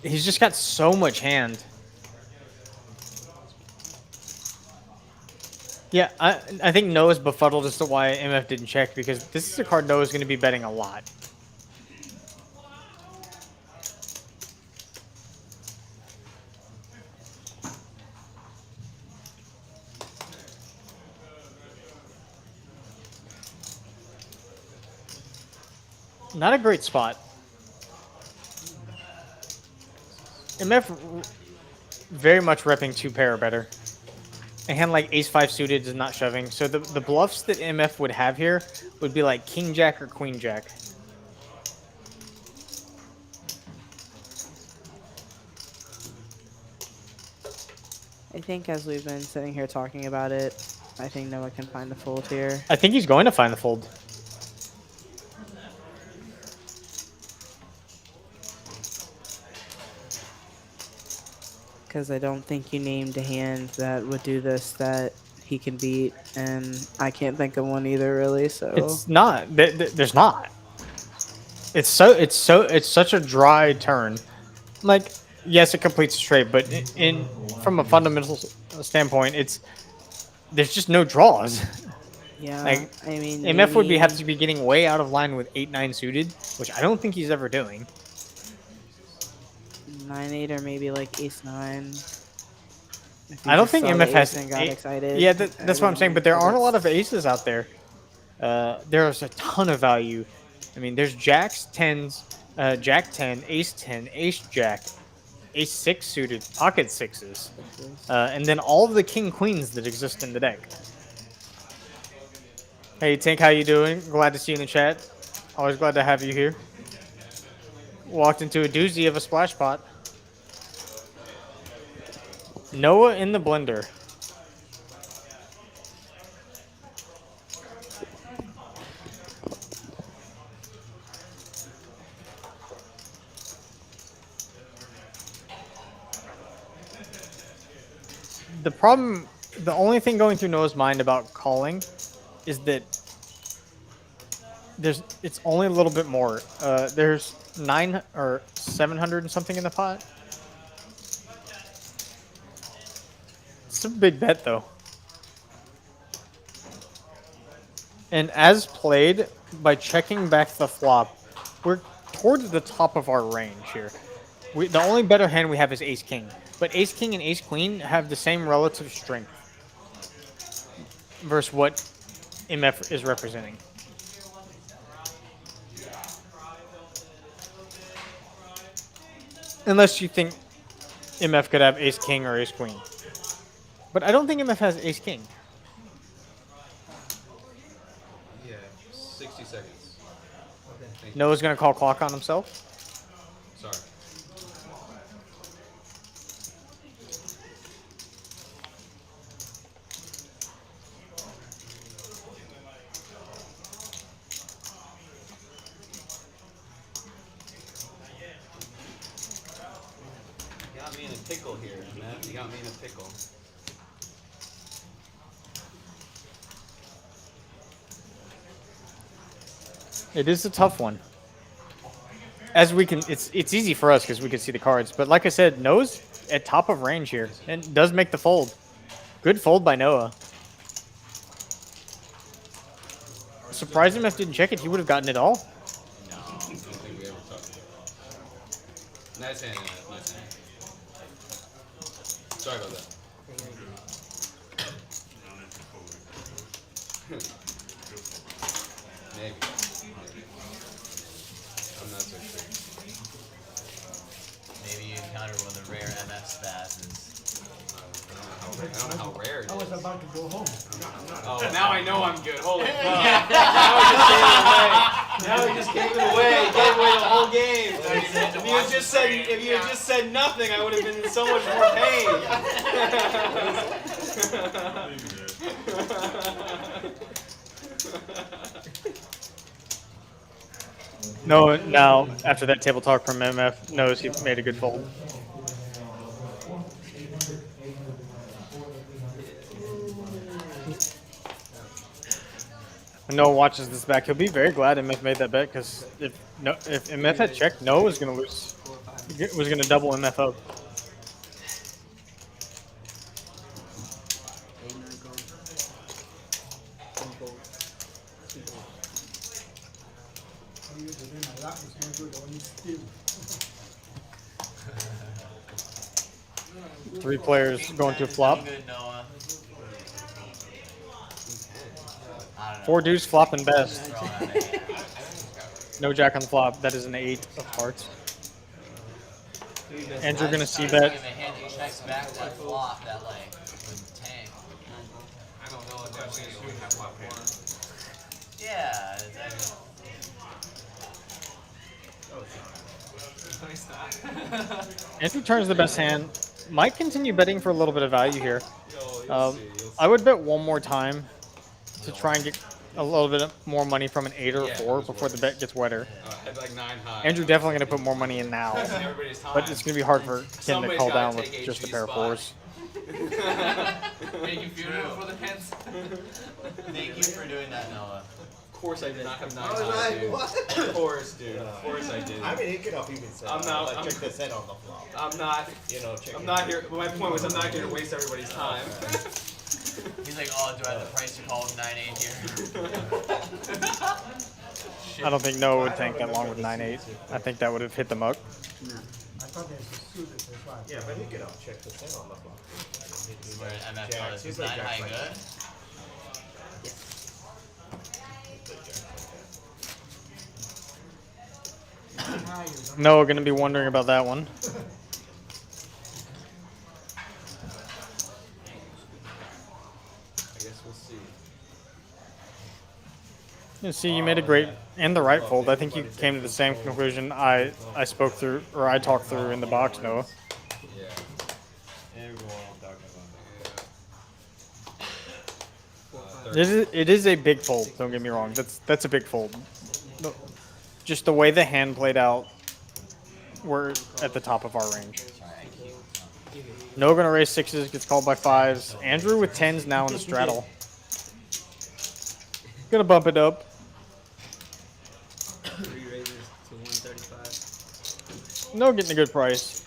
Speaker 8: He's just got so much hand. Yeah, I think Noah's befuddled as to why MF didn't check, because this is a card Noah's going to be betting a lot. Not a great spot. MF very much repping 2-pair or better. A hand like Ace-5 suited is not shoving. So the bluffs that MF would have here would be like King-Jack or Queen-Jack.
Speaker 9: I think as we've been sitting here talking about it, I think Noah can find the fold here.
Speaker 8: I think he's going to find the fold.
Speaker 9: Because I don't think you named a hand that would do this that he can beat, and I can't think of one either, really. So
Speaker 8: It's not. There's not. It's such a dry turn. Like, yes, it completes straight, but from a fundamental standpoint, there's just no draws.
Speaker 9: yeah,
Speaker 8: Like,
Speaker 9: I mean,
Speaker 8: MF would
Speaker 9: maybe
Speaker 8: have to be getting way out of line with 8-9 suited, which I don't think he's ever doing.
Speaker 9: 9-8 or maybe like Ace-9.
Speaker 8: I don't think MF has.
Speaker 9: And got excited.
Speaker 8: Yeah, that's what I'm saying. But there aren't a lot of aces out there. There's a ton of value. I mean, there's Jacks, 10s, Jack 10, Ace 10, Ace Jack, Ace 6 suited, pocket 6s, and then all of the King Queens that exist in the deck. Hey Tink, how you doing? Glad to see you in the chat. Always glad to have you here. Walked into a doozy of a splash pot. Noah in the blender. The problem, the only thing going through Noah's mind about calling is that it's only a little bit more. There's 900 or 700 and something in the pot. It's a big bet though. And as played, by checking back the flop, we're towards the top of our range here. The only better hand we have is Ace King, but Ace King and Ace Queen have the same relative strength versus what MF is representing. Unless you think MF could have Ace King or Ace Queen. But I don't think MF has Ace King.
Speaker 3: Yeah, 6 60 seconds. Thank you.
Speaker 8: Noah's gonna call clock on himself.
Speaker 3: Sorry. You got me in a pickle here, man. You got me in a pickle.
Speaker 8: It is a tough one. As we can, it's easy for us because we can see the cards. But like I said, Noah's at top of range here and does make the fold. Good fold by Noah. Surprised him if he didn't check it. He would have gotten it all.
Speaker 3: No, I don't think we ever talked about it. Nice hand, nice hand. Sorry about that. Maybe. I'm not so sure.
Speaker 4: Maybe you encountered one of the rare MF spazes.
Speaker 3: I don't know how rare it is.
Speaker 7: I was about to go home.
Speaker 3: Oh, now I know I'm good. Holy fuck. Now he just gave it away. He gave away the whole game. If you had just said nothing, I would have been in so much more pain.
Speaker 8: Noah now, after that table talk from MF, knows he made a good fold. When Noah watches this back, he'll be very glad MF made that bet because if MF had checked, Noah was gonna lose. Was gonna double MF up. Three players going to flop.
Speaker 4: Good, Noah. I don't know.
Speaker 8: Four deuce flopping best.
Speaker 4: Throw out a hand.
Speaker 8: No jack on the flop. That is an 8 of hearts. Andrew gonna see bet.
Speaker 4: A hand that checks back that flop that like would tank.
Speaker 3: I don't know if that's going to have flop hand.
Speaker 4: Yeah.
Speaker 8: Andrew turns the best hand. Might continue betting for a little bit of value here. I would bet one more time to try and get a little bit more money from an 8 or a 4 before the bet gets wetter.
Speaker 3: I'd like 9 high.
Speaker 8: Andrew definitely going to put more money in now, but it's going to be hard for him to call down with just a pair of 4s.
Speaker 4: Thank you for the hands. Thank you for doing that, Noah.
Speaker 3: Of course I did not have 9 high, dude. Of course, dude. Of course I did.
Speaker 13: I mean, he could have even said,
Speaker 3: I'm not-
Speaker 13: check the set on the flop.
Speaker 3: I'm not.
Speaker 13: You know, check
Speaker 3: I'm
Speaker 13: it.
Speaker 3: not here. My point was, I'm not here to waste everybody's time.
Speaker 4: He's like, oh, do I have the price to call with 9-8 here?
Speaker 8: I don't think Noah would tank that long with 9-8. I think that would have hit the muck.
Speaker 7: I thought they suited this one.
Speaker 13: Yeah, but he could have checked the set on the flop.
Speaker 4: Where MF
Speaker 13: Jacks,
Speaker 4: does
Speaker 13: he's
Speaker 4: 9
Speaker 13: like
Speaker 4: high
Speaker 13: jacks like
Speaker 4: good?
Speaker 8: Noah going to be wondering about that one.
Speaker 3: I guess we'll see.
Speaker 8: You see, you made a great and the right fold. I think you came to the same conclusion I spoke through, or I talked through in the box, Noah.
Speaker 3: Yeah.
Speaker 8: It is a big fold. Don't get me wrong. That's a big fold. Just the way the hand played out, we're at the top of our range. Noah gonna raise 6s, gets called by 5s. Andrew with 10s now in the straddle. Gonna bump it up.
Speaker 1: 3 raises to 135.
Speaker 8: Noah getting a good price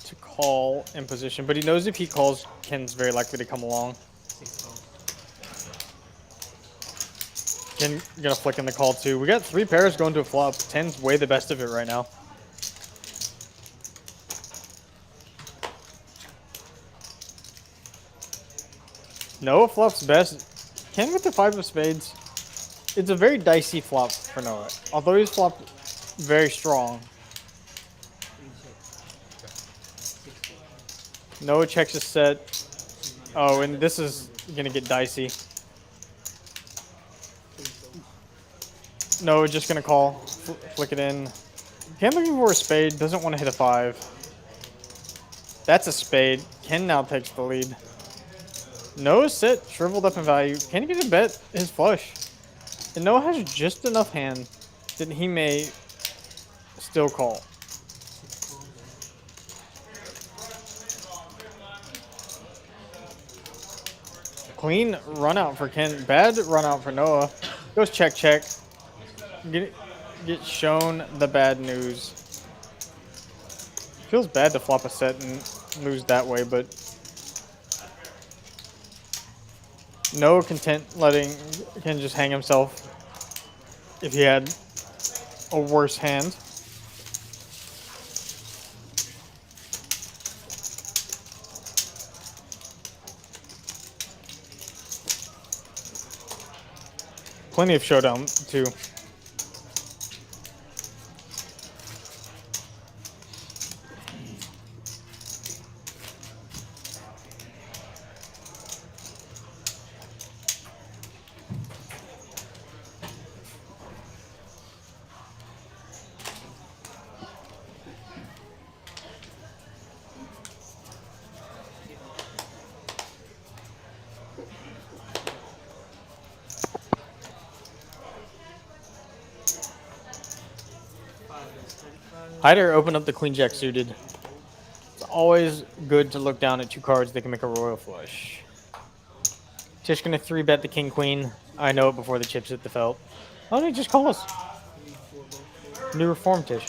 Speaker 8: to call in position, but he knows if he calls, Ken's very likely to come along.
Speaker 1: 6 calls.
Speaker 8: Ken gonna flick in the call too. We got 3 pairs going to a flop. 10's way the best of it right now. Noah flops best. Ken with the 5 of spades. It's a very dicey flop for Noah. Although he's flopped very strong. Noah checks his set. Oh, and this is gonna get dicey. No, just gonna call. Flick it in. Ken looking for a spade. Doesn't want to hit a 5. That's a spade. Ken now takes the lead. Noah sit, shriveled up in value. Ken get a bet his flush. And Noah has just enough hand that he may still call. Clean run out for Ken. Bad run out for Noah. Goes check, check. Get shown the bad news. Feels bad to flop a set and lose that way, but Noah content letting Ken just hang himself if he had a worse hand. Plenty of showdown, too. Hider opened up the queen jack suited. It's always good to look down at 2 cards that can make a royal flush. Tish gonna 3-bet the king queen. I know it before the chips hit the felt. Why don't he just call us? New reform Tish.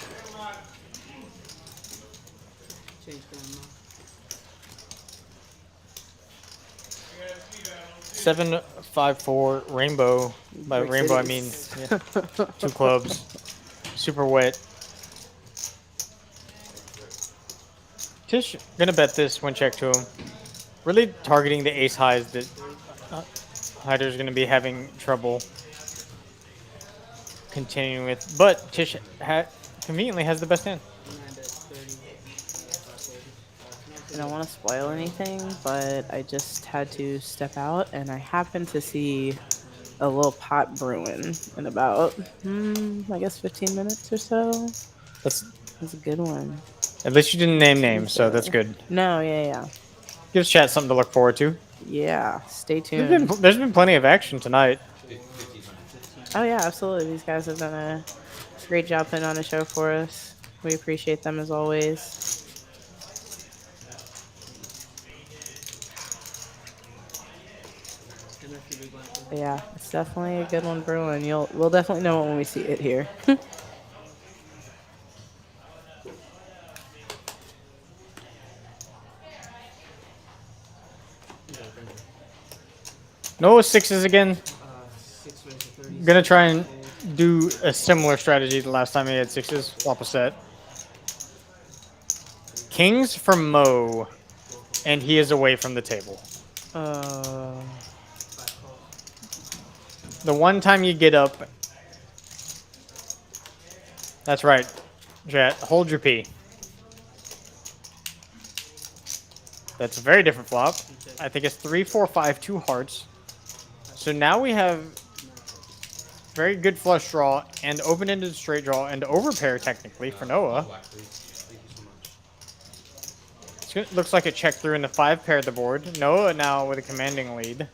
Speaker 8: Seven, 5, 4 rainbow. By rainbow I mean 2 clubs. Super wet. Tish gonna bet this when check to him. Really targeting the ace highs that Hider's gonna be having trouble continuing with. But Tish conveniently has the best hand.
Speaker 9: I don't want to spoil anything, but I just had to step out, and I happened to see a little pot brewing in about, I guess 15 minutes or so. That's a good one.
Speaker 8: At least you didn't name names, so that's good.
Speaker 9: No, yeah.
Speaker 8: Gives chat something to look forward to.
Speaker 9: Yeah, stay tuned.
Speaker 8: There's been plenty of action tonight.
Speaker 9: Oh yeah, absolutely. These guys have done a great job putting on a show for us. We appreciate them as always. But yeah, it's definitely a good one brewing. We'll definitely know it when we see it here.
Speaker 8: Noah 6s again. Gonna try and do a similar strategy the last time he had 6s. Flop a set. Kings for Mo, and he is away from the table. The one time you get up. That's right, chat. Hold your pee. That's a very different flop. I think it's 3, 4, 5, 2 hearts. So now we have very good flush draw and open-ended straight draw and overpair technically for Noah. It looks like a check through in the 5 pair of the board. Noah now with a commanding lead.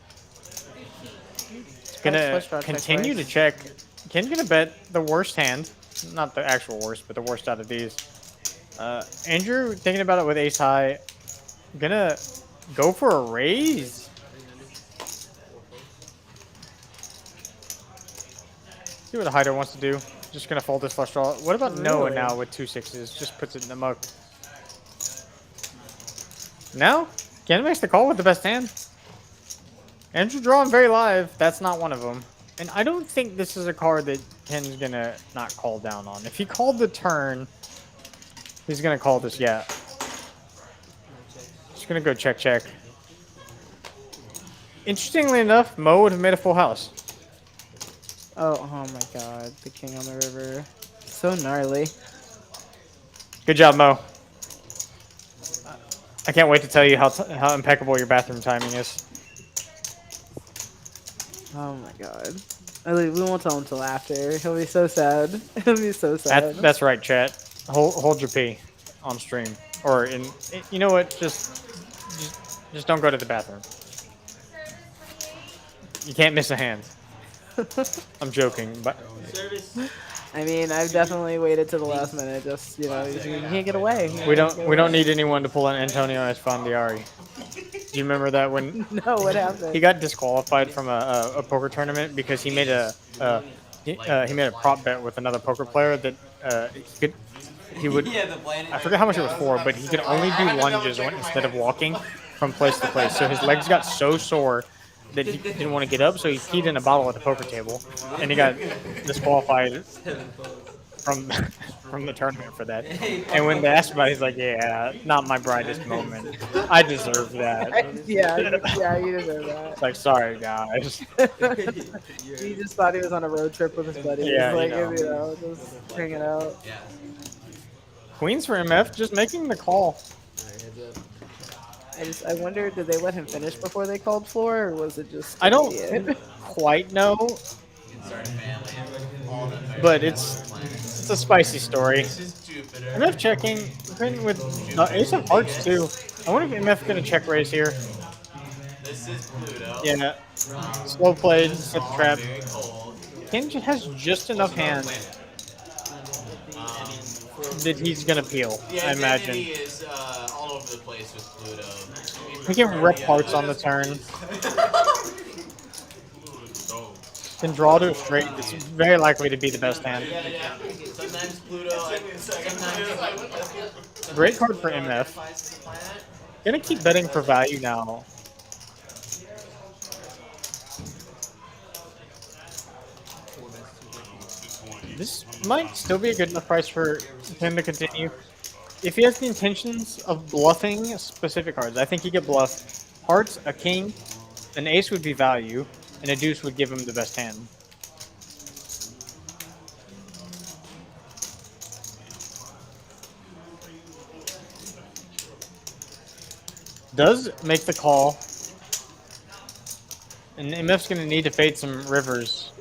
Speaker 8: It's gonna continue to check. Ken's gonna bet the worst hand, not the actual worst, but the worst out of these. Andrew thinking about it with ace high. Gonna go for a raise. See what the hider wants to do. Just gonna fold this flush draw. What about Noah now with 2 6s? Just puts it in the muck. Now, Ken makes the call with the best hand. Andrew drawing very live. That's not one of them. And I don't think this is a card that Ken's gonna not call down on. If he called the turn, he's gonna call this, yeah. Just gonna go check, check. Interestingly enough, Mo would have made a full house.
Speaker 9: Oh my god, the king on the river. So gnarly.
Speaker 8: Good job, Mo. I can't wait to tell you how impeccable your bathroom timing is.
Speaker 9: Oh my god. We won't tell him until after. He'll be so sad. He'll be so sad.
Speaker 8: That's right, chat. Hold your pee on stream, or in. You know what? Just don't go to the bathroom. You can't miss a hand. I'm joking, but
Speaker 9: I mean, I've definitely waited to the last minute. Just you can't get away.
Speaker 8: we don't need anyone to pull an Antonio Esfandiari. Do you remember that when
Speaker 9: No, what happened?
Speaker 8: he got disqualified from a poker tournament because he made a prop bet with another poker player that he would I forget how much it was for, but he could only do lunges instead of walking from place to place. So his legs got so sore that he didn't want to get up, so he peed in a bottle at the poker table, and he got disqualified from the tournament for that. And when they asked about it, he's like, "Yeah, not my brightest moment. I deserve that."
Speaker 9: yeah, you deserve that.
Speaker 8: It's like, sorry, guys.
Speaker 9: He just thought he was on a road trip with his buddies.
Speaker 8: Yeah,
Speaker 9: Like, just hanging out.
Speaker 4: Yeah.
Speaker 8: Queens for MF, just making the call.
Speaker 9: I wonder, did they let him finish before they called floor, or was it just?
Speaker 8: I don't quite know, but it's a spicy story. MF checking with Ace of Hearts too. I wonder if MF gonna check raise here.
Speaker 4: This is Pluto.
Speaker 8: Yeah, slow played, set the trap. Ken has just enough hands that he's gonna peel. I imagine.
Speaker 4: He is all over the place with Pluto.
Speaker 8: He can rip hearts on the turn. Can draw to a straight. It's very likely to be the best hand.
Speaker 4: Sometimes Pluto.
Speaker 8: Great card for MF. Gonna keep betting for value now. This might still be a good enough price for him to continue. If he has the intentions of bluffing specific cards, I think he could bluff hearts, a king, an ace would be value, and a deuce would give him the best hand. Does make the call, and MF's going to need to fade some rivers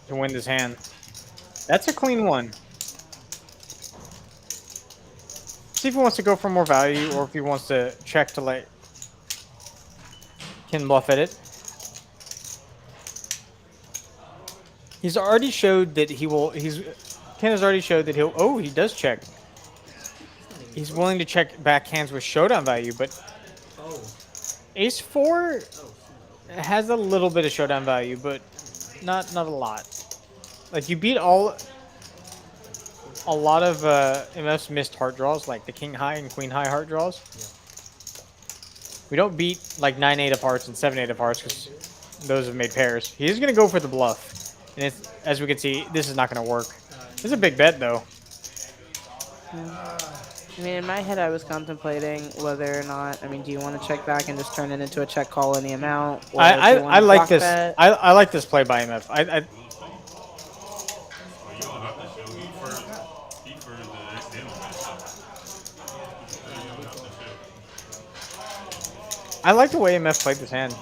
Speaker 8: to win this hand. That's a clean one. See if he wants to go for more value, or if he wants to check to let Ken bluff at it. He's already showed that he will. Ken has already showed that he'll. Oh, he does check. He's willing to check back hands with showdown value, but Ace 4 has a little bit of showdown value, but not a lot. Like, you beat a lot of MF's missed heart draws, like the king high and queen high heart draws. We don't beat like 9-8 of hearts and 7-8 of hearts because those have made pairs. He is going to go for the bluff, and it's, as we can see, this is not going to work. This is a big bet though.
Speaker 9: I mean, in my head, I was contemplating whether or not. I mean, do you want to check back and just turn it into a check call any amount? Or
Speaker 8: I like this. I like this play by MF. I like the way MF played this hand.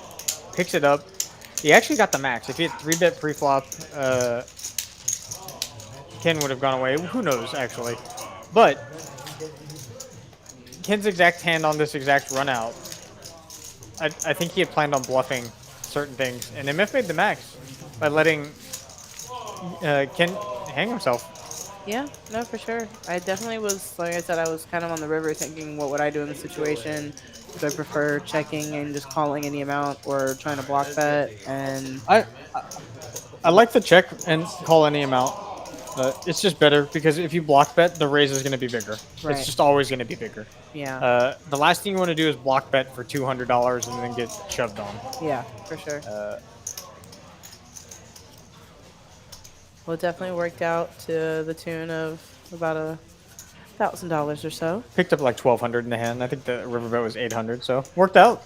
Speaker 8: Picks it up. He actually got the max. If he had 3-bet pre-flop, Ken would have gone away. Who knows, actually. But Ken's exact hand on this exact run out, I think he had planned on bluffing certain things. And MF made the max by letting Ken hang himself.
Speaker 9: Yeah, no, for sure. I definitely was, like I said, I was kind of on the river thinking, what would I do in this situation? Do I prefer checking and just calling any amount, or trying to block bet? And
Speaker 8: I like the check and call any amount. It's just better because if you block bet, the raise is going to be bigger.
Speaker 9: Right.
Speaker 8: It's just always going to be bigger.
Speaker 9: Yeah.
Speaker 8: The last thing you want to do is block bet for $200 and then get shoved on.
Speaker 9: Yeah, for sure. Well, it definitely worked out to the tune of about $1,000 or so.
Speaker 8: Picked up like 1,200 in the hand. I think the river bet was 800, so worked out.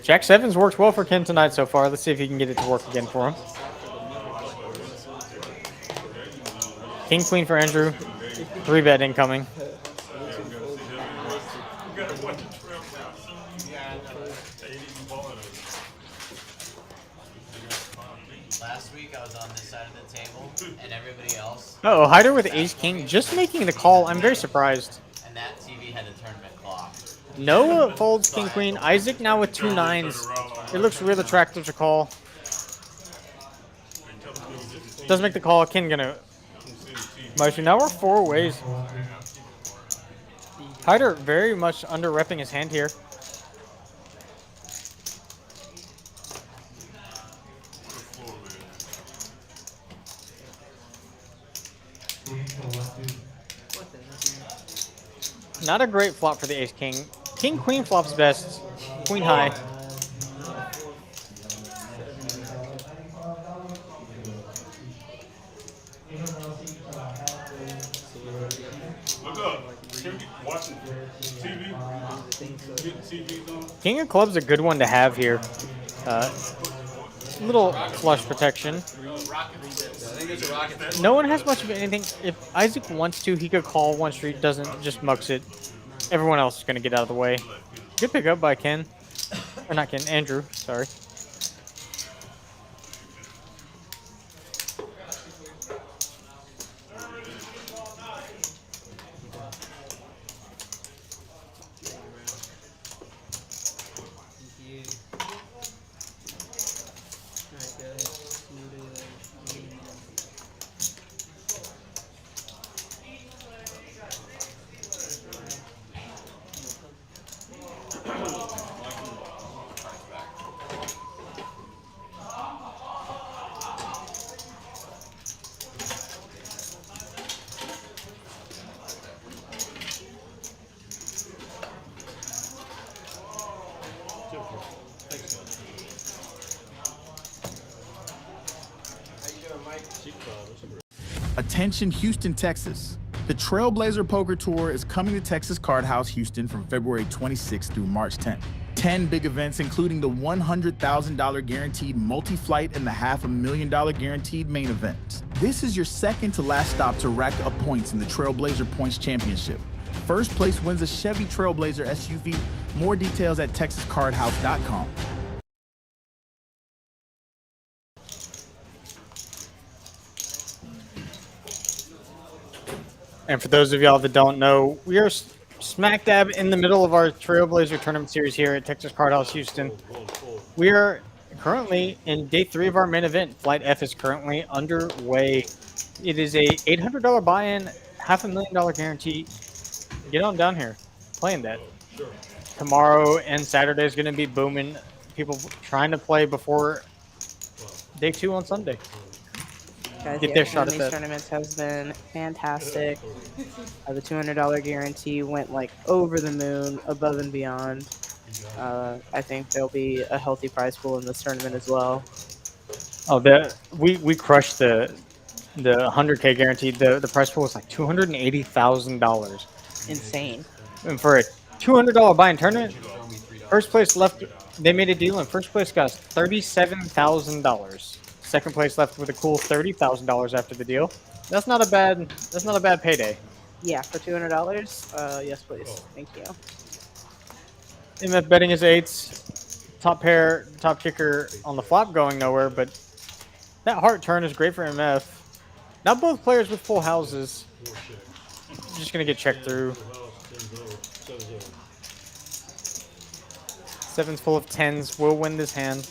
Speaker 8: Jack 7's worked well for Ken tonight so far. Let's see if he can get it to work again for him. King Queen for Andrew. 3-bet incoming.
Speaker 5: We gotta watch the trail now.
Speaker 2: Yeah, I know.
Speaker 5: They ain't even balling us.
Speaker 4: Last week I was on this side of the table, and everybody else.
Speaker 8: Uh-oh, Hyder with Ace King just making the call. I'm very surprised.
Speaker 4: And that TV had the tournament clock.
Speaker 8: Noah folds King Queen. Isaac now with 2 9s. It looks real attractive to call. Does make the call. King gonna. Motion. Now we're 4 ways. Hyder very much under repping his hand here. Not a great flop for the Ace King. King Queen flops best. Queen high.
Speaker 5: Look up. Watching TV. Getting TVs on.
Speaker 8: King of Clubs a good one to have here. Little flush protection. No one has much of anything. If Isaac wants to, he could call one street. Doesn't, just mucks it. Everyone else is going to get out of the way. Good pick up by Ken. Or not Ken, Andrew. Sorry.
Speaker 10: Attention Houston, Texas. The Trailblazer Poker Tour is coming to Texas Card House Houston from February 26th through March 10th. 10 big events, including the $100,000 guaranteed multi-flight and the $500,000 guaranteed main event. This is your second to last stop to rack up points in the Trailblazer Points Championship. First place wins a Chevy Trailblazer SUV. More details at texascardhouse.com.
Speaker 8: And for those of y'all that don't know, we are smack dab in the middle of our Trailblazer tournament series here at Texas Card House Houston. We are currently in day 3 of our main event. Flight F is currently underway. It is a $800 buy-in, $500,000 guarantee. Get on down here, playing that. Tomorrow and Saturday is going to be booming. People trying to play before day 2 on Sunday.
Speaker 9: Guys,
Speaker 8: Get
Speaker 9: the
Speaker 8: their
Speaker 9: action
Speaker 8: shot
Speaker 9: on
Speaker 8: at
Speaker 9: these
Speaker 8: that.
Speaker 9: tournaments has been fantastic. The $200 guarantee went like over the moon, above and beyond. I think there'll be a healthy prize pool in this tournament as well.
Speaker 8: Oh, we crushed the 100K guarantee. The prize pool was like $280,000.
Speaker 9: Insane.
Speaker 8: And for a $200 buy-in tournament, first place left. They made a deal, and first place got $37,000. Second place left with a cool $30,000 after the deal. That's not a bad payday.
Speaker 9: Yeah, for $200. Yes, please. Thank you.
Speaker 8: MF betting his 8s. Top pair, top kicker on the flop going nowhere, but that heart turn is great for MF. Not both players with full houses. Just gonna get checked through. 7's full of 10s. Will win this hand.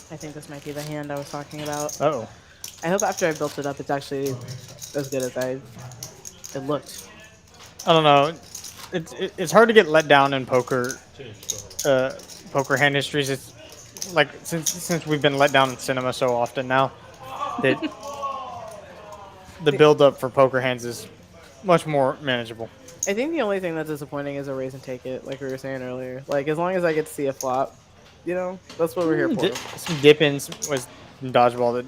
Speaker 9: I think this might be the hand I was talking about.
Speaker 8: Uh-oh.
Speaker 9: I hope after I built it up, it's actually as good as it looked.
Speaker 8: I don't know. It's hard to get let down in poker. Poker hand histories. It's like since we've been let down in cinema so often now, that the build up for poker hands is much more manageable.
Speaker 9: I think the only thing that's disappointing is a raise and take it, like we were saying earlier. Like as long as I get to see a flop, you know, that's what we're here for.
Speaker 8: Some dip-ins was dodgeball, the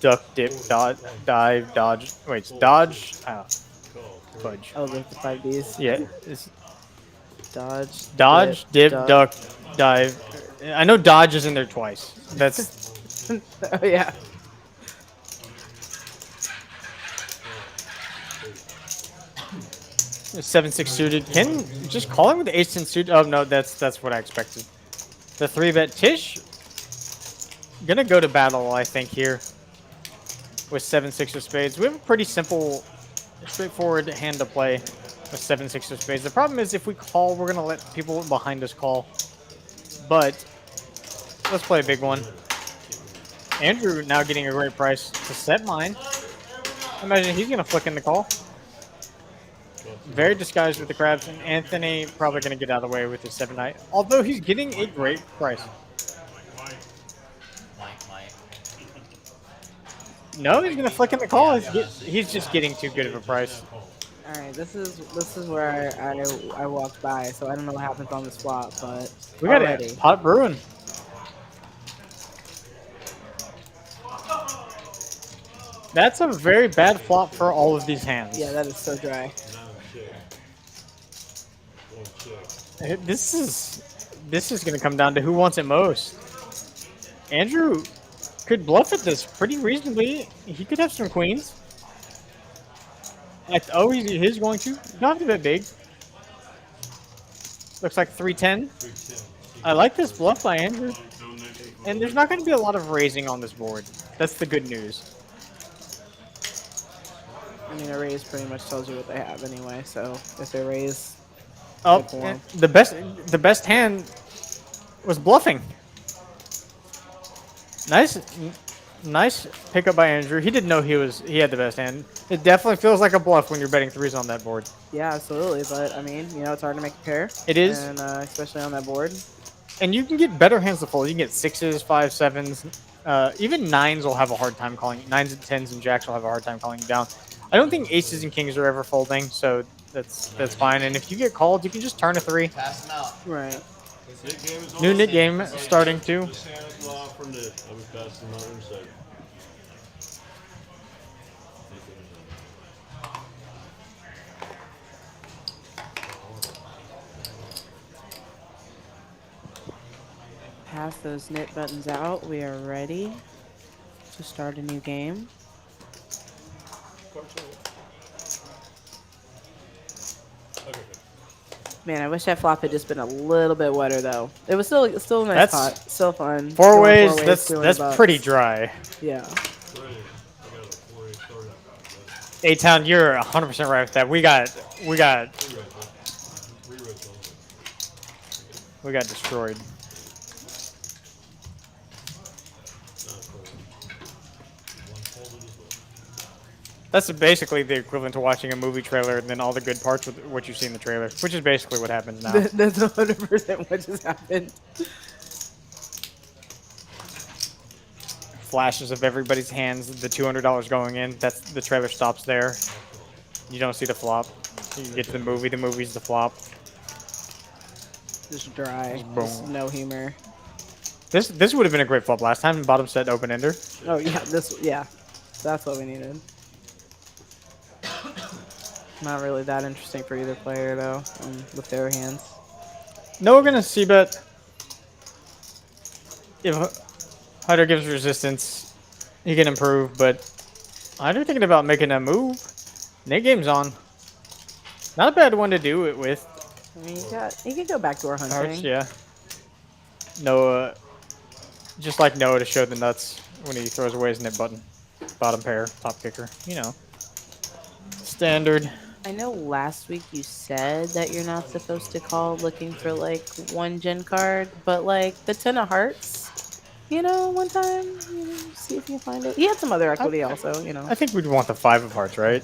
Speaker 8: duck, dip, dodge, dive, dodge. Wait, it's dodge. Fudge.
Speaker 9: Oh, the 5Ds.
Speaker 8: Yeah. It's
Speaker 9: Dodge.
Speaker 8: dodge, dip, duck, dive. I know dodge is in there twice. That's
Speaker 9: Oh yeah.
Speaker 8: 7-6 suited. Can just call it with the ace 10 suited. Oh no, that's what I expected. The 3-bet Tish gonna go to battle, I think, here with 7-6 of spades. We have a pretty simple, straightforward hand to play with 7-6 of spades. The problem is if we call, we're gonna let people behind us call. But let's play a big one. Andrew now getting a great price to set mine. Imagine he's gonna flick in the call. Very disguised with the crabs, and Anthony probably gonna get out of the way with his 7-9. Although he's getting a great price. No, he's gonna flick in the call. He's just getting too good of a price.
Speaker 9: All right, this is where I walked by, so I don't know what happens on this flop, but
Speaker 8: We got
Speaker 9: already.
Speaker 8: a pot brewing. That's a very bad flop for all of these hands.
Speaker 9: Yeah, that is so dry.
Speaker 8: This is gonna come down to who wants it most. Andrew could bluff at this pretty reasonably. He could have some queens. Oh, he's going to. Not a bit big. Looks like 310. I like this bluff by Andrew. And there's not going to be a lot of raising on this board. That's the good news.
Speaker 9: I mean, a raise pretty much tells you what they have anyway. So if they raise,
Speaker 8: Oh, the best hand was bluffing. Nice pickup by Andrew. He didn't know he had the best hand. It definitely feels like a bluff when you're betting threes on that board.
Speaker 9: yeah, absolutely. But I mean, it's hard to make a pair.
Speaker 8: It is,
Speaker 9: and especially on that board.
Speaker 8: And you can get better hands to fold. You can get 6s, 5s, 7s. Even 9s will have a hard time calling. 9s and 10s and jacks will have a hard time calling you down. I don't think aces and kings are ever folding, so that's fine. And if you get called, you can just turn a 3.
Speaker 4: Pass them out.
Speaker 9: Right.
Speaker 8: New knit game starting too.
Speaker 9: Pass those knit buttons out. We are ready to start a new game. Man, I wish that flop had just been a little bit wetter though. It was still a nice pot, still fun.
Speaker 8: Four
Speaker 9: Going
Speaker 8: ways.
Speaker 9: 4
Speaker 8: That's
Speaker 9: 200 bucks.
Speaker 8: pretty dry.
Speaker 9: Yeah.
Speaker 8: A-Town, you're 100% right with that. We got destroyed. That's basically the equivalent to watching a movie trailer and then all the good parts with what you see in the trailer, which is basically what happens now.
Speaker 9: That's 100% what just happened.
Speaker 8: Flashes of everybody's hands, the $200 going in. That's the trailer stops there. You don't see the flop. You get to the movie's the flop.
Speaker 9: Just dry.
Speaker 8: Boom.
Speaker 9: Just no humor.
Speaker 8: This would have been a great flop last time. Bottom set open ender.
Speaker 9: Oh yeah, that's what we needed. Not really that interesting for either player though, with their hands.
Speaker 8: No, we're gonna c-bet. If Hyder gives resistance, he can improve, but Hyder thinking about making a move. Net game's on. Not a bad one to do it with.
Speaker 9: I mean, you can go backdoor hunting.
Speaker 8: Hearts, yeah. Noah, just like Noah to show the nuts when he throws away his net button. Bottom pair, top kicker, Standard.
Speaker 9: I know last week you said that you're not supposed to call looking for like one gen card, but like the 10 of hearts, one time, see if you can find it. He had some other equity also,
Speaker 8: I think we'd want the 5 of hearts, right?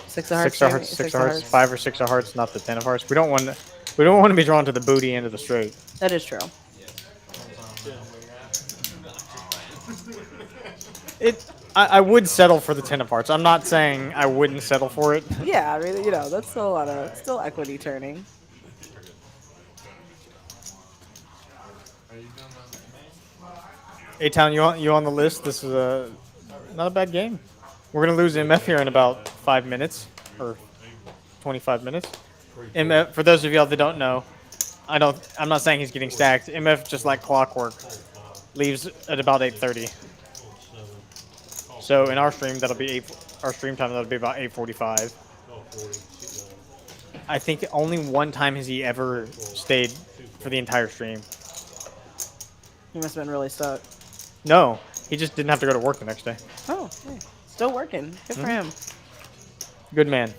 Speaker 9: 6 of hearts.
Speaker 8: 6 of hearts, 5 or 6 of hearts, not the 10 of hearts. We don't want to be drawn to the booty end of the straight.
Speaker 9: That is true.
Speaker 8: I would settle for the 10 of hearts. I'm not saying I wouldn't settle for it.
Speaker 9: Yeah, I mean, that's still a lot of equity turning.
Speaker 8: A-Town, you on the list? This is not a bad game. We're gonna lose MF here in about 5 minutes or 25 minutes. MF, for those of y'all that don't know, I'm not saying he's getting stacked. MF, just like clockwork, leaves at about 8:30. So in our stream, our stream time, that'll be about 8:45. I think only one time has he ever stayed for the entire stream.
Speaker 9: He must have been really stuck.
Speaker 8: No, he just didn't have to go to work the next day.
Speaker 9: Oh, hey, still working. Good for him.
Speaker 8: Good man.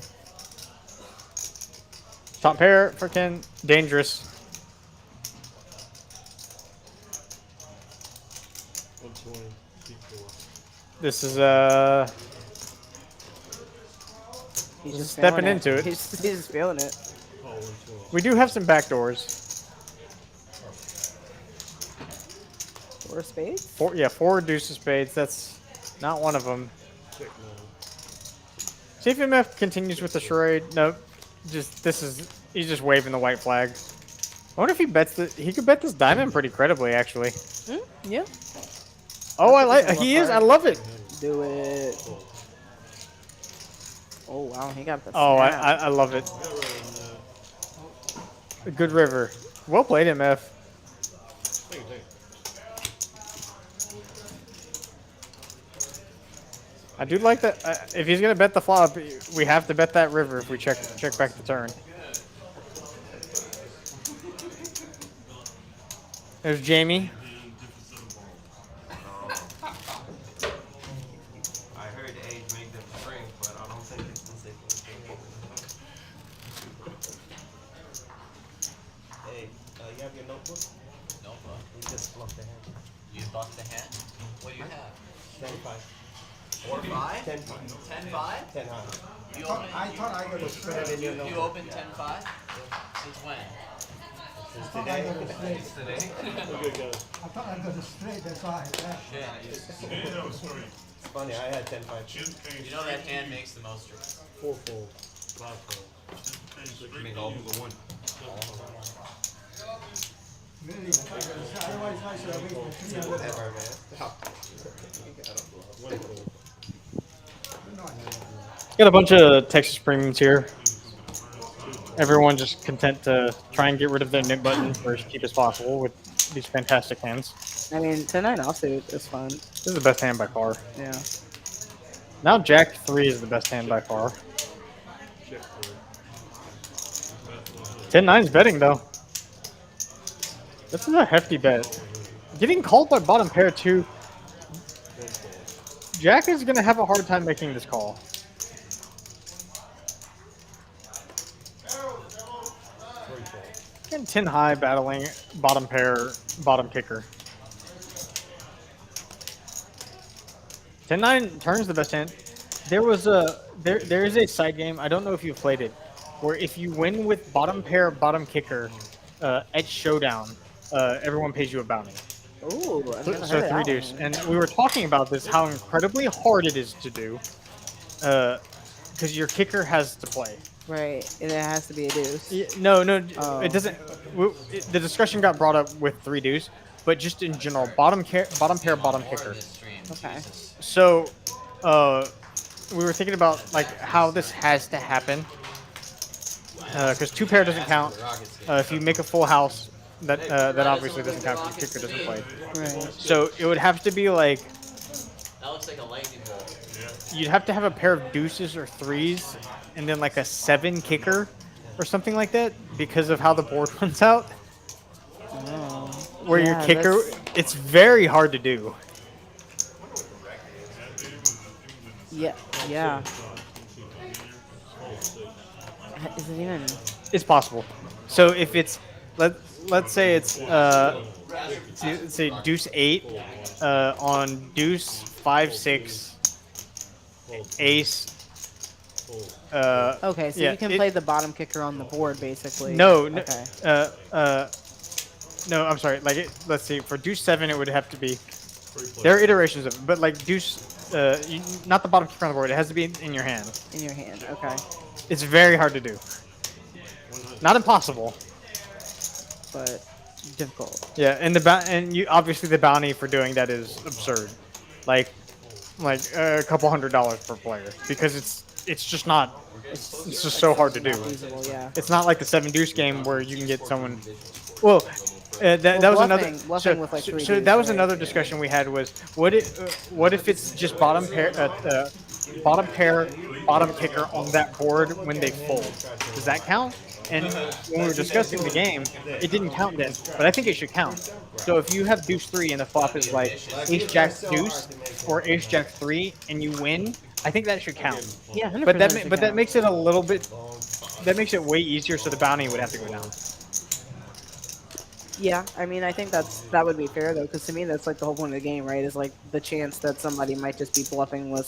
Speaker 8: Top pair, freaking dangerous.
Speaker 1: 120, C4.
Speaker 8: This is
Speaker 9: He's just
Speaker 8: stepping
Speaker 9: feeling it.
Speaker 8: into it.
Speaker 9: He's just feeling it.
Speaker 1: Oh, 120.
Speaker 8: We do have some backdoors.
Speaker 9: 4 of spades?
Speaker 8: Four deuce of spades. That's not one of them.
Speaker 1: Check now.
Speaker 8: See if MF continues with the charade. Nope. He's just waving the white flag. I wonder if he bets he could bet this diamond pretty credibly, actually.
Speaker 9: Yeah.
Speaker 8: Oh, he is. I love it.
Speaker 9: Do it. Oh wow, he got the.
Speaker 8: Oh,
Speaker 9: snap.
Speaker 8: I love it. A good river. Well played, MF. I do like that. If he's gonna bet the flop, we have to bet that river if we check back the turn. There's Jamie.
Speaker 13: I heard age make them shrink, but I don't think it's the same. Hey, you have your notebook?
Speaker 4: Notebook.
Speaker 13: You just bluff the hand.
Speaker 4: You bluff the hand? What do you have?
Speaker 13: 10-5.
Speaker 4: 4-5?
Speaker 13: 10-5.
Speaker 4: 10-5?
Speaker 13: 10 high.
Speaker 4: You open,
Speaker 13: I thought I could put it in your
Speaker 4: you
Speaker 13: notebook.
Speaker 4: open 10-5? Since when?
Speaker 13: Since today.
Speaker 4: Since today?
Speaker 14: I thought I got a straight, that's why.
Speaker 13: It's funny, I had 10-5.
Speaker 4: You know that hand makes the most strokes.
Speaker 1: 4-4, 5-4.
Speaker 3: Make all of them one.
Speaker 14: Really? Otherwise, I should have waited for 3 hours.
Speaker 13: Whatever, man.
Speaker 8: Got a bunch of Texas premiums here. Everyone just content to try and get rid of their nip button for as cheap as possible with these fantastic hands.
Speaker 9: I mean, 10-9 offsuit is fun.
Speaker 8: This is the best hand by far.
Speaker 9: Yeah.
Speaker 8: Now Jack 3 is the best hand by far. 10-9's betting though. This is a hefty bet. Getting called by bottom pair too. Jack is gonna have a hard time making this call. Getting 10 high battling bottom pair, bottom kicker. 10-9 turns the best hand. There is a side game, I don't know if you've played it, where if you win with bottom pair, bottom kicker, at showdown, everyone pays you a bounty.
Speaker 9: Ooh,
Speaker 8: So 3 deuce. And we were talking about this, how incredibly hard it is to do, because your kicker has to play.
Speaker 9: Right, it has to be a deuce.
Speaker 8: Yeah, no,
Speaker 9: Oh.
Speaker 8: it doesn't. The discussion got brought up with 3 deuce, but just in general, bottom pair, bottom kicker.
Speaker 9: Okay.
Speaker 8: So, we were thinking about like how this has to happen, because 2 pair doesn't count. If you make a full house, that obviously doesn't count because kicker doesn't play.
Speaker 9: Right.
Speaker 8: So it would have to be like
Speaker 4: That looks like a lightning bolt.
Speaker 8: you'd have to have a pair of deuces or 3s, and then like a 7 kicker, or something like that, because of how the board runs out.
Speaker 9: Oh.
Speaker 8: Where
Speaker 9: Yeah,
Speaker 8: your kicker,
Speaker 9: that's-
Speaker 8: it's very hard to do.
Speaker 9: Yeah, yeah. Is it even?
Speaker 8: It's possible. So if it's let's say it's say deuce 8 on deuce 5 6 ace.
Speaker 9: Okay, so
Speaker 8: yeah,
Speaker 9: you can play the bottom kicker on the board, basically.
Speaker 8: No,
Speaker 9: Okay.
Speaker 8: no, I'm sorry. Like, let's see. For deuce 7, it would have to be. There are iterations of it, but like deuce, not the bottom kicker on the board. It has to be in your hand.
Speaker 9: In your hand. Okay.
Speaker 8: It's very hard to do. Not impossible.
Speaker 9: But difficult.
Speaker 8: Yeah, and obviously the bounty for doing that is absurd. Like a couple $100 per player, because it's it's just not. It's just so hard to do.
Speaker 9: Feasible, yeah.
Speaker 8: It's not like the 7 deuce game where you can get someone. Well, that was another.
Speaker 9: Bluffing with like 3
Speaker 8: So
Speaker 9: deuce,
Speaker 8: that was
Speaker 9: right?
Speaker 8: another discussion we had was what if it's just bottom pair, bottom pair, bottom kicker on that board when they fold? Does that count? And when we were discussing the game, it didn't count then, but I think it should count. So if you have deuce 3 and the flop is like ace jack deuce or ace jack 3 and you win, I think that should count.
Speaker 9: Yeah, 100%
Speaker 8: But that
Speaker 9: should
Speaker 8: that
Speaker 9: count.
Speaker 8: makes it a little bit. That makes it way easier, so the bounty would have to go down.
Speaker 9: Yeah, I mean, I think that would be fair though, because to me that's like the whole point of the game, right? Is like the chance that somebody might just be bluffing with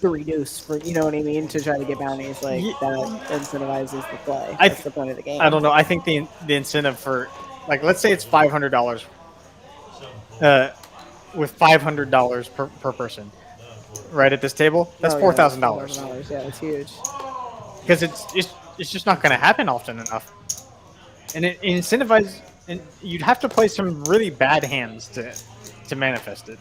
Speaker 9: 3 deuce for, you know what I mean, to try to get bounties. Like that incentivizes the play. That's the point of the game.
Speaker 8: I don't know. I think the incentive for, like, let's say it's $500, with $500 per person, right at this table. That's $4,000.
Speaker 9: Yeah, that's huge.
Speaker 8: Because it's just not going to happen often enough. And it incentivizes, and you'd have to play some really bad hands to manifest it.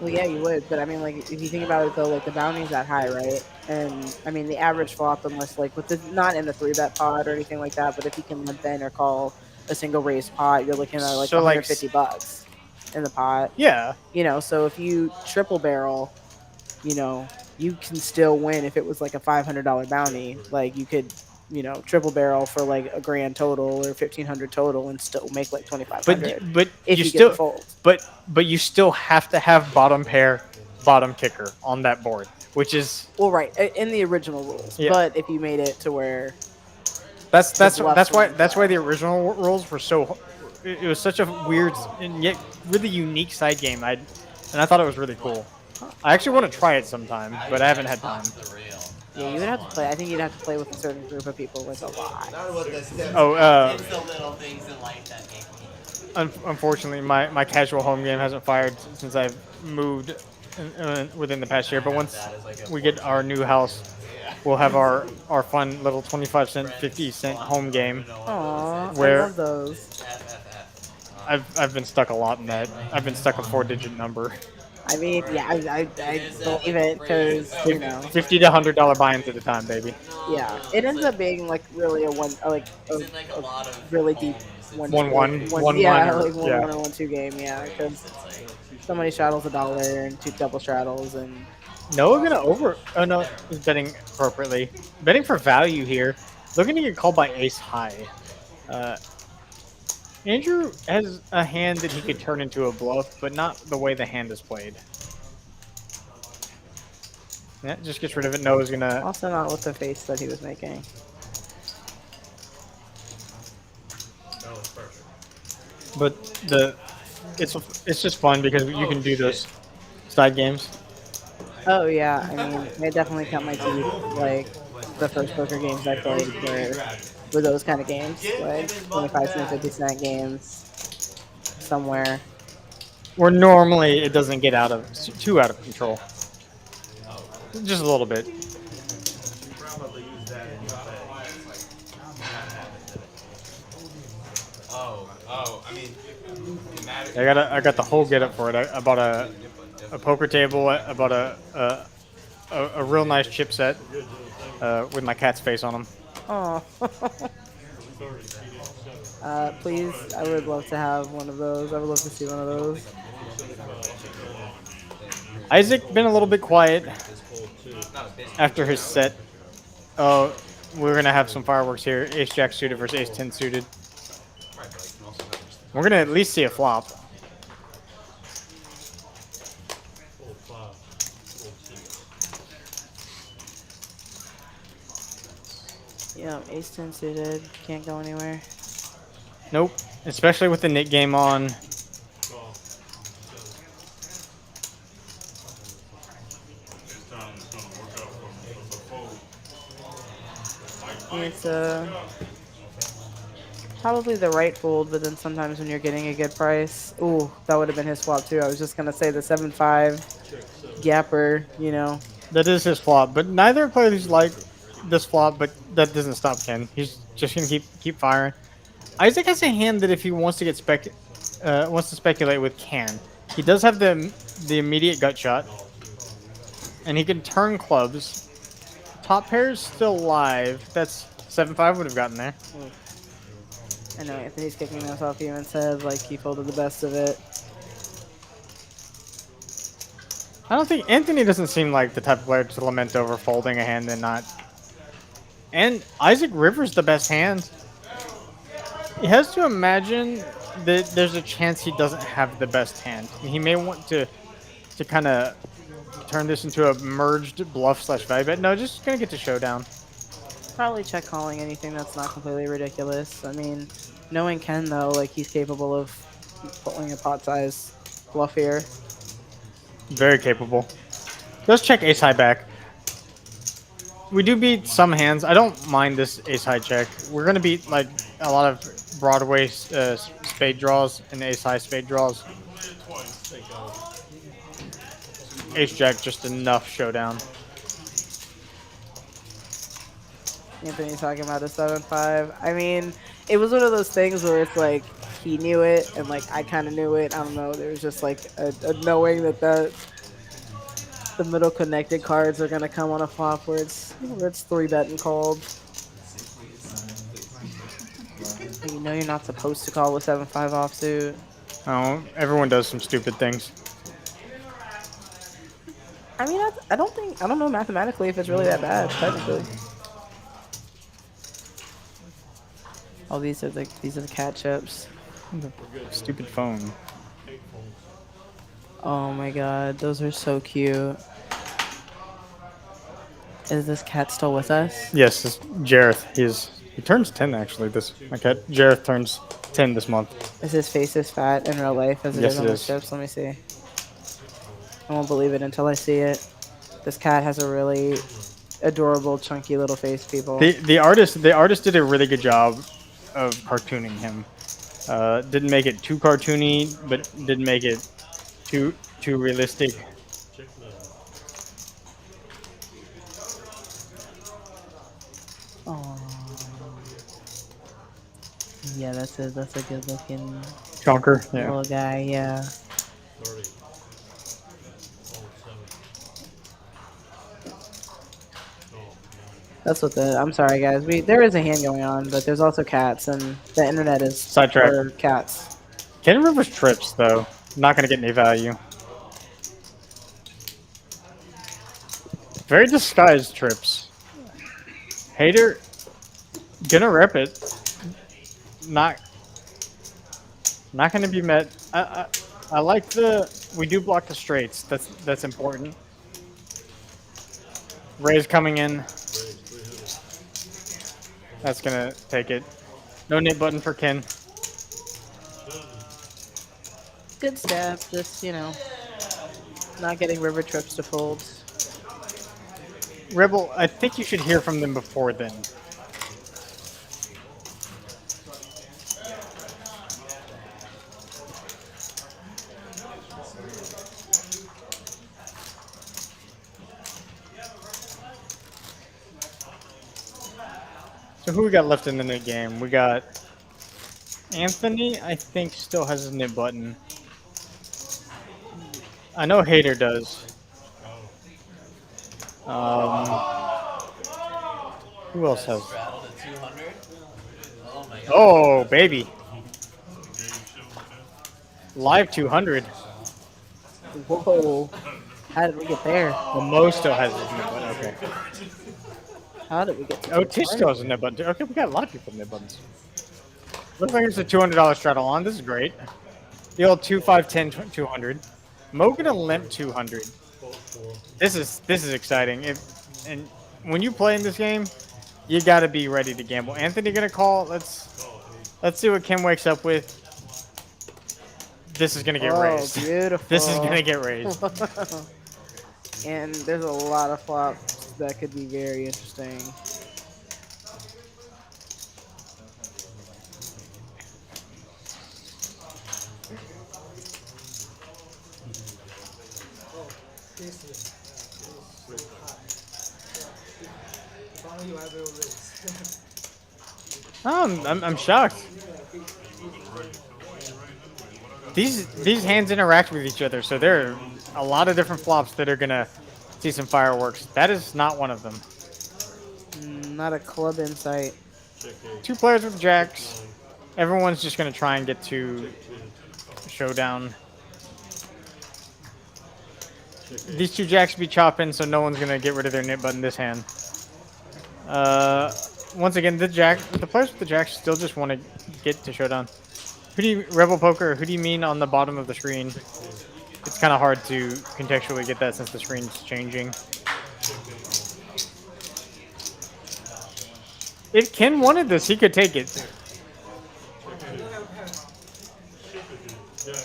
Speaker 9: Well, yeah, you would, but I mean, like, if you think about it though, like the bounty's that high, right? And I mean, the average flop, unless like with the not in the 3-bet pot or anything like that, but if you can limp in or call a single raised pot, you're looking at like
Speaker 8: So, like,
Speaker 9: $150 in the pot.
Speaker 8: Yeah.
Speaker 9: You know, so if you triple barrel, you know, you can still win if it was like a $500 bounty. Like you could, you know, triple barrel for like a grand total or 1,500 total and still make like 2,500.
Speaker 8: But
Speaker 9: if
Speaker 8: you
Speaker 9: you
Speaker 8: still
Speaker 9: get the fold.
Speaker 8: but you still have to have bottom pair, bottom kicker on that board, which is
Speaker 9: Well, right, in the original rules.
Speaker 8: Yeah.
Speaker 9: But if you made it to where
Speaker 8: that's
Speaker 9: bluffs
Speaker 8: why
Speaker 9: were-
Speaker 8: the original rules were so. It was such a weird and yet really unique side game. I thought it was really cool. I actually want to try it sometime, but I haven't had time.
Speaker 9: Yeah, you would have to play. I think you'd have to play with a certain group of people with a lot.
Speaker 8: Oh,
Speaker 4: It's the little things in life that make me.
Speaker 8: Unfortunately, my casual home game hasn't fired since I've moved within the past year. But once we get our new house, we'll have our fun little 25-cent, 50-cent home game.
Speaker 9: Aw,
Speaker 8: where
Speaker 9: I love those.
Speaker 8: I've been stuck a lot in that. I've been stuck a 4-digit number.
Speaker 9: I mean, yeah, I believe it because, you know.
Speaker 8: $50 to $100 buy-ins at a time, baby.
Speaker 9: Yeah, it ends up being like really a really deep
Speaker 8: 1-1,
Speaker 9: yeah,
Speaker 8: or-
Speaker 9: like 1-1
Speaker 8: yeah.
Speaker 9: or 1-2 game, yeah, because somebody straddles $1 and 2 double straddles and.
Speaker 8: Noah gonna over. Oh no, he's betting appropriately. Betting for value here. Looking to get called by ace high. Andrew has a hand that he could turn into a bluff, but not the way the hand is played. That just gets rid of it. Noah's gonna.
Speaker 9: Also not with the face that he was making.
Speaker 8: But it's just fun because you can do those side games.
Speaker 9: Oh yeah, I mean, they definitely cut my teeth. Like the first poker games I played were those kind of games, like 25-cent, 50-cent games somewhere.
Speaker 8: Where normally it doesn't get too out of control. Just a little bit.
Speaker 3: I mean, it matters.
Speaker 8: I got the whole get up for it. I bought a poker table. I bought a real nice chip set with my cat's face on them.
Speaker 9: Oh. Please, I would love to have one of those. I would love to see one of those.
Speaker 8: Isaac been a little bit quiet after his set. Oh, we're gonna have some fireworks here. Ace Jack suited versus Ace 10 suited. We're gonna at least see a flop.
Speaker 9: Yeah, Ace 10 suited. Can't go anywhere.
Speaker 8: Nope. Especially with the Nick game on.
Speaker 9: It's probably the right fold, but then sometimes when you're getting a good price, ooh, that would have been his flop too. I was just gonna say the 7-5 gapper, you know.
Speaker 8: That is his flop, but neither players like this flop. But that doesn't stop Ken. He's just gonna keep firing. Isaac has a hand that if he wants to get wants to speculate with, can. He does have the immediate gut shot. and he can turn clubs. Top pair's still live. That's 7-5 would have gotten there.
Speaker 9: I know Anthony's kicking himself even said like he folded the best of it.
Speaker 8: I don't think Anthony doesn't seem like the type of player to lament over folding a hand and not. And Isaac Rivers the best hand. He has to imagine that there's a chance he doesn't have the best hand. He may want to kind of turn this into a merged bluff slash value bet. No, just gonna get to showdown.
Speaker 9: Probably check calling anything that's not completely ridiculous. I mean, knowing Ken though, like he's capable of pulling a pot size bluff here.
Speaker 8: Very capable. Let's check ace high back. We do beat some hands. I don't mind this ace high check. We're gonna beat like a lot of Broadway spade draws and ace high spade draws. Ace jack just enough showdown.
Speaker 9: Anthony talking about a 7-5. I mean, it was one of those things where it's like he knew it and like I kind of knew it. I don't know. There was just like a knowing that the middle connected cards are gonna come on a flop where it's 3-betting called. You know you're not supposed to call with 7-5 offsuit.
Speaker 8: Oh, everyone does some stupid things.
Speaker 9: I mean, I don't know mathematically if it's really that bad, technically. Oh, these are the cat chips.
Speaker 8: Stupid phone.
Speaker 9: Oh my god, those are so cute. Is this cat still with us?
Speaker 8: Yes, it's Jareth. He turns 10 actually. My cat Jareth turns 10 this month.
Speaker 9: Is his face as fat in real life as it is on the chips? Let me see. I won't believe it until I see it. This cat has a really adorable, chunky little face, people.
Speaker 8: The artist did a really good job of cartooning him. Didn't make it too cartoony, but didn't make it too realistic.
Speaker 9: Oh. Yeah, that's a good looking
Speaker 8: Chonker, yeah.
Speaker 9: little guy, yeah. That's what I'm sorry guys, there is a hand going on, but there's also cats and the internet is
Speaker 8: Sidetrack.
Speaker 9: for cats.
Speaker 8: Ken Rivers trips though. Not gonna get any value. Very disguised trips. Hater gonna rip it. Not gonna be met. I like we do block the straights. That's important. Ray's coming in. That's gonna take it. No nit button for Ken.
Speaker 9: Good stab, just not getting river trips to fold.
Speaker 8: Rebel, I think you should hear from them before then. So who we got left in the nit game? We got Anthony, I think, still has his nit button. I know Hater does. Who else has? Oh, baby. Live 200.
Speaker 9: Whoa. How did we get there?
Speaker 8: Well, Mo still has his nit button. Okay.
Speaker 9: How did we get to
Speaker 8: Oh, Tish still has a nit button. Okay, we got a lot of people with nit buttons. Looks like it's a $200 straddle on. This is great. The old 2, 5, 10, 200. Mo gonna limp 200. This is exciting. And when you play in this game, you gotta be ready to gamble. Anthony gonna call. Let's see what Kim wakes up with. This is gonna get raised.
Speaker 9: Beautiful.
Speaker 8: This is gonna get raised.
Speaker 9: And there's a lot of flops that could be very interesting.
Speaker 8: I'm shocked. These hands interact with each other, so there are a lot of different flops that are gonna See some fireworks. That is not one of them.
Speaker 9: Not a club in sight.
Speaker 1: Check eight.
Speaker 8: 2 players with jacks. Everyone's just gonna try and get to showdown. These 2 jacks be chopping, so no one's gonna get rid of their nit button this hand. Once again, the players with the jacks still just want to get to showdown. Who do you Rebel Poker? Who do you mean on the bottom of the screen? It's kind of hard to contextually get that since the screen's changing. If Ken wanted this, he could take it.
Speaker 5: Jack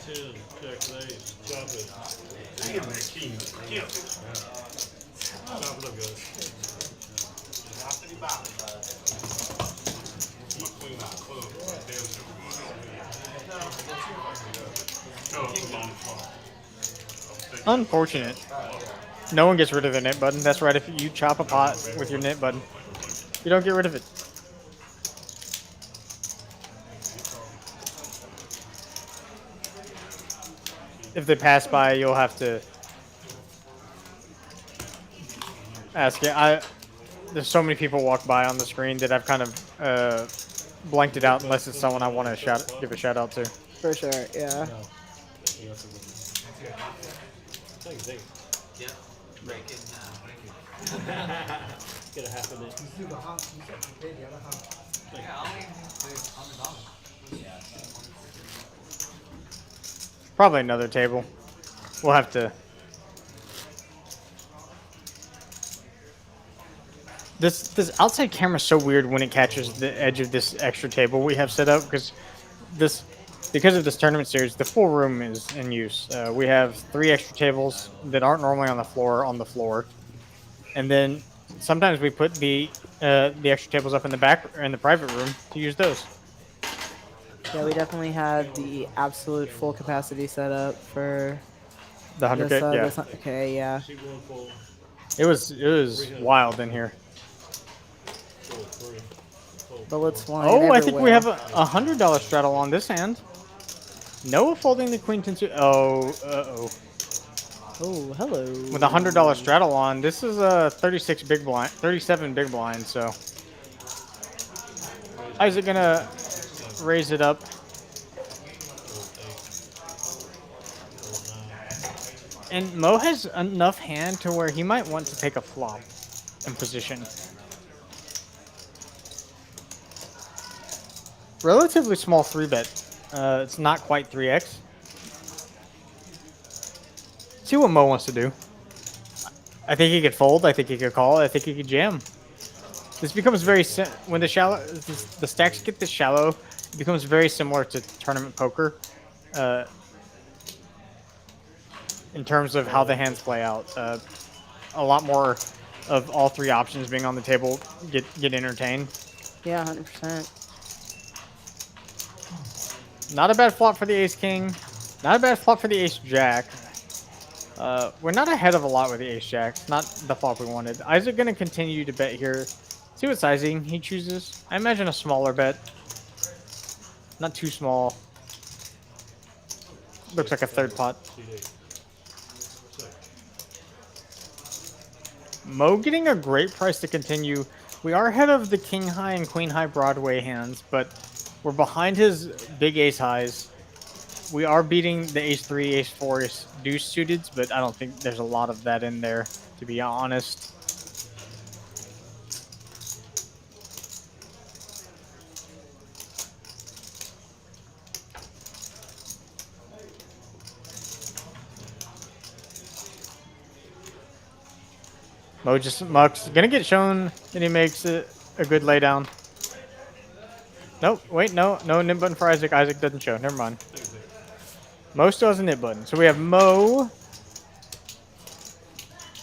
Speaker 5: 10, Jack 8, chop it. Damn, that king. Yeah. Chop it up, guys. My queen out of club. Damn, no, it's a long fall.
Speaker 8: Unfortunate. No one gets rid of their nit button. That's right, if you chop a pot with your nit button, you don't get rid of it. If they pass by, you'll have to ask it. There's so many people walk by on the screen that I've kind of blanked it out unless it's someone I want to give a shout out to.
Speaker 9: For sure, yeah.
Speaker 4: Yeah. Break it now.
Speaker 1: Get a half of it.
Speaker 8: Probably another table. We'll have to. This outside camera is so weird when it catches the edge of this extra table we have set up because of this tournament series, the full room is in use. We have 3 extra tables that aren't normally on the floor, and then sometimes we put the extra tables up in the back or in the private room to use those.
Speaker 9: Yeah, we definitely had the absolute full capacity set up for
Speaker 8: the 100K. Yeah.
Speaker 9: Okay, yeah.
Speaker 8: It was wild in here.
Speaker 9: Bullets flying
Speaker 8: Oh,
Speaker 9: everywhere.
Speaker 8: I think we have a $100 straddle on this hand. Noah folding the queen 10 suited. Oh,
Speaker 9: Oh, hello.
Speaker 8: With a $100 straddle on, this is a 37 big blind. So, Isaac gonna raise it up. And Mo has enough hand to where he might want to take a flop in position. Relatively small 3-bet. It's not quite 3x. See what Mo wants to do. I think he could fold. I think he could call. I think he could jam. This becomes very when the stacks get this shallow, it becomes very similar to tournament poker. In terms of how the hands play out, a lot more of all 3 options being on the table get entertained.
Speaker 9: Yeah, 100%.
Speaker 8: Not a bad flop for the ace king. Not a bad flop for the ace jack. We're not ahead of a lot with the ace jack. Not the flop we wanted. Isaac gonna continue to bet here. See what sizing he chooses. I imagine a smaller bet. Not too small. Looks like a 3rd pot. Mo getting a great price to continue. We are ahead of the king high and queen high Broadway hands, but we're behind his big ace highs. We are beating the ace 3, ace 4, ace deuce suited, but I don't think there's a lot of that in there, to be honest. Mo just mucks. Gonna get shown that he makes it a good laydown. Nope, wait, no nib button for Isaac. Isaac doesn't show. Never mind. Mo still has a nib button. So we have Mo.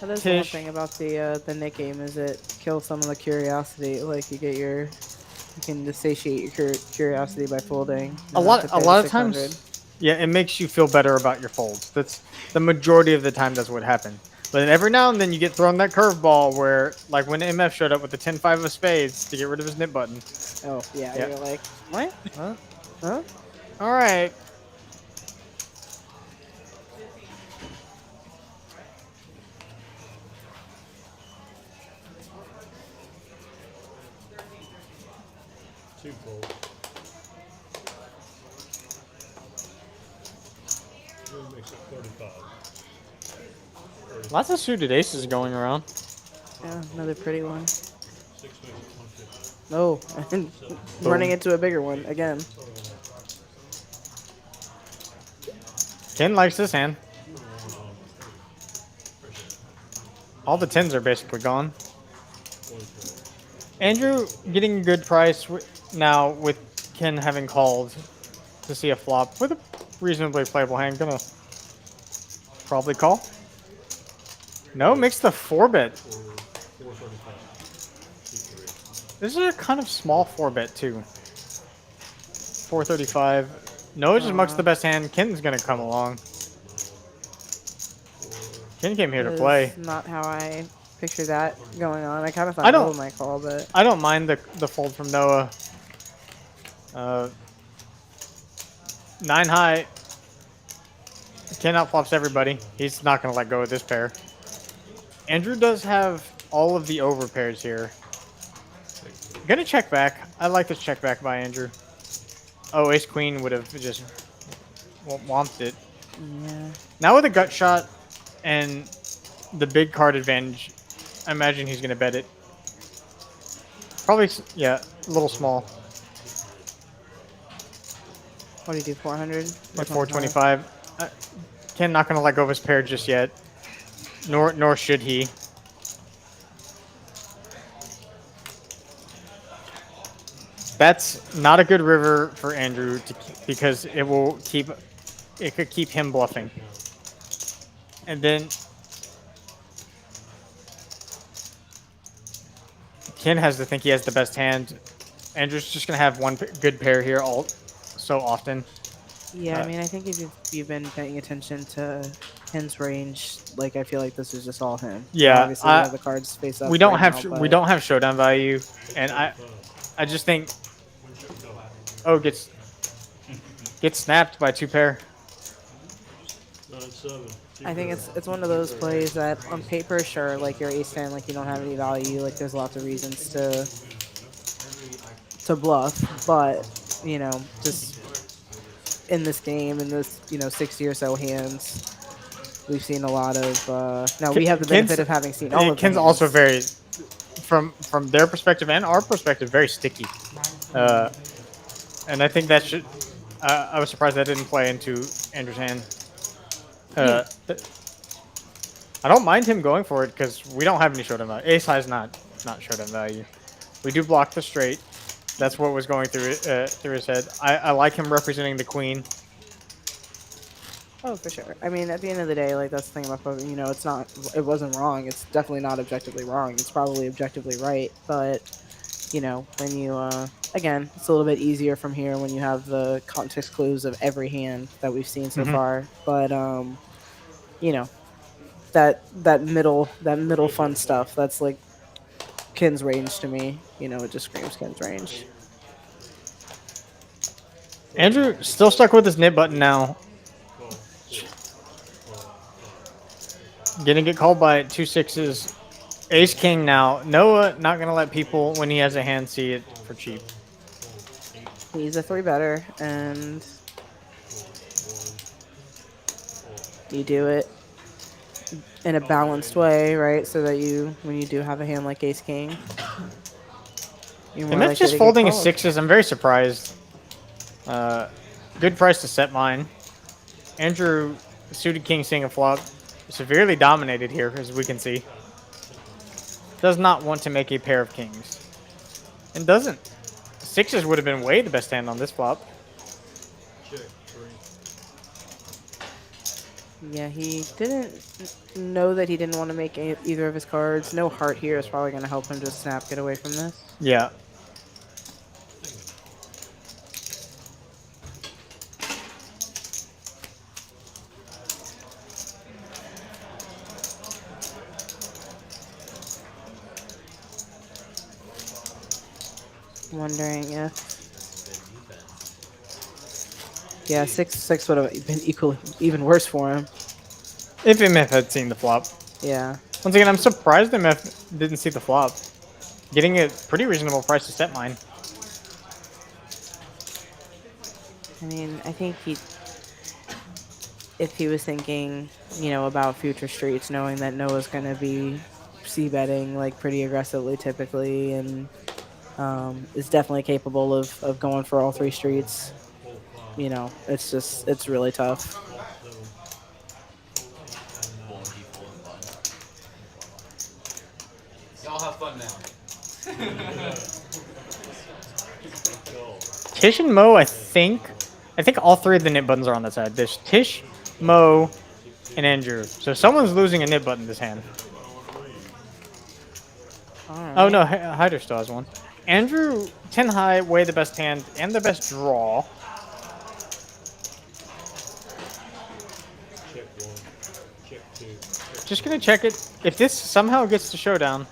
Speaker 9: That is the one thing about the Nick game is it kills some of the curiosity. Like you can just satiate your curiosity by folding.
Speaker 8: A lot of times, yeah, it makes you feel better about your folds. That's the majority of the time. That's what happened. But then every now and then you get thrown that curveball where, like when MF showed up with the 10-5 of spades to get rid of his nib button.
Speaker 9: Oh, yeah. You're like, what? Huh?
Speaker 8: All right.
Speaker 5: Two fold. Really makes it 35.
Speaker 8: Lots of suited aces going around.
Speaker 9: Yeah, another pretty one.
Speaker 5: 6 makes it 150.
Speaker 9: Oh, and running into a bigger one again.
Speaker 8: Ken likes this hand. All the 10s are basically gone. Andrew getting a good price now with Ken having called to see a flop with a reasonably playable hand. Gonna probably call. No, makes the 4-bet. This is a kind of small 4-bet too. 435. No, it just mucks the best hand. Ken's gonna come along. Ken came here to play.
Speaker 9: Not how I picture that going on. I kind of thought Noah might call, but
Speaker 8: I don't mind the fold from Noah. 9 high. Ken outflops everybody. He's not gonna let go of this pair. Andrew does have all of the over pairs here. Gonna check back. I like this check back by Andrew. Oh, ace queen would have just womped it.
Speaker 9: Yeah.
Speaker 8: Now with a gut shot and the big card advantage, I imagine he's gonna bet it. Probably, yeah, a little small.
Speaker 9: What do you do, 400?
Speaker 8: Like 425. Ken not gonna let go of his pair just yet. Nor should he. That's not a good river for Andrew because it could keep him bluffing. And then Ken has to think he has the best hand. Andrew's just gonna have one good pair here all so often.
Speaker 9: Yeah, I mean, I think if you've been paying attention to Ken's range, like I feel like this is just all him.
Speaker 8: Yeah,
Speaker 9: obviously we have the cards face up.
Speaker 8: We don't
Speaker 9: right
Speaker 8: have
Speaker 9: now,
Speaker 8: we don't have showdown value, and I just think gets snapped by 2 pair.
Speaker 9: I think it's one of those plays that on paper, sure, like your ace 10, like you don't have any value, like there's lots of reasons to bluff, but you know, just in this game, in this 60 or so hands, we've seen a lot of. Now we have the benefit of having seen all of
Speaker 8: Ken's
Speaker 9: them.
Speaker 8: also very, from their perspective and our perspective, very sticky, and I think that should. I was surprised that didn't play into Andrew's hand. I don't mind him going for it because we don't have any showdown value. Ace high is not showdown value. We do block the straight. That's what was going through his head. I like him representing the queen.
Speaker 9: Oh, for sure. I mean, at the end of the day, like that's the thing about poker. You know, it wasn't wrong. It's definitely not objectively wrong. It's probably objectively right. But you know, when you again, it's a little bit easier from here when you have the context clues of every hand that we've seen so far. But you know, that middle fun stuff. That's like Ken's range to me. You know, it just screams Ken's range.
Speaker 8: Andrew still stuck with his nib button now. Gonna get called by 2 6s. Ace king now. Noah not gonna let people when he has a hand see it for cheap.
Speaker 9: He's a 3-better, and you do it in a balanced way, right? So that when you do have a hand like ace king, you're more
Speaker 8: And that's
Speaker 9: likely
Speaker 8: just
Speaker 9: to get
Speaker 8: folding his
Speaker 9: called.
Speaker 8: 6s. I'm very surprised. Good price to set mine. Andrew, suited king seeing a flop, severely dominated here, as we can see. Does not want to make a pair of kings. And doesn't. 6s would have been way the best hand on this flop.
Speaker 9: Yeah, he didn't know that he didn't want to make either of his cards. No heart here is probably going to help him just snap, get away from this.
Speaker 8: Yeah.
Speaker 9: Wondering if... Yeah, 6-6 would have been even worse for him.
Speaker 8: If MF had seen the flop.
Speaker 9: Yeah.
Speaker 8: Once again, I'm surprised MF didn't see the flop. Getting a pretty reasonable price to set mine.
Speaker 9: I mean, I think if he was thinking, you know, about future streets, knowing that Noah's going to be c-betting like pretty aggressively typically, and is definitely capable of going for all 3 streets. You know, it's really tough.
Speaker 3: Y'all have fun now.
Speaker 8: Tish and Mo, I think all 3 of the nit buttons are on that side. There's Tish, Mo, and Andrew. So someone's losing a nit button this hand. Oh no, Hyder still has one. Andrew, 10 high, way the best hand and the best draw.
Speaker 5: Check 1, check 2.
Speaker 8: Just gonna check it. If this somehow gets to showdown.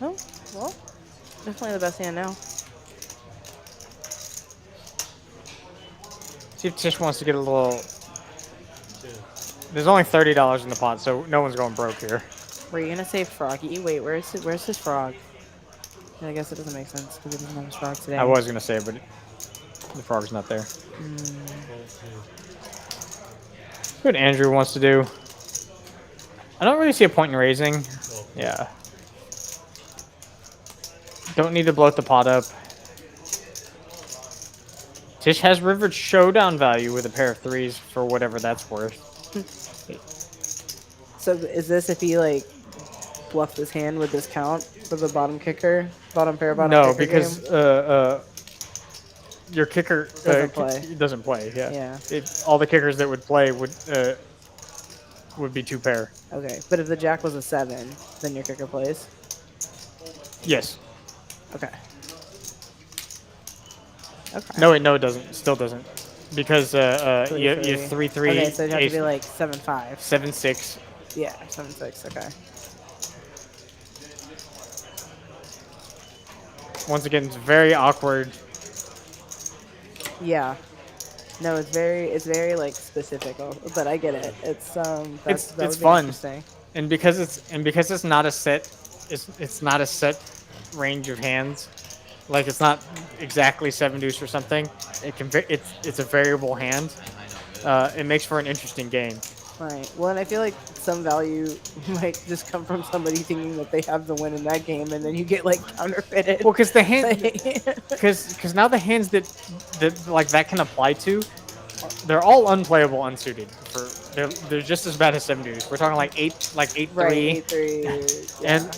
Speaker 9: Oh, well, definitely the best hand now.
Speaker 8: See if Tish wants to get a little. There's only $30 in the pot, so no one's going broke here.
Speaker 9: Were you gonna say Froggy? Wait, where's his frog? I guess it doesn't make sense because he doesn't have his frog today.
Speaker 8: I was gonna say, but the frog's not there. What Andrew wants to do. I don't really see a point in raising. Yeah. Don't need to bloat the pot up. Tish has river showdown value with a pair of 3s for whatever that's worth.
Speaker 9: So is this if he like bluffed his hand with this count for the bottom kicker, bottom pair, bottom
Speaker 8: no,
Speaker 9: kicker
Speaker 8: because
Speaker 9: game?
Speaker 8: Your kicker doesn't play. Yeah. All the kickers that would play would be 2 pair.
Speaker 9: Okay, but if the jack was a 7, then your kicker plays.
Speaker 8: Yes.
Speaker 9: Okay. Okay.
Speaker 8: No, wait, no, it doesn't. Still doesn't, because you 3-3.
Speaker 9: Okay, so it'd have to be like 7-5.
Speaker 8: 7-6.
Speaker 9: Yeah, 7-6. Okay.
Speaker 8: Once again, it's very awkward.
Speaker 9: Yeah. No, it's very like specific, but I get it. It's
Speaker 8: It's fun, and because it's not a set, it's not a set range of hands. Like it's not exactly 7 deuce or something. It's a variable hand. It makes for an interesting game.
Speaker 9: Right. Well, and I feel like some value might just come from somebody thinking that they have the win in that game, and then you get like counterfeited.
Speaker 8: Well, because the hand, because now the hands that like that can apply to, they're all unplayable unsuited. They're just as bad as 7 deuce. We're talking like 8-3.
Speaker 9: Right, 8-3. Yeah.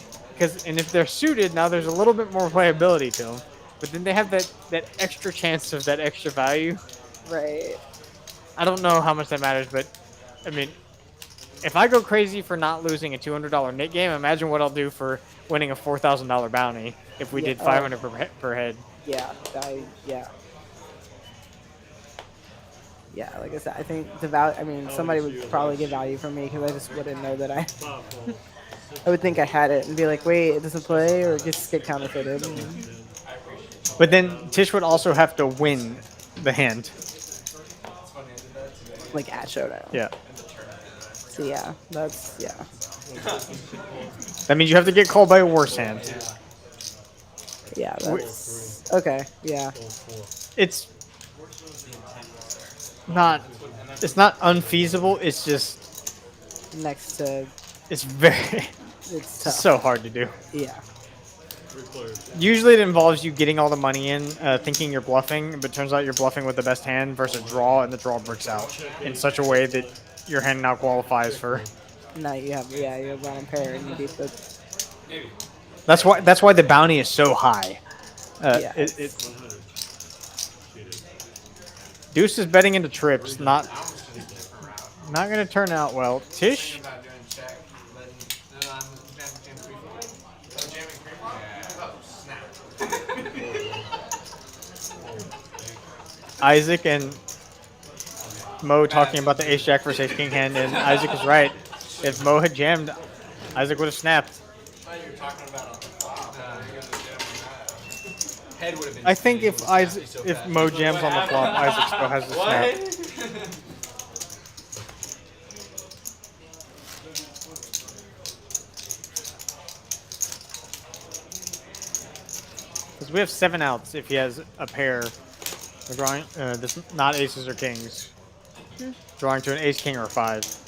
Speaker 8: And if they're suited, now there's a little bit more playability to them. But then they have that extra chance of that extra value.
Speaker 9: Right.
Speaker 8: I don't know how much that matters, but I mean, if I go crazy for not losing a $200 nit game, imagine what I'll do for winning a $4,000 bounty if we did 500 per head.
Speaker 9: Yeah, yeah. Like I said, I think the value. I mean, somebody would probably get value from me because I just wouldn't know that I. I would think I had it and be like, wait, it doesn't play or just get counterfeited.
Speaker 8: But then Tish would also have to win the hand.
Speaker 9: Like at showdown.
Speaker 8: Yeah.
Speaker 9: So yeah, that's
Speaker 8: That means you have to get called by a worse hand.
Speaker 9: Yeah, that's okay. Yeah.
Speaker 8: It's not unfeasible. It's just
Speaker 9: next to.
Speaker 8: It's very.
Speaker 9: It's tough.
Speaker 8: So hard to do.
Speaker 9: Yeah.
Speaker 8: Usually it involves you getting all the money in, thinking you're bluffing, but turns out you're bluffing with the best hand versus draw, and the draw bricks out in such a way that your hand now qualifies for.
Speaker 9: No, you have bottom pair and you beat the.
Speaker 8: That's why the bounty is so high.
Speaker 9: Yeah.
Speaker 8: Deuce is betting into trips, not gonna turn out well. Tish. Isaac and Mo talking about the ace-jack versus ace-king hand, and Isaac is right. If Mo had jammed, Isaac would have snapped. I think if Mo jams on the flop, Isaac still has the snap. Because we have 7 outs if he has a pair We're drawing. This not aces or kings. Drawing to an ace, king, or 5.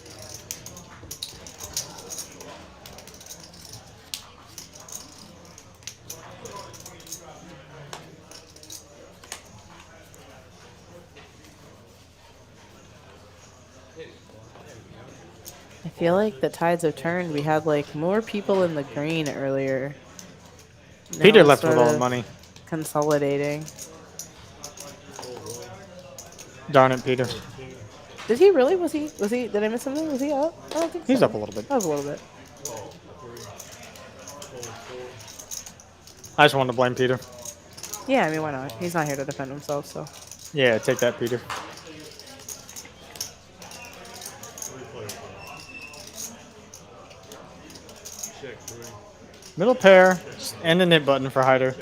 Speaker 9: I feel like the tides have turned. We had like more people in the green earlier. Now
Speaker 8: Peter
Speaker 9: it's
Speaker 8: left with
Speaker 9: sort
Speaker 8: all the
Speaker 9: of
Speaker 8: money.
Speaker 9: Consolidating.
Speaker 8: Darn it, Peter.
Speaker 9: Did he really? Was he? Did I miss something? Was he up? I don't think so.
Speaker 8: He's up a little bit.
Speaker 9: Up a little bit.
Speaker 8: I just wanted to blame Peter.
Speaker 9: Yeah, I mean, why not? He's not here to defend himself, so.
Speaker 8: Yeah, take that, Peter.
Speaker 5: Check 3.
Speaker 8: Middle pair and the knit button for Hyder.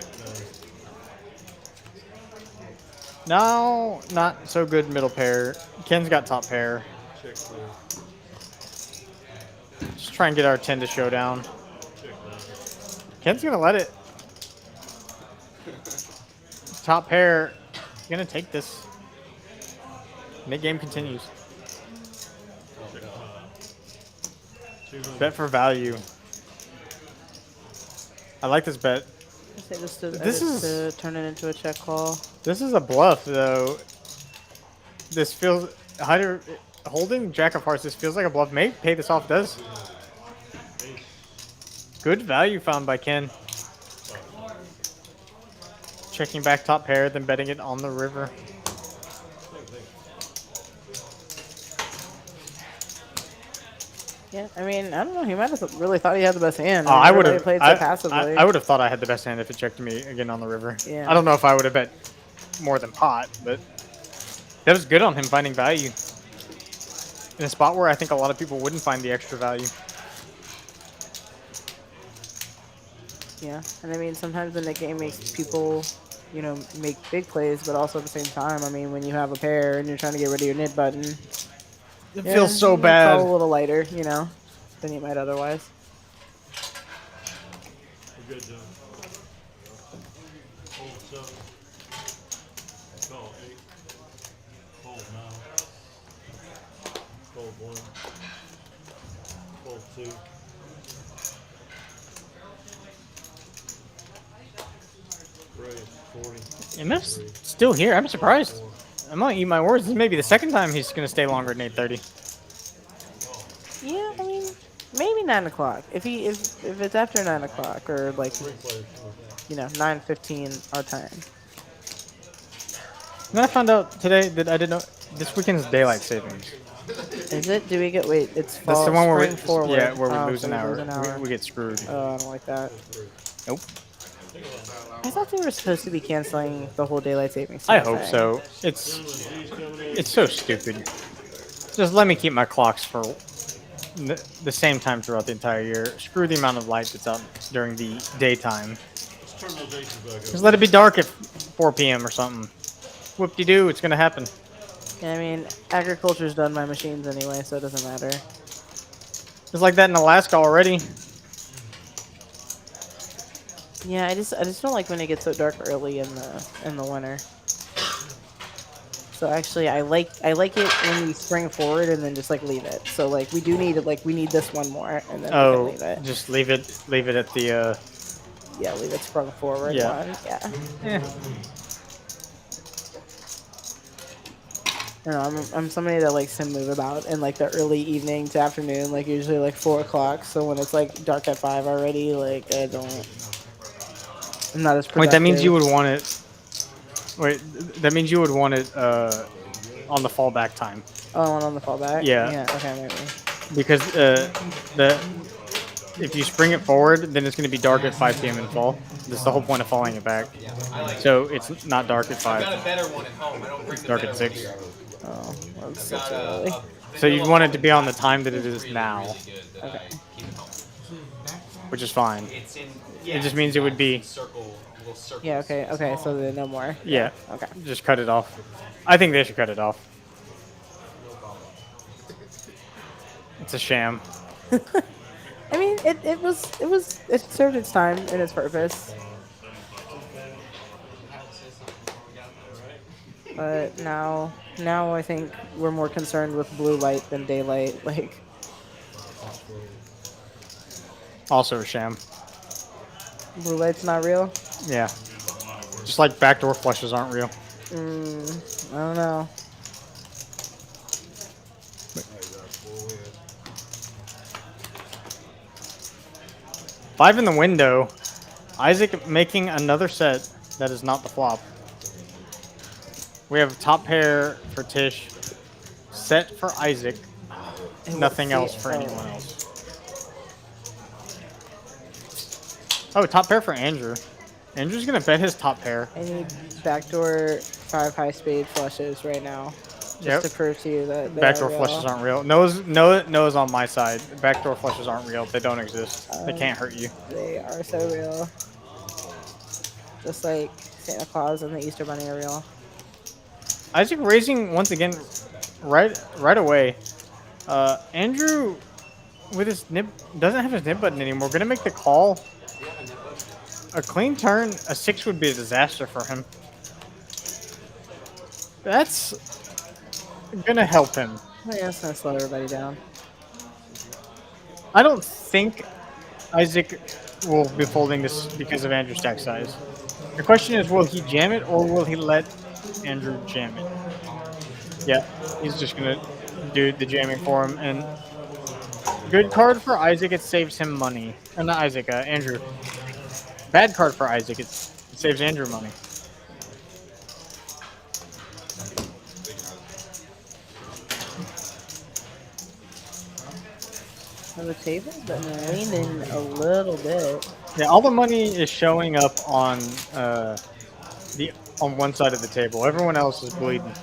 Speaker 8: No, not so good middle pair. Ken's got top pair.
Speaker 5: Check 3.
Speaker 8: Just try and get our 10 to show down.
Speaker 5: Check 9.
Speaker 8: Ken's gonna let it. Top pair. Gonna take this. Mid game continues.
Speaker 5: Check 5. 200.
Speaker 8: Bet for value. I like this bet.
Speaker 9: I say just to,
Speaker 8: This
Speaker 9: to turn it into a check call.
Speaker 8: This is a bluff, though. This feels Hyder holding Jack of Hearts. This feels like a bluff. May pay this off. Does good value found by Ken. Checking back top pair, then betting it on the river.
Speaker 9: Yeah, I mean, I don't know. He might have really thought he had the best hand.
Speaker 8: I would have
Speaker 9: played so passively.
Speaker 8: I would have thought I had the best hand if it checked me again on the river.
Speaker 9: Yeah.
Speaker 8: I don't know if I would have bet more than pot, but that was good on him finding value in a spot where I think a lot of people wouldn't find the extra value.
Speaker 9: Yeah, and I mean, sometimes the net game makes people, you know, make big plays, but also at the same time, I mean, when you have a pair and you're trying to get rid of your knit button,
Speaker 8: It feels so
Speaker 9: you might
Speaker 8: bad.
Speaker 9: fall a little lighter, you know, than you might otherwise.
Speaker 5: We're good, John. Hold 7. Call 8. Hold 9. Hold 1. Hold 2. Raise 40.
Speaker 8: MF's still here. I'm surprised. I'm gonna eat my words. This may be the second time he's gonna stay longer than 8:30.
Speaker 9: Yeah, I mean, maybe 9 o'clock. If it's after 9 o'clock or like, you know, 9:15 our time.
Speaker 8: And then I found out today that I didn't know this weekend's daylight savings.
Speaker 9: Is it? Do we get? Wait, it's fall.
Speaker 8: That's the one where we
Speaker 9: spring forward.
Speaker 8: yeah where we
Speaker 9: Oh,
Speaker 8: lose
Speaker 9: so
Speaker 8: an
Speaker 9: we
Speaker 8: hour.
Speaker 9: lose an hour.
Speaker 8: We get screwed.
Speaker 9: Oh, I don't like that.
Speaker 8: Nope.
Speaker 9: I thought they were supposed to be canceling the whole daylight savings.
Speaker 8: I
Speaker 9: time
Speaker 8: hope
Speaker 9: thing.
Speaker 8: so. It's so stupid. Just let me keep my clocks for the same time throughout the entire year. Screw the amount of light that's out during the daytime.
Speaker 5: Let's turn those aces back
Speaker 8: Just let it be dark at 4 p.m. or something. Whoop-de-doo, it's gonna happen.
Speaker 9: Yeah, I mean, agriculture's done by machines anyway, so it doesn't matter.
Speaker 8: It's like that in Alaska already.
Speaker 9: Yeah, I just don't like when it gets so dark early in the winter. So actually, I like it when we spring forward and then just like leave it. So like we do need we need this one more and then we can leave it.
Speaker 8: Just leave it at the
Speaker 9: Yeah, leave it sprung forward
Speaker 8: Yeah.
Speaker 9: one. Yeah.
Speaker 8: eh.
Speaker 9: I don't know, I'm somebody that likes to move about in like the early evening to afternoon, like usually like 4 o'clock. So when it's like dark at 5 already, like I'm not as productive.
Speaker 8: Wait, that means you would want it. Wait, that means you would want it on the fallback time.
Speaker 9: Oh, and on the fallback?
Speaker 8: Yeah.
Speaker 9: Yeah, okay, maybe.
Speaker 8: Because if you spring it forward, then it's going to be dark at 5 p.m. in fall. That's the whole point of falling it back. So it's not dark at 5.
Speaker 4: I've got a better one at home. I don't bring
Speaker 8: It's
Speaker 4: the
Speaker 8: dark
Speaker 4: better
Speaker 8: at 6.
Speaker 4: one.
Speaker 9: Oh, that's
Speaker 4: I've
Speaker 9: such
Speaker 4: got
Speaker 9: early.
Speaker 8: So you want it to be on the time that it is now,
Speaker 9: Okay.
Speaker 8: which is fine.
Speaker 4: It's in,
Speaker 8: It just means it would be.
Speaker 4: little circles.
Speaker 9: Yeah, okay, so then no more.
Speaker 8: Yeah.
Speaker 9: Okay.
Speaker 8: Just cut it off. I think they should cut it off. It's a sham.
Speaker 9: I mean, it served its time and its purpose. But now I think we're more concerned with blue light than daylight. Like,
Speaker 8: Also a sham.
Speaker 9: blue light's not real.
Speaker 8: Yeah. Just like backdoor flushes aren't real.
Speaker 9: I don't know.
Speaker 8: Five in the window. Isaac making another set that is not the flop. We have top pair for Tish, set for Isaac, nothing else for anyone else. Oh, top pair for Andrew. Andrew's gonna bet his top pair.
Speaker 9: I need backdoor 5 high spade flushes right now, just to prove to you that they
Speaker 8: Backdoor
Speaker 9: are real.
Speaker 8: flushes aren't real. Noah's on my side. Backdoor flushes aren't real. They don't exist. They can't hurt you.
Speaker 9: They are so real. Just like Santa Claus and the Easter Bunny are real.
Speaker 8: Isaac raising once again, right away. Andrew with his nib doesn't have his nib button anymore. Gonna make the call. A clean turn, a 6 would be a disaster for him. That's gonna help him.
Speaker 9: Yeah, it's gonna slow everybody down.
Speaker 8: I don't think Isaac will be folding this because of Andrew's stack size. The question is, will he jam it or will he let Andrew jam it? Yeah, he's just gonna do the jamming for him, and good card for Isaac. It saves him money. Not Isaac, Andrew. Bad card for Isaac. It saves Andrew money.
Speaker 9: The table's been leaning a little bit.
Speaker 8: Yeah, all the money is showing up on one side of the table. Everyone else is bleeding.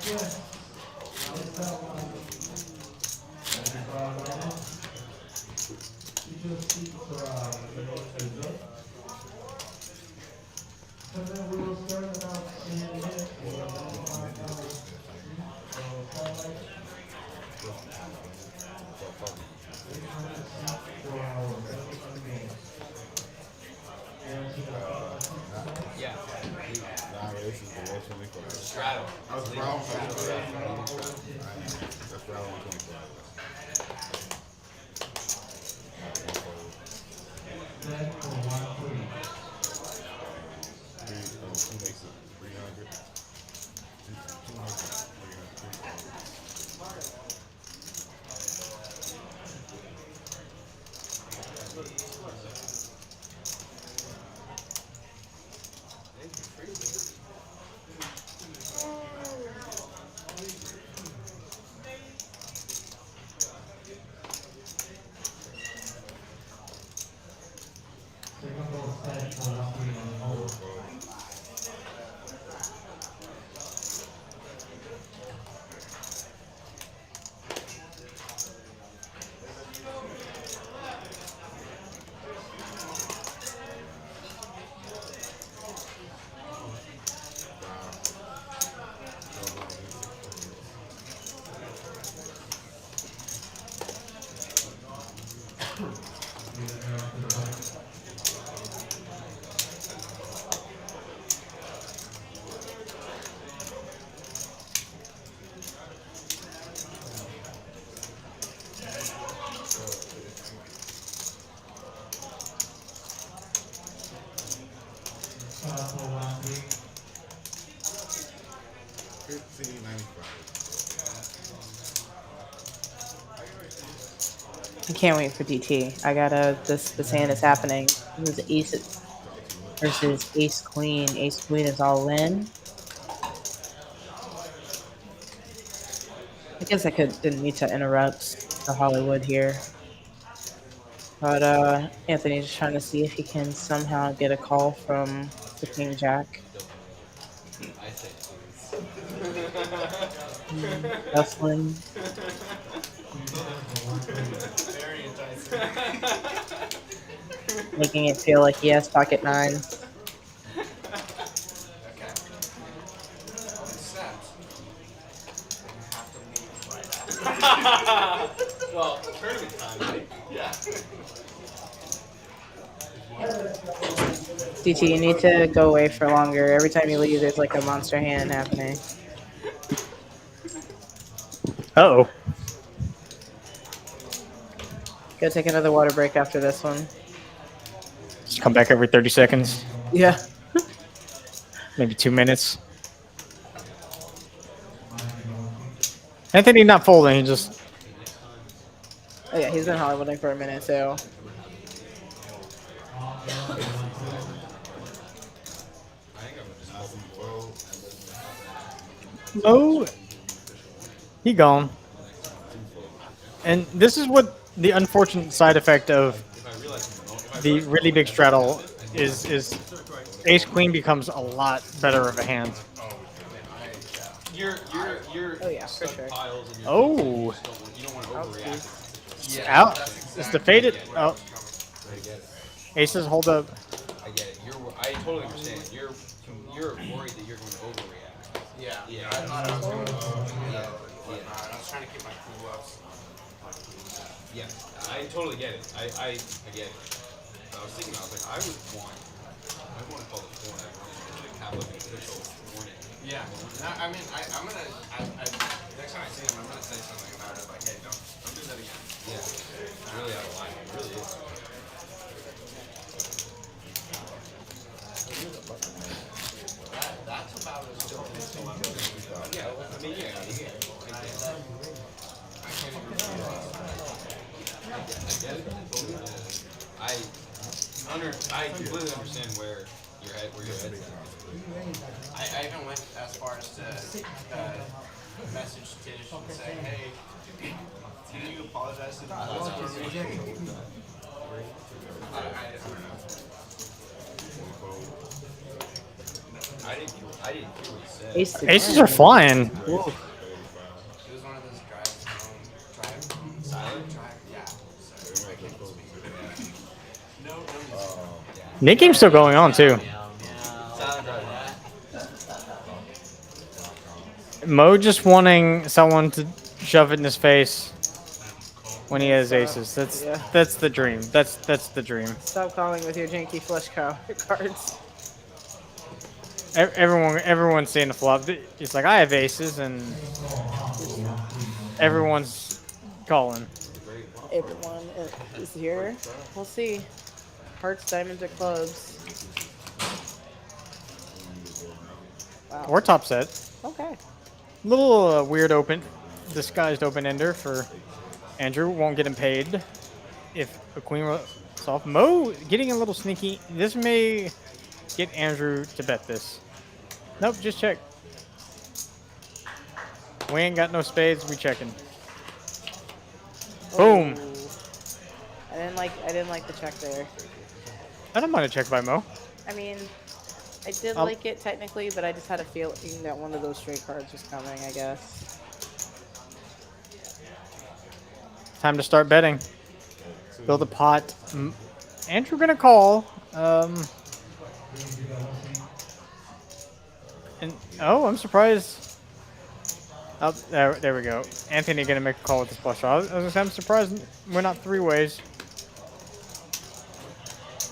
Speaker 3: Straddle. I was wrong. That's wrong.
Speaker 9: I can't wait for DT. I gotta. This hand is happening. This is ace versus ace queen. Ace queen is all in. I guess I didn't need to interrupt the Hollywood here. But Anthony's just trying to see if he can somehow get a call from the King Jack. Hustling.
Speaker 2: Very enticing.
Speaker 9: Making it feel like he has pocket nine.
Speaker 2: Okay. Except you have to leave right after. Well, tournament time, right? Yeah.
Speaker 9: DT, you need to go away for longer. Every time you leave, there's like a monster hand happening.
Speaker 8: Uh-oh.
Speaker 9: Gotta take another water break after this one.
Speaker 8: Just come back every 30 seconds.
Speaker 9: Yeah.
Speaker 8: Maybe 2 minutes. Anthony not folding, he just...
Speaker 9: Oh yeah, he's been Hollywooding for a minute too.
Speaker 8: No. He gone. And this is what the unfortunate side effect of the really big straddle is ace queen becomes a lot better of a hand.
Speaker 3: Your
Speaker 9: Oh yeah, for sure.
Speaker 3: piles and your
Speaker 8: Oh.
Speaker 3: you don't want to overreact.
Speaker 8: Out. It's the faded. Oh. Aces hold up.
Speaker 3: I get it. I totally understand. You're worried that you're going to overreact.
Speaker 2: Yeah.
Speaker 3: Yeah.
Speaker 2: I thought I was going to. I was trying to keep my cool ups.
Speaker 3: Yeah. I totally get it. I get it. But I was thinking, I was like, I want to call the four and I want to have like an official warning.
Speaker 2: Yeah. No, I mean, I'm gonna. Next time I see him, I'm gonna say something about it. Like, hey, don't do that again.
Speaker 3: Yeah. It's really out of line. It really is.
Speaker 2: That's about as still as
Speaker 3: Yeah. I mean, yeah. I completely understand where your head's at.
Speaker 2: I even went as far as to message Tish and say, hey, can you apologize to the boys for me? I don't know.
Speaker 3: I didn't hear what he said.
Speaker 8: Aces are flying.
Speaker 2: It was one of those drive silent drive. Yeah. So I can't speak. No.
Speaker 8: Nick game's still going on too. Mo just wanting someone to shove it in his face when he has aces. That's the dream. That's the dream.
Speaker 9: Stop calling with your janky flush cards.
Speaker 8: Everyone's seeing the flop. It's like I have aces, and everyone's calling.
Speaker 9: Everyone is here. We'll see. Hearts, diamonds, or clubs. Wow.
Speaker 8: Or top set.
Speaker 9: Okay.
Speaker 8: Little weird disguised open ender for Andrew. Won't get him paid if a queen rolls off. Mo getting a little sneaky. This may get Andrew to bet this. Nope, just check. We ain't got no spades. We checking. Boom.
Speaker 9: I didn't like the check there.
Speaker 8: I don't mind a check by Mo.
Speaker 9: I mean, I did like it technically, but I just had a feeling that one of those straight cards was coming, I guess.
Speaker 8: Time to start betting. Build a pot. Andrew gonna call. And I'm surprised. Oh, there we go. Anthony gonna make a call with this flush draw. I'm surprised we're not three ways.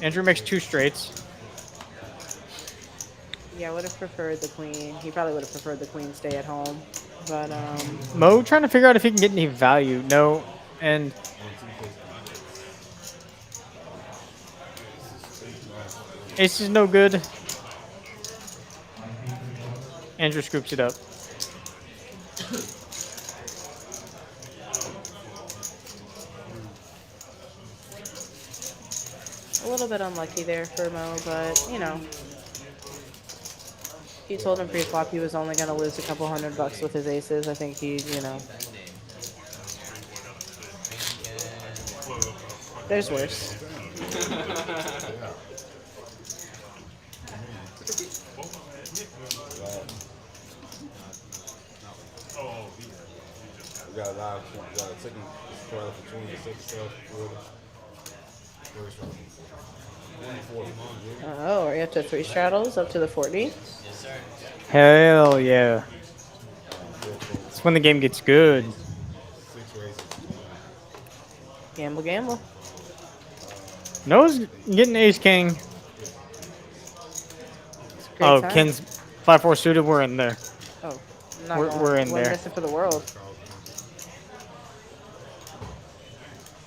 Speaker 8: Andrew makes two straights.
Speaker 9: Yeah, I would have preferred the queen. He probably would have preferred the queen stay at home. But,
Speaker 8: Mo trying to figure out if he can get any value. No. And ace is no good. Andrew scoops it up.
Speaker 9: a little bit unlucky there for Mo, but, you know. He told him pre-flop he was only going to lose a couple $100 with his aces. I think he, you know. There's worse.
Speaker 1: We got a lot of second straddle between the second straddle first round.
Speaker 9: Oh, are you up to 3 straddles? Up to the 40?
Speaker 4: Yes, sir.
Speaker 8: Hell yeah. That's when the game gets good.
Speaker 9: Gamble, gamble.
Speaker 8: Noah's getting ace king.
Speaker 9: Great
Speaker 8: Oh,
Speaker 9: time.
Speaker 8: Ken's 5-4 suited. We're in there.
Speaker 9: Oh. Not
Speaker 8: We're in
Speaker 9: wouldn't
Speaker 8: there.
Speaker 9: miss it for the world.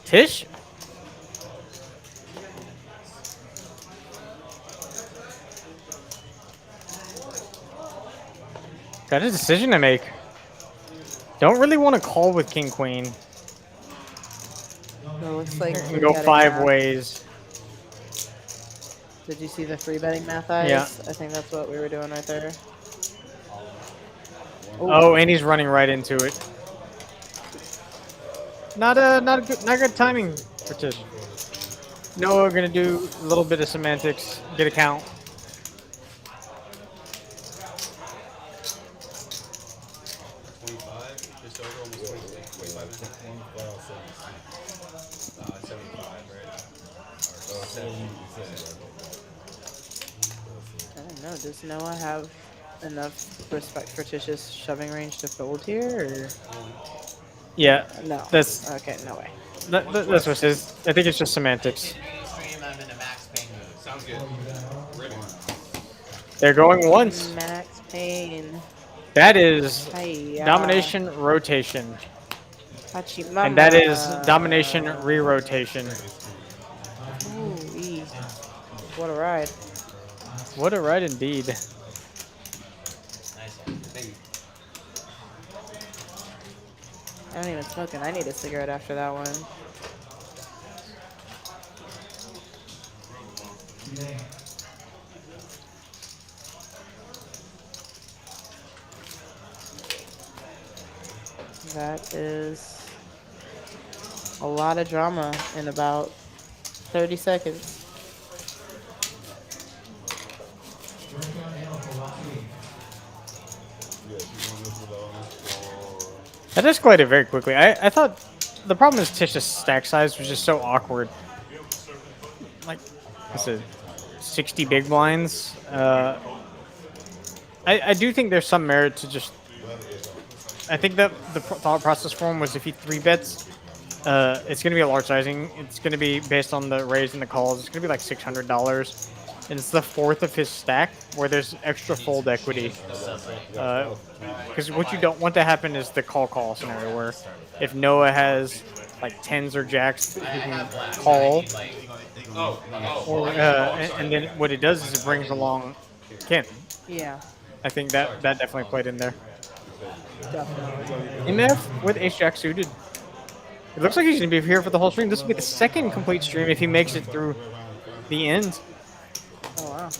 Speaker 8: Tish? Got a decision to make. Don't really want to call with king queen.
Speaker 9: It looks like
Speaker 8: We
Speaker 9: we're
Speaker 8: go
Speaker 9: getting,
Speaker 8: 5 ways.
Speaker 9: Did you see the 3-betting math eyes?
Speaker 8: Yeah.
Speaker 9: I think that's what we were doing right there.
Speaker 8: Oh, and he's running right into it. Not good timing for Tish. No, we're gonna do a little bit of semantics. Get a count.
Speaker 3: 25, just over, almost 26, 25. 75, right?
Speaker 9: I don't know. Does Noah have enough respect for Tish's shoving range to fold here? Or?
Speaker 8: Yeah.
Speaker 9: No.
Speaker 8: That's
Speaker 9: okay. No way.
Speaker 8: That's what it is. I think it's just semantics.
Speaker 3: Sounds good. Ready.
Speaker 8: They're going once.
Speaker 9: Max Payne.
Speaker 8: That is
Speaker 9: Hi-ya.
Speaker 8: domination rotation.
Speaker 9: Hachimama.
Speaker 8: And that is domination re-rotation.
Speaker 9: Ooh-wee. What a ride.
Speaker 8: What a ride indeed.
Speaker 9: I don't even smoke and I need a cigarette after that one. That is a lot of drama in about 30 seconds.
Speaker 8: That escalated very quickly. I thought the problem is Tish's stack size was just so awkward. Like, what's it, 60 big blinds? I do think there's some merit to just... I think that the thought process for him was if he 3-bets, it's going to be a large sizing. It's going to be based on the raise and the calls. It's going to be like $600. And it's the 4th of his stack where there's extra fold equity. Because what you don't want to happen is the call scenario where if Noah has like 10s or jacks, he can call. And then what it does is it brings along Ken.
Speaker 9: Yeah.
Speaker 8: I think that definitely played in there.
Speaker 9: Definitely.
Speaker 8: MF with ace-jack suited. It looks like he's going to be here for the whole stream. This will be the second complete stream if he makes it through the end.
Speaker 9: Oh, wow.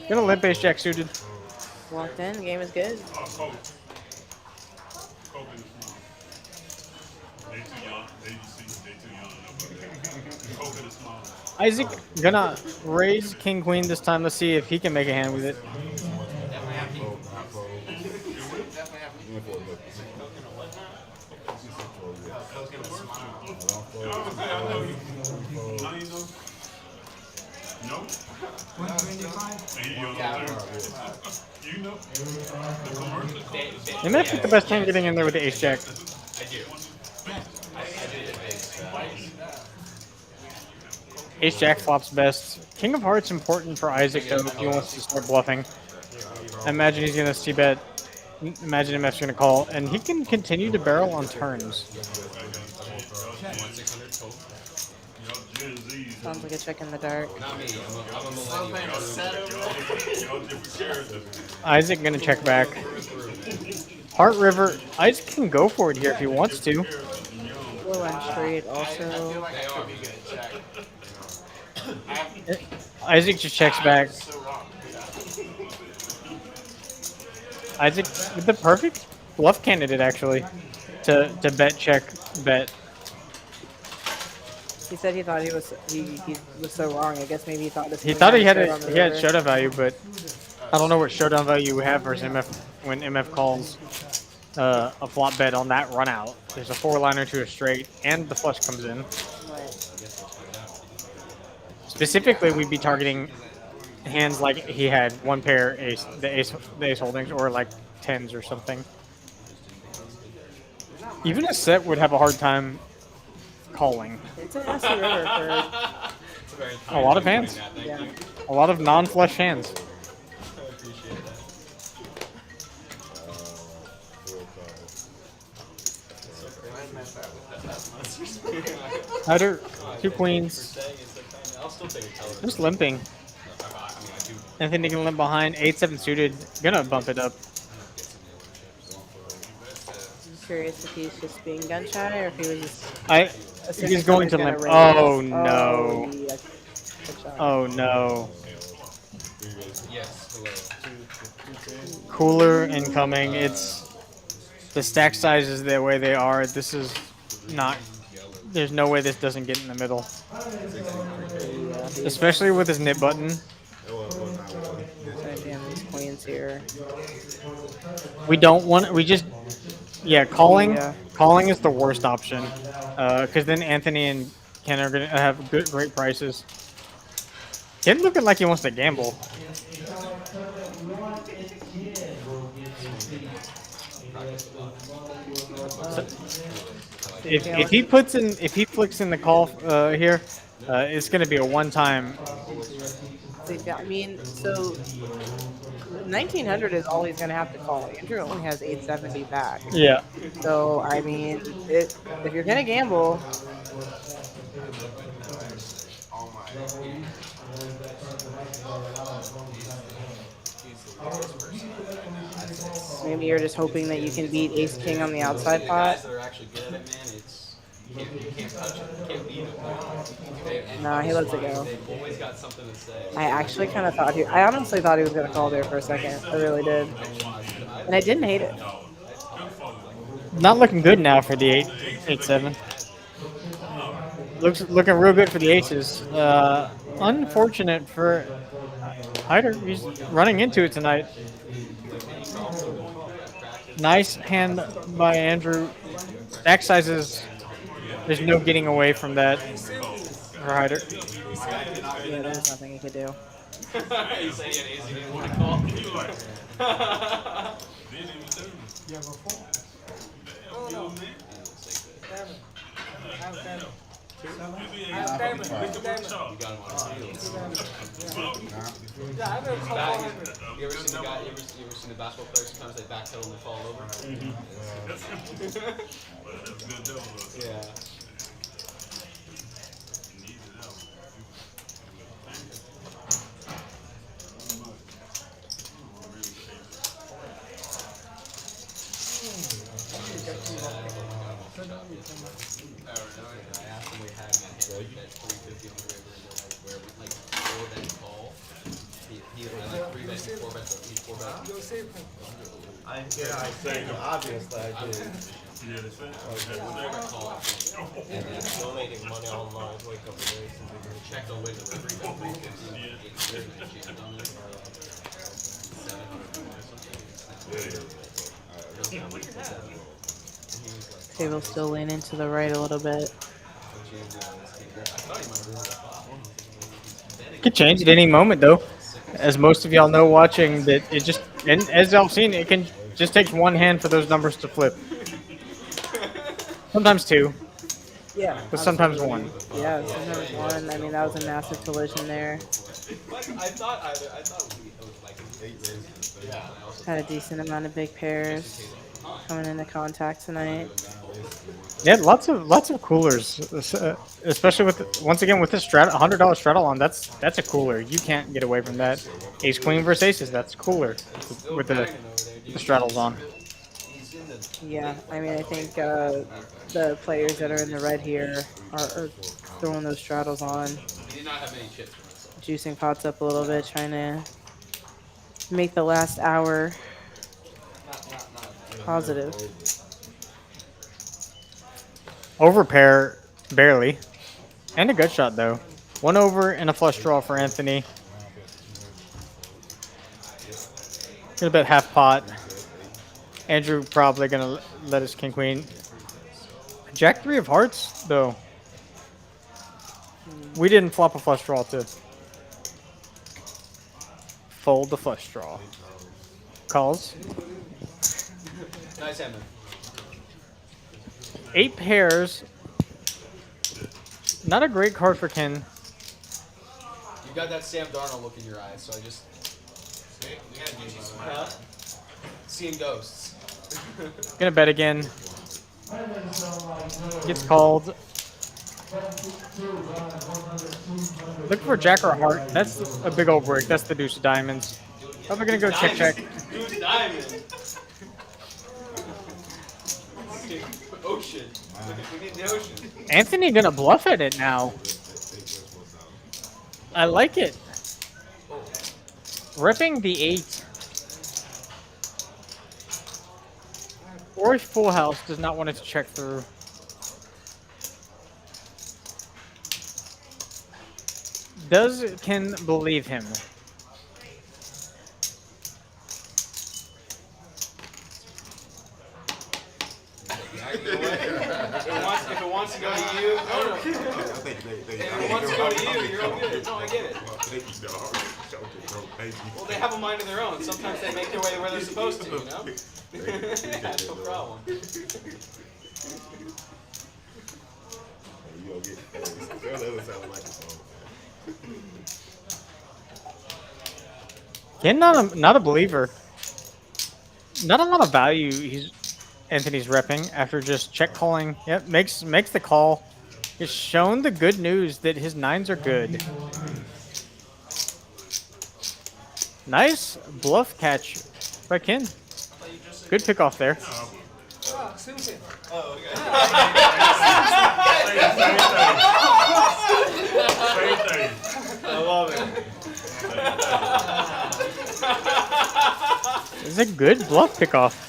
Speaker 8: Gonna limp ace-jack suited.
Speaker 9: Locked in. Game is good.
Speaker 8: Isaac gonna raise king queen this time. Let's see if he can make a hand with it. They might pick the best hand getting in there with the ace jack. Ace jack flops best. King of hearts important for Isaac though if he wants to start bluffing. I imagine he's gonna c-bet. Imagine MF's gonna call, and he can continue to barrel on turns.
Speaker 9: Sounds like a check in the dark.
Speaker 8: Isaac gonna check back. Heart River. Isaac can go for it here if he wants to.
Speaker 9: Low end straight also.
Speaker 8: Isaac just checks back. Isaac with the perfect bluff candidate actually to bet check bet.
Speaker 9: He said he thought he was so wrong. I guess maybe he thought this.
Speaker 8: He thought he had showdown value, but I don't know what showdown value we have versus MF when MF calls a flop bet on that run out. There's a 4-liner to a straight, and the flush comes in. Specifically, we'd be targeting hands like he had one pair ace, the ace holdings, or like 10s or something. Even a set would have a hard time calling.
Speaker 9: It's a nasty river for
Speaker 8: a lot of hands.
Speaker 9: Yeah.
Speaker 8: A lot of non-flush hands.
Speaker 2: met that with that monster.
Speaker 8: Hider, 2 queens.
Speaker 3: I'll still take a teller.
Speaker 8: Just limping. Anthony can limp behind. 8-7 suited. Gonna bump it up.
Speaker 9: I'm curious if he's just being gun shy or if he was just.
Speaker 8: He's going to limp.
Speaker 9: Raise.
Speaker 8: Oh no.
Speaker 9: yeah. Good shot.
Speaker 8: Oh no.
Speaker 3: Yes,
Speaker 8: Cooler incoming. It's the stack sizes the way they are. This is not. There's no way this doesn't get in the middle. Especially with his knit button.
Speaker 9: Damn, these queens here.
Speaker 8: We don't want. We just. Yeah, calling. Calling is the worst option. Because then Anthony and Ken are gonna have great prices. Ken looking like he wants to gamble. So, if he flicks in the call here, it's gonna be a one-time.
Speaker 9: I mean, so 1900 is all he's gonna have to call. Andrew only has 870 back.
Speaker 8: Yeah.
Speaker 9: So I mean, if you're gonna gamble. Maybe you're just hoping that you can beat Ace King on the outside pot. No, he lets it go. I actually kind of thought I honestly thought he was gonna call there for a second. I really did, and I didn't hate it.
Speaker 8: Not looking good now for the 8-7. Looking real good for the aces. Unfortunate for Hyder. He's running into it tonight. Nice hand by Andrew. Stack sizes. There's no getting away from that for Hyder.
Speaker 9: Yeah, there's nothing he could do.
Speaker 3: He's saying it is, he didn't want to call.
Speaker 14: Yeah, before. Oh, no.
Speaker 3: You got him on You ever seen the guy? You ever seen the basketball players? Sometimes they backpedal and they fall over. Yeah. I asked him we had that 350 on the river and like where we like 4-bet call. He like 3-bet and 4-bet, so he's 4-bet.
Speaker 13: I say obviously I did. And then donating money online, wake up and race.
Speaker 3: Check the way the river, he got 350.
Speaker 9: Table's still leaning to the right a little bit.
Speaker 8: Could change at any moment though. As most of y'all know watching that it just, and as y'all seen, it can just takes one hand for those numbers to flip. Sometimes two.
Speaker 9: Yeah.
Speaker 8: But sometimes one.
Speaker 9: Yeah, sometimes one. I mean, that was a massive collision there.
Speaker 3: I thought it was like 8 raises.
Speaker 9: Had a decent amount of big pairs coming into contact tonight.
Speaker 8: Yeah, lots of coolers, especially with once again with this $100 straddle on. That's a cooler. You can't get away from that. Ace Queen versus Aces. That's cooler with the straddles on.
Speaker 9: Yeah, I mean, I think the players that are in the red here are throwing those straddles on, juicing pots up a little bit, trying to make the last hour positive.
Speaker 8: Overpair, barely. And a gut shot, though. 1 over and a flush draw for Anthony. Gonna bet half pot. Andrew probably gonna let us king queen. Jack 3 of hearts, though. We didn't flop a flush draw to fold the flush draw. Calls.
Speaker 3: Nice hand.
Speaker 8: 8 pairs. Not a great card for Ken.
Speaker 3: You got that Sam Darnold look in your eyes, so I just seeing ghosts.
Speaker 8: Gonna bet again. Gets called. Looking for jack or a heart. That's a big old break. That's the deuce of diamonds. Probably gonna go check check.
Speaker 2: Who's diamond? Ocean. We need the ocean.
Speaker 8: Anthony gonna bluff at it now. I like it. Ripping the 8. Or full house does not want it to check through. Does Ken believe him?
Speaker 2: If it wants to go to you, if it wants to go to you, you're all good. No, I get it. Well, they have a mind of their own. Sometimes they make their way where they're supposed to, you know? That's no problem.
Speaker 8: Ken not a believer. Not a lot of value Anthony's repping after just check calling. Yep, makes the call. He's shown the good news that his 9s are good. Nice bluff catch by Ken. Good pick off there.
Speaker 2: Susan.
Speaker 5: Same thing. I love it.
Speaker 8: It's a good bluff pick off.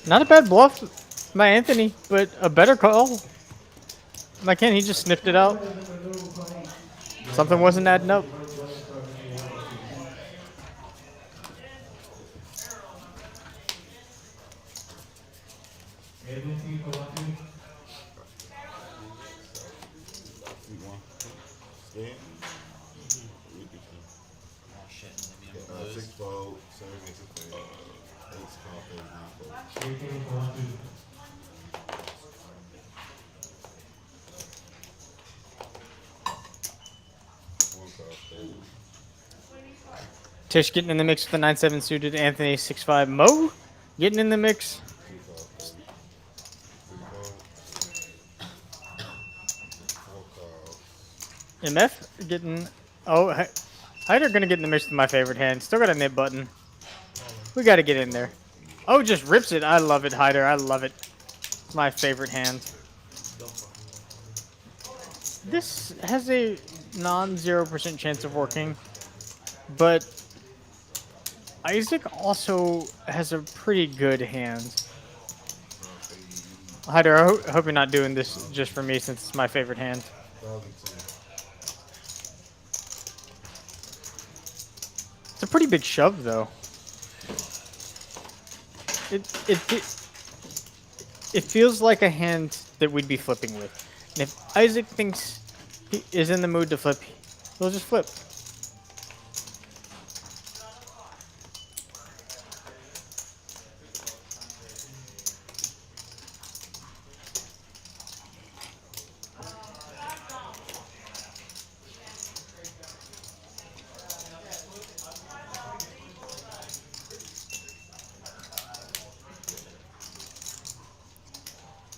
Speaker 8: Not a bad bluff by Anthony, but a better call by Ken. He just sniffed it out. Something wasn't adding up. Tish getting in the mix with the 9-7 suited. Anthony 6-5. Mo getting in the mix. MF getting. Oh, Hyder gonna get in the mix with my favorite hand. Still got a nip button. We gotta get in there. Oh, just rips it. I love it, Hyder. I love it. It's my favorite hand. This has a non-0% chance of working, but Isaac also has a pretty good hand. Hyder, I hope you're not doing this just for me since it's my favorite hand. It's a pretty big shove, though. It feels like a hand that we'd be flipping with. And if Isaac thinks he is in the mood to flip, he'll just flip.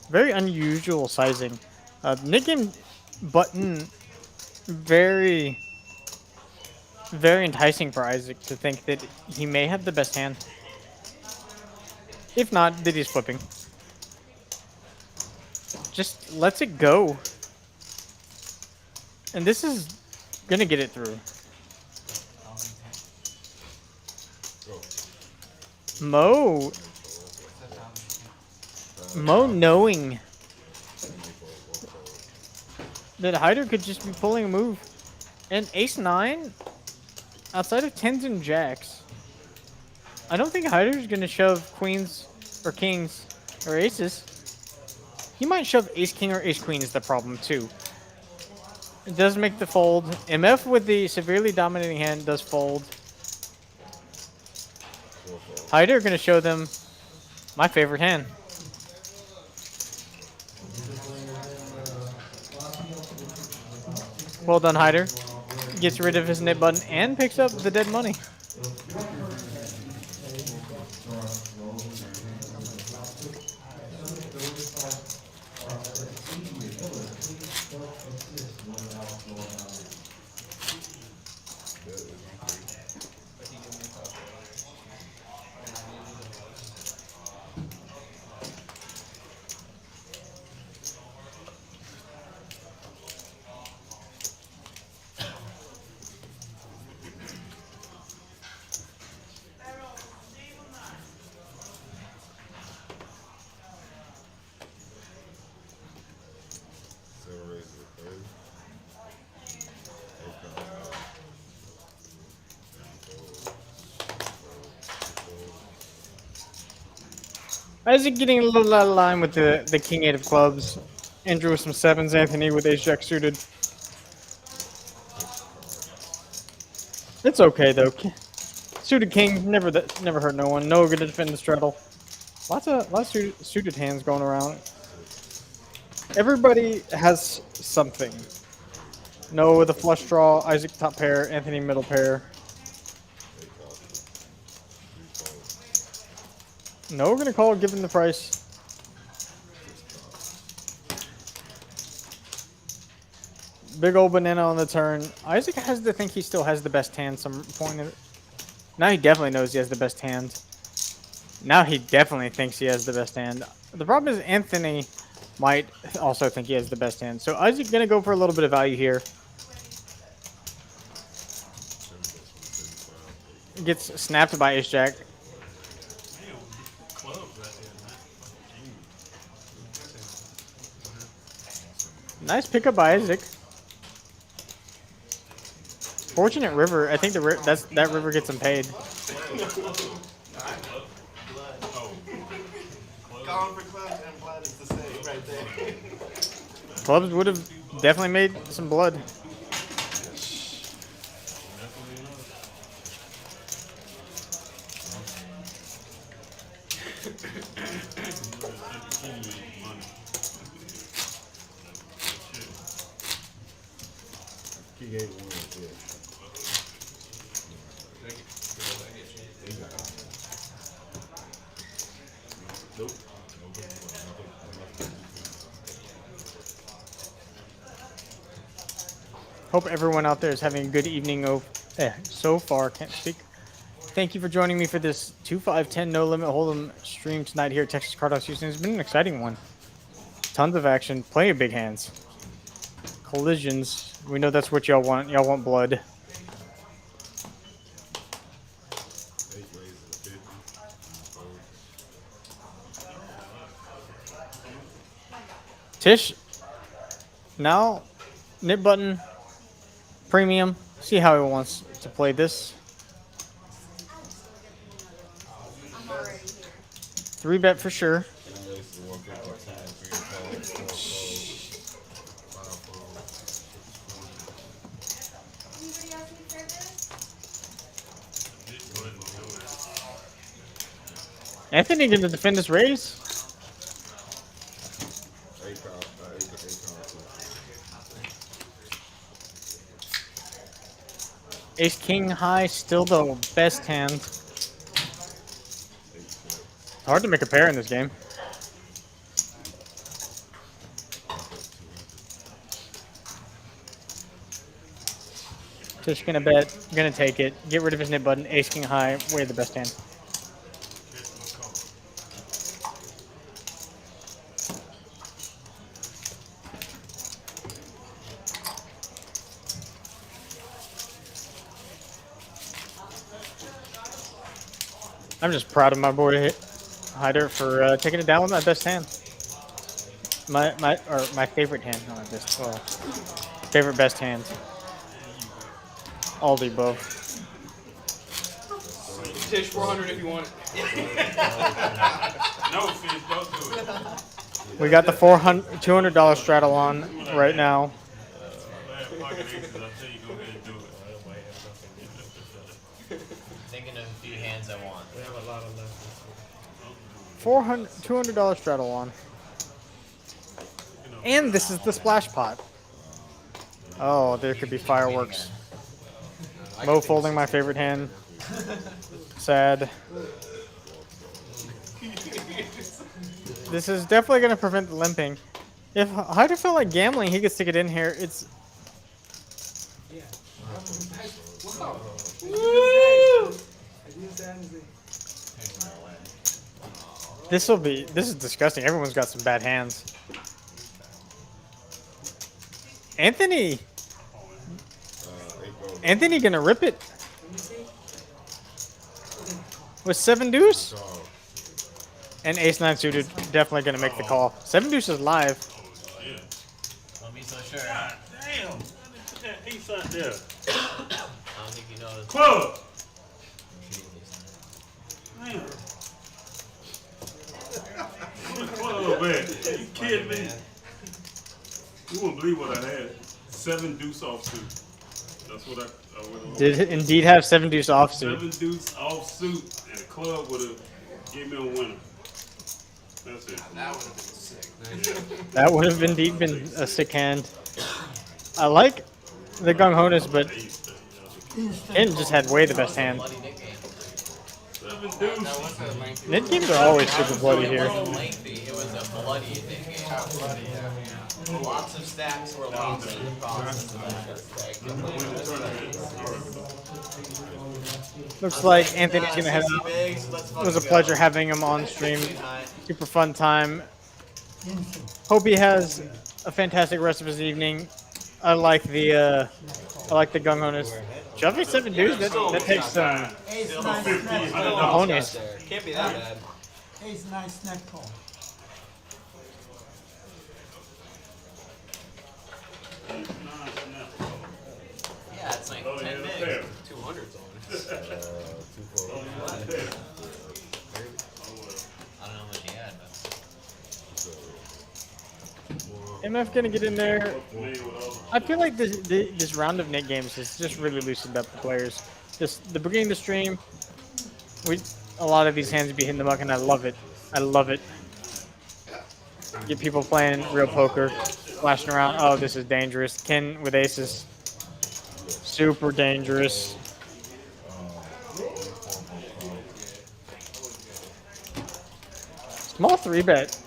Speaker 8: Very unusual sizing. Nick-game button, very enticing for Isaac to think that he may have the best hand. If not, that he's flipping. Just lets it go. And this is gonna get it through. Mo knowing that Hyder could just be pulling a move. And ace-9, outside of 10s and jacks, I don't think Hyder's going to shove queens or kings or aces. He might shove ace-king or ace-queen is the problem, too. It does make the fold. MF with the severely dominating hand does fold. Hyder going to show them my favorite hand. Well done, Hyder. Gets rid of his nib button and picks up the dead money. Isaac getting a little out of line with the king eight of clubs. Andrew with some sevens. Anthony with ace jack suited. It's okay though. Suited king never hurt no one. No good to defend the straddle. Lots of suited hands going around. Everybody has something. Noah with a flush draw. Isaac top pair. Anthony middle pair. No, we're gonna call it given the price. Big old banana on the turn. Isaac has to think he still has the best hand some point of it. Now he definitely knows he has the best hand. Now he definitely thinks he has the best hand. The problem is Anthony might also think he has the best hand. So Isaac's gonna go for a little bit of value here. Gets snapped by ace jack. Nice pickup by Isaac. Fortunate river. I think that river gets him paid. Clubs would have definitely made some blood. Hope everyone out there is having a good evening so far. Can't speak. Thank you for joining me for this 2-5-10 No Limit Hold'em stream tonight here at Texas Card House Houston. It's been an exciting one. Tons of action. Plenty of big hands. Collisions. We know that's what y'all want. Y'all want blood. Tish. Now, nib button. Premium. See how he wants to play this. 3-bet for sure. Anthony going to defend his raise. Ace king high, still the best hand. Hard to make a pair in this game. Tish gonna bet, gonna take it, get rid of his nib button, ace king high, way the best hand. I'm just proud of my boy Hyder for taking it down with my best hand. My favorite hand, not my best. Well, favorite best hand. All the above.
Speaker 3: Tish 400 if you want it.
Speaker 5: No, Fish, don't do it.
Speaker 8: We got the $200 straddle on right now.
Speaker 4: Thinking of a few hands I want.
Speaker 5: We have a lot of left.
Speaker 8: $200 straddle on. And this is the splash pot. Oh, there could be fireworks. Mo folding my favorite hand. Sad. This is definitely going to prevent the limping. If Hyder felt like gambling, he could stick it in here. It's... This is disgusting. Everyone's got some bad hands. Anthony gonna rip it. With 7 deuce? And ace 9 suited, definitely gonna make the call. 7 deuce is live.
Speaker 4: Don't be so sure.
Speaker 5: Damn! Put that ace out there.
Speaker 4: I don't think you know.
Speaker 5: Club! Damn. Club, man. You kidding me? You won't believe what I had. 7 deuce offsuit. That's what I went on.
Speaker 8: Did indeed have 7 deuce offsuit.
Speaker 5: 7 deuce offsuit, and the club would have gave me a winner. That's it.
Speaker 2: That would have been sick.
Speaker 8: That would have indeed been a sick hand. I like the gung honus, but Ken just had way the best hand. Net games are always super bloody here.
Speaker 4: It wasn't lengthy, it was a bloody game. Lots of stacks were lost in the process of that.
Speaker 8: Looks like Anthony's gonna head out. It was a pleasure having him on stream. Super fun time. Hope he has a fantastic rest of his evening. I like the gung honus. Shoving 7 deuce, that takes some cojones.
Speaker 3: Can't be that bad.
Speaker 14: Ace 9 snack call.
Speaker 4: Yeah, it's like 10 bigs.
Speaker 3: 200's on it.
Speaker 4: I don't know how much he had, but.
Speaker 8: MF gonna get in there. I feel like this round of net games has just really loosened up the players. Just the beginning of the stream, a lot of these hands be hitting the muck, and I love it. I love it. Get people playing real poker, flashing around. Oh, this is dangerous. Ken with aces, super dangerous. Small 3-bet.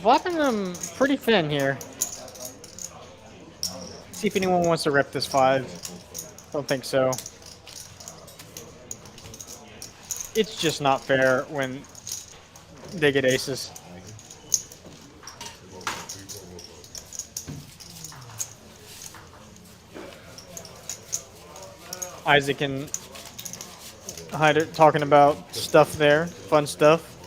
Speaker 8: Flopping them pretty thin here. See if anyone wants to rep this 5. Don't think so. It's just not fair when they get aces. Isaac and Hyder talking about stuff there, fun stuff.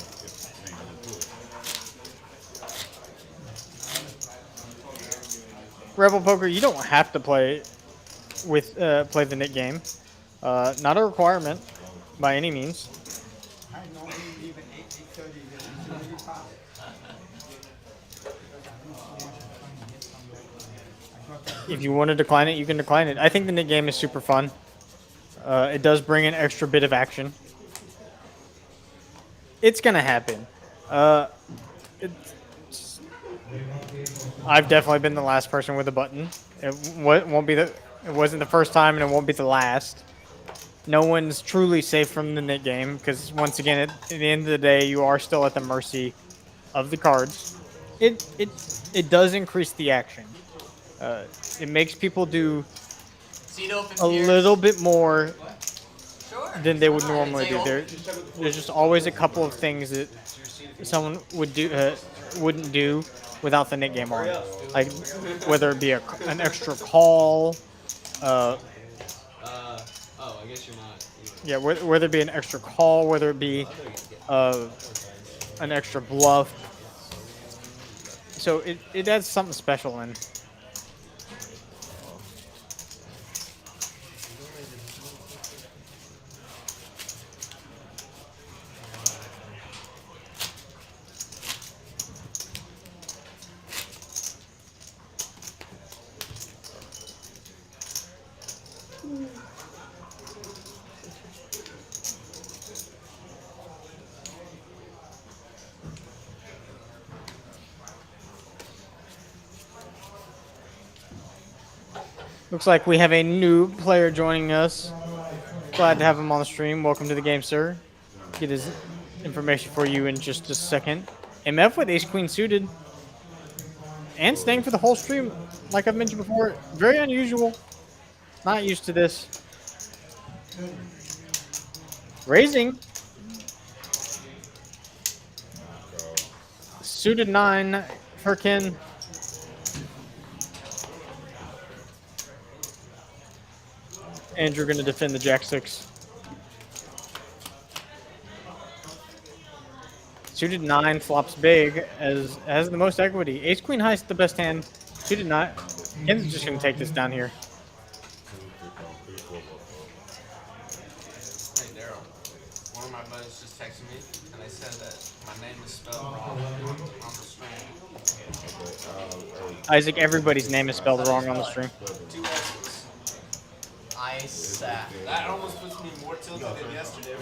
Speaker 8: Rebel Poker, you don't have to play with play the net game. Not a requirement by any means. If you want to decline it, you can decline it. I think the net game is super fun. It does bring an extra bit of action. It's gonna happen. I've definitely been the last person with a button. It wasn't the first time, and it won't be the last. No one's truly safe from the net game because, once again, at the end of the day, you are still at the mercy of the cards. It does increase the action. It makes people do a little bit more than they would normally do. There's just always a couple of things that someone would do wouldn't do without the net game on, like whether it be an extra call.
Speaker 3: Oh, I guess you're not.
Speaker 8: Yeah, whether it be an extra call, whether it be an extra bluff. So it adds something special in. Looks like we have a new player joining us. Glad to have him on the stream. Welcome to the game, sir. Get his information for you in just a second. MF with ace queen suited. And staying for the whole stream, like I've mentioned before. Very unusual. Not used to this. Raising. Suited 9 for Ken. Andrew going to defend the jack 6. Suited 9 flops big as has the most equity. Ace queen high is the best hand. Suited 9. Ken's just going to take this down here.
Speaker 2: Hey Daryl, one of my buddies just texted me and they said that my name is spelled wrong on the stream.
Speaker 8: Isaac, everybody's name is spelled wrong on the stream.
Speaker 2: 2 S's.
Speaker 4: Isaac.
Speaker 2: That almost puts me more tilted than yesterday.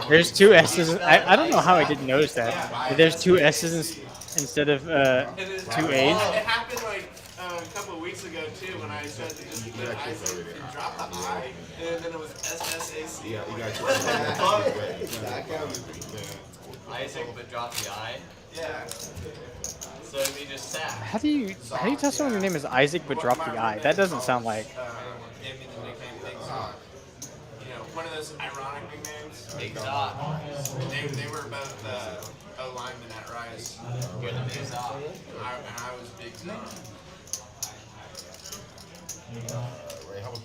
Speaker 8: There's 2 S's. I don't know how I didn't notice that. But there's 2 S's instead of 2 A's.
Speaker 2: It happened like a couple of weeks ago too when I said to just put Isaac and drop the I, and then it was SSAC.
Speaker 3: Yeah, you got
Speaker 4: Isaac, but drop the I.
Speaker 2: Yeah.
Speaker 4: So it'd be just sad.
Speaker 8: How do you tell someone your name is Isaac but drop the I? That doesn't sound like.
Speaker 2: Gave me the nickname Exotic. You know, one of those ironic nicknames.
Speaker 4: Exotic.
Speaker 2: They were both O-linemen at Rice.
Speaker 4: You're the big Zod.
Speaker 2: And I was Big Zod.
Speaker 3: Ray, how much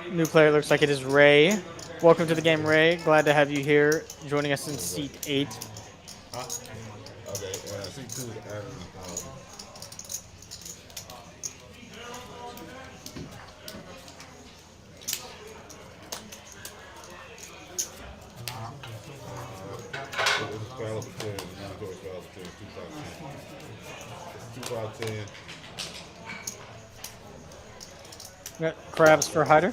Speaker 3: you
Speaker 8: New player looks like it is Ray. Welcome to the game, Ray. Glad to have you here, joining us in seat 8.
Speaker 3: Huh? Okay, seat 2 is Aaron.
Speaker 8: Got Krabs for Hyder.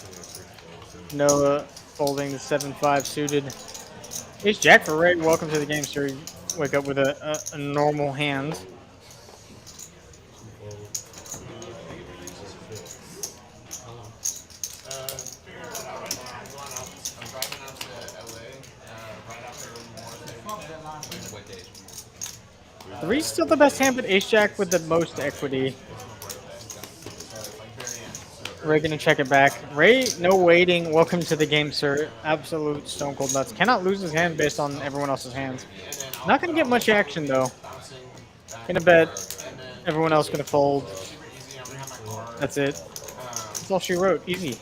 Speaker 8: Noah folding the 7-5 suited. Ace Jack for Ray. Welcome to the game, sir. You wake up with a normal hand. Three's still the best hand, but Ace Jack with the most equity. Ray gonna check it back. Ray, no waiting. Welcome to the game, sir. Absolute stone cold nuts. Cannot lose his hand based on everyone else's hands. Not gonna get much action though. Gonna bet everyone else gonna fold. That's it. That's all she wrote. Easy.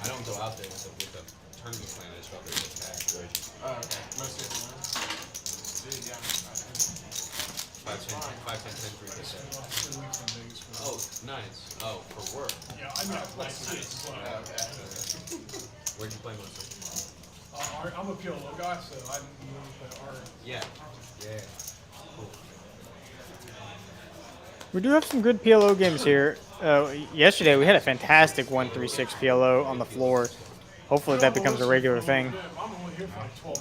Speaker 3: I don't go out there with a tournament plan. I just go out there with a cash.
Speaker 2: Oh, okay. Most of the ones. Dude, yeah.
Speaker 3: 5, 10, 3%. Oh, nice. Oh, for work.
Speaker 14: Yeah, I know.
Speaker 2: Okay.
Speaker 3: Where'd you play mostly?
Speaker 14: I'm a PLO guy, so I didn't really play art.
Speaker 3: Yeah. Yeah. Cool.
Speaker 8: We do have some good PLO games here. Yesterday we had a fantastic 1-3-6 PLO on the floor. Hopefully that becomes a regular thing.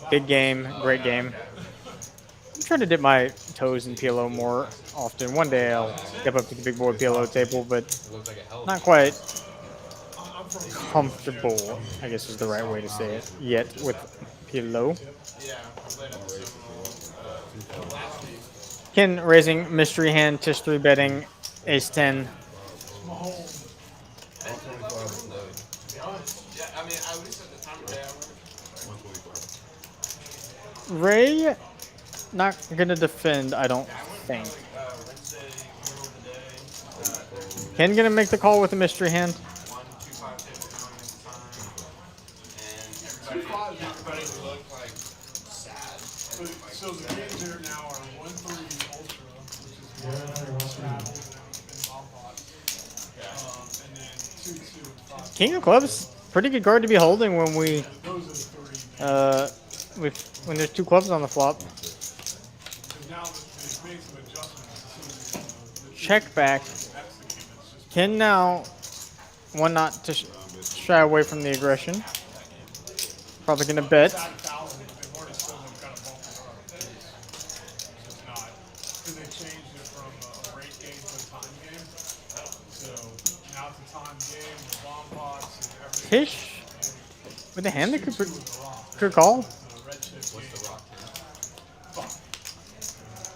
Speaker 8: Big game, great game. I'm trying to dip my toes in PLO more often. One day I'll step up to the big boy PLO table, but not quite comfortable, I guess is the right way to say it, yet with PLO. Ken raising mystery hand, Tish 3 betting, ace 10. Ray not gonna defend, I don't think. Ken gonna make the call with a mystery hand.
Speaker 14: So the games here now are 1-3 Ultra, which is and then 2-2 and 5.
Speaker 8: King of Clubs, pretty good card to be holding when we when there's 2 clubs on the flop.
Speaker 14: Now they've made some adjustments.
Speaker 8: Check back. Ken now, one not to shy away from the aggression. Probably gonna bet.
Speaker 14: They've already still kind of bumped it up. It's not. Because they changed it from a rate game to a time game. So now it's a time game, the bomb pots, and everything.
Speaker 8: Tish with a hand that could call.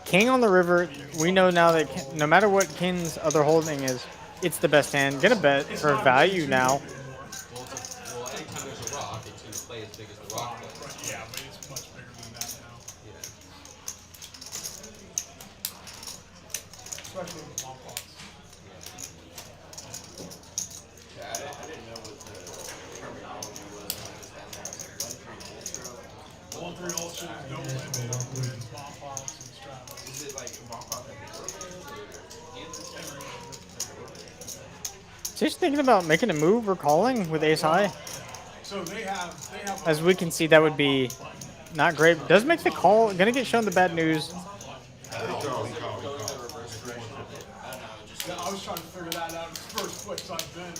Speaker 8: King on the river. We know now that no matter what Ken's other holding is, it's the best hand. Gonna bet for value now.
Speaker 3: Well, anytime there's a rock, it's going to play as big as the rock does.
Speaker 14: Yeah, but it's much bigger than that now.
Speaker 3: Yeah.
Speaker 14: Especially with the bomb pots.
Speaker 2: Yeah, I didn't know what the terminology was when I was down there.
Speaker 14: 1-3 ultra, no limit with bomb pots and straddles.
Speaker 2: Is it like bomb pop that big or
Speaker 8: Tish thinking about making a move or calling with ace high.
Speaker 14: So they have
Speaker 8: As we can see, that would be not great. Does make the call. Gonna get shown the bad news.
Speaker 14: I was trying to figure that out. It's the first place I've been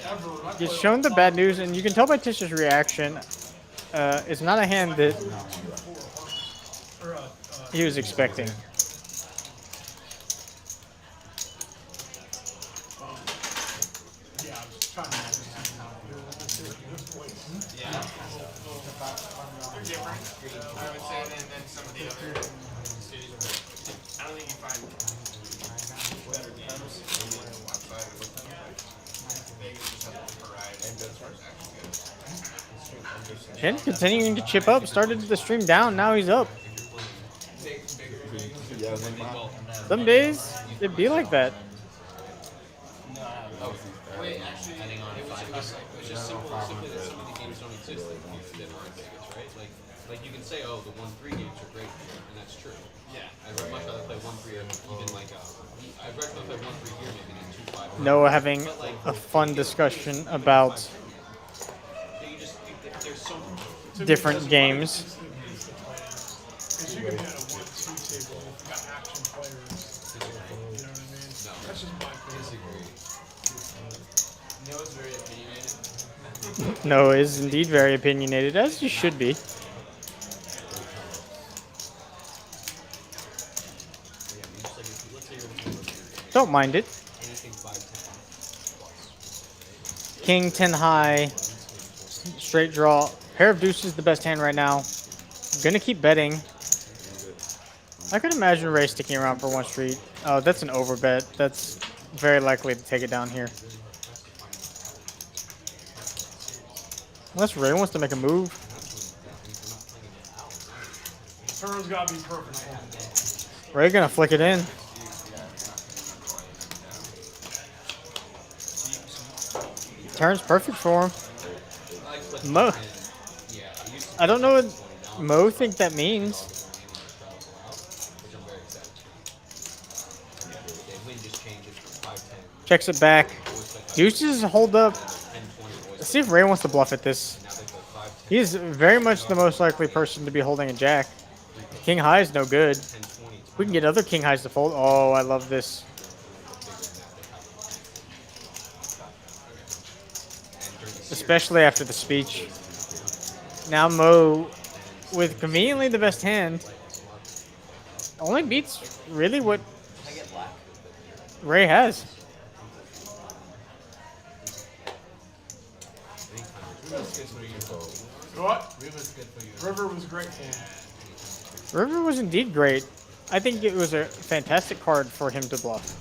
Speaker 14: ever.
Speaker 8: Gets shown the bad news, and you can tell by Tish's reaction. It's not a hand that he was expecting.
Speaker 14: Yeah, I was trying to see how
Speaker 2: Yeah. They're different, I would say, than some of the other cities. I don't think you find better games outside with them. Vegas just has a variety as far as action goes.
Speaker 8: Ken continuing to chip up. Started the stream down. Now he's up. Some days it'd be like that.
Speaker 2: Wait, actually, it was just simply that some of the games don't exist that aren't Vegas, right?
Speaker 3: Like you can say, oh, the 1-3 games are great, and that's true.
Speaker 2: Yeah.
Speaker 3: I'd much rather play 1-3 or even like I'd rather play 1-3 here maybe than 2-5.
Speaker 8: Noah having a fun discussion about different games.
Speaker 14: Because you can be on a 1-2 table if you got action players. You know what I mean? That's just my opinion.
Speaker 2: Noah's very opinionated.
Speaker 8: Noah is indeed very opinionated, as you should be. Don't mind it. King 10 high, straight draw. Pair of deuces the best hand right now. Gonna keep betting. I could imagine Ray sticking around for one street. Oh, that's an overbet. That's very likely to take it down here. Unless Ray wants to make a move.
Speaker 14: Turn's gotta be perfect.
Speaker 8: Ray gonna flick it in. Turn's perfect for him. Mo. I don't know what Mo think that means. Checks it back. Deuces hold up. Let's see if Ray wants to bluff at this. He's very much the most likely person to be holding a jack. King high is no good. We can get other king highs to fold. Oh, I love this. Especially after the speech. Now Mo, with conveniently the best hand, only beats really what Ray has.
Speaker 14: What? River was great for him.
Speaker 8: River was indeed great. I think it was a fantastic card for him to bluff.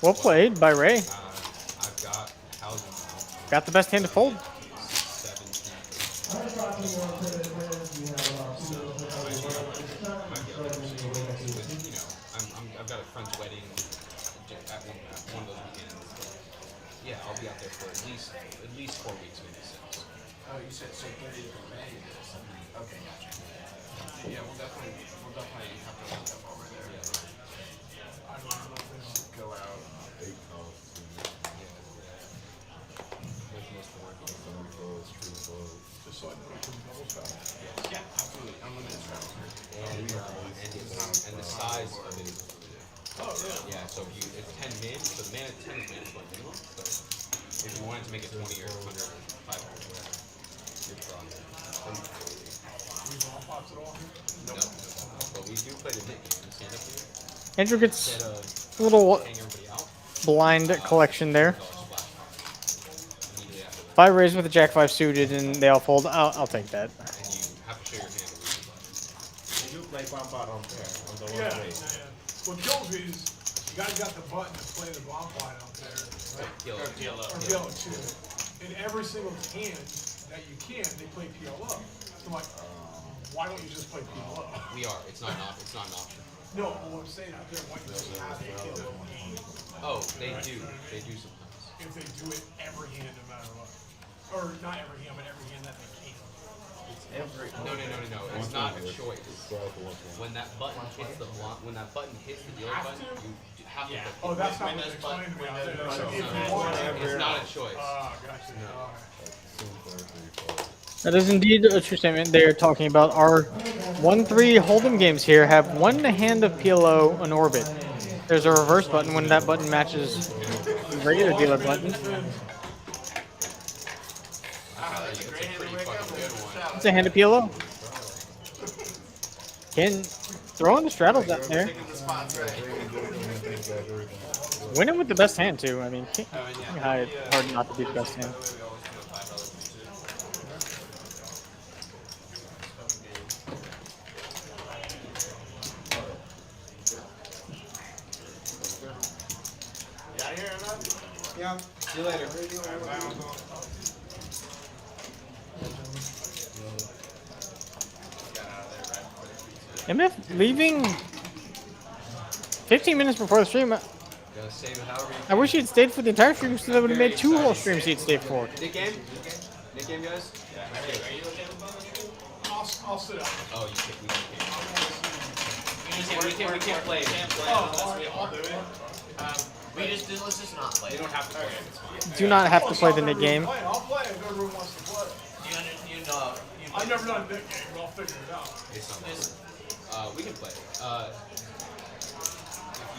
Speaker 8: Well played by Ray. Got the best hand to fold.
Speaker 3: I've got a friend's wedding at one of those weekends. Yeah, I'll be out there for at least 4 weeks, maybe 6.
Speaker 2: Oh, you said so 30th of May. Okay, gotcha. Yeah, we'll definitely have to look up over there. Go out.
Speaker 14: Just so I know. Oh, really?
Speaker 3: Yeah, so if you, it's 10 min, so the mana 10 is mandatory minimum, but if you wanted to make it 20 or 100 or 500 or whatever, you're drawing it.
Speaker 14: Use all pops at all?
Speaker 3: No, but we do play the mid game, the stand up here.
Speaker 8: Andrew gets
Speaker 3: Instead of
Speaker 8: a little
Speaker 3: hang everybody out,
Speaker 8: blind collection there.
Speaker 3: $100 splash card. Immediately after that.
Speaker 8: If I raise with a jack 5 suited and they all fold, I'll take that.
Speaker 3: And you have to show your hand to lose the button.
Speaker 13: You do play pump out on pair on the
Speaker 14: Yeah,
Speaker 13: one way.
Speaker 14: yeah. What kills me is you guys got the button to play the block line out there, right?
Speaker 3: PLO.
Speaker 14: Or PLO too. In every single hand that you can, they play PLO. So I'm like, why don't you just play PLO?
Speaker 3: We are. It's not an option. It's not an option.
Speaker 14: No, what I'm saying out there, why don't you just have it in the game?
Speaker 3: Oh, they do. They do sometimes.
Speaker 14: If they do it every hand, no matter what. Or not every hand, but every hand that they can.
Speaker 3: No. It's not a choice. When that button hits the block, when that button hits the dealer button, you have to.
Speaker 2: Yeah.
Speaker 3: Put
Speaker 14: Oh, that's not what they explained to me out there. So if you
Speaker 3: No,
Speaker 14: want
Speaker 3: it's not a choice.
Speaker 14: gotcha.
Speaker 8: That is indeed a true statement. They're talking about our 1-3 Hold'em games here have one hand of PLO on orbit. There's a reverse button when that button matches the regular dealer button.
Speaker 3: That's a pretty fucking good one.
Speaker 8: It's a hand of PLO. Ken throwing the straddles out there. Winning with the best hand too. I mean, hard not to be the best hand.
Speaker 13: Yeah. See you later.
Speaker 8: MF leaving 15 minutes before the stream.
Speaker 3: Gotta save it however you
Speaker 8: I wish he'd stayed for the entire stream, so that would have made 2 whole streams he'd stayed for.
Speaker 3: Nick game? Nick game, guys?
Speaker 14: I'll sit up.
Speaker 3: Oh, you can't.
Speaker 2: We can't play. Unless we all do it.
Speaker 4: Let's just not play.
Speaker 3: You don't have to play it. It's fine.
Speaker 8: Do not have to play the Nick game.
Speaker 14: I'll play if everyone wants to play. I've never done a Nick game, but I'll figure it out.
Speaker 3: It's not we can play. If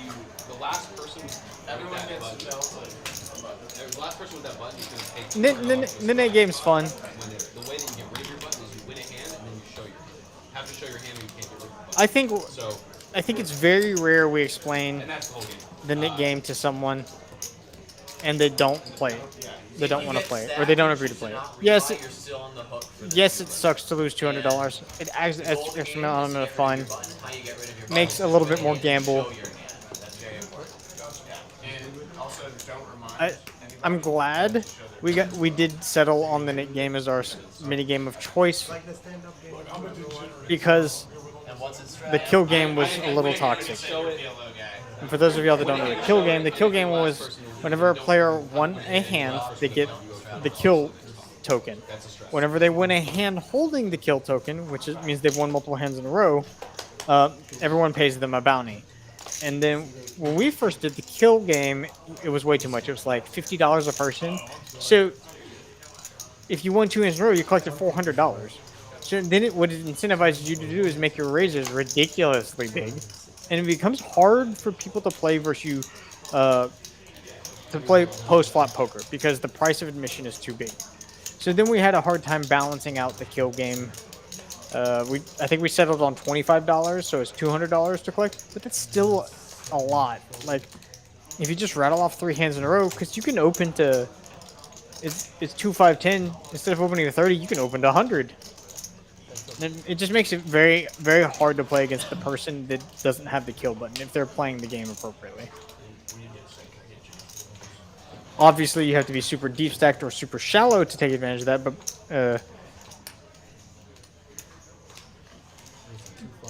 Speaker 3: you, the last person with that button, the last person with that button is going to take
Speaker 8: The Nick game's fun.
Speaker 3: the way that you get rid of your button is you win a hand and then you show your hand. You have to show your hand or you can't get rid of the button.
Speaker 8: I think it's very rare we explain
Speaker 3: And that's the whole game.
Speaker 8: the Nick game to someone and they don't play it. They don't want to play it, or they don't agree to play it. Yes, it sucks to lose $200. It adds an extra element of fun. Makes a little bit more gamble. I'm glad we did settle on the Nick game as our mini game of choice because the kill game was a little toxic. And for those of y'all that don't know the kill game was whenever a player won a hand, they get the kill token. Whenever they win a hand holding the kill token, which means they've won multiple hands in a row, everyone pays them a bounty. And then when we first did the kill game, it was way too much. It was like $50 a person. So if you won 2 hands in a row, you collected $400. So then what it incentivizes you to do is make your raises ridiculously big. And it becomes hard for people to play versus you, to play post-flop poker because the price of admission is too big. So then we had a hard time balancing out the kill game. I think we settled on $25, so it's $200 to collect, but that's still a lot. Like, if you just rattle off 3 hands in a row, because you can open to, it's 2, 5, 10. Instead of opening to 30, you can open to 100. And it just makes it very, very hard to play against the person that doesn't have the kill button if they're playing the game appropriately. Obviously, you have to be super deep stacked or super shallow to take advantage of that, but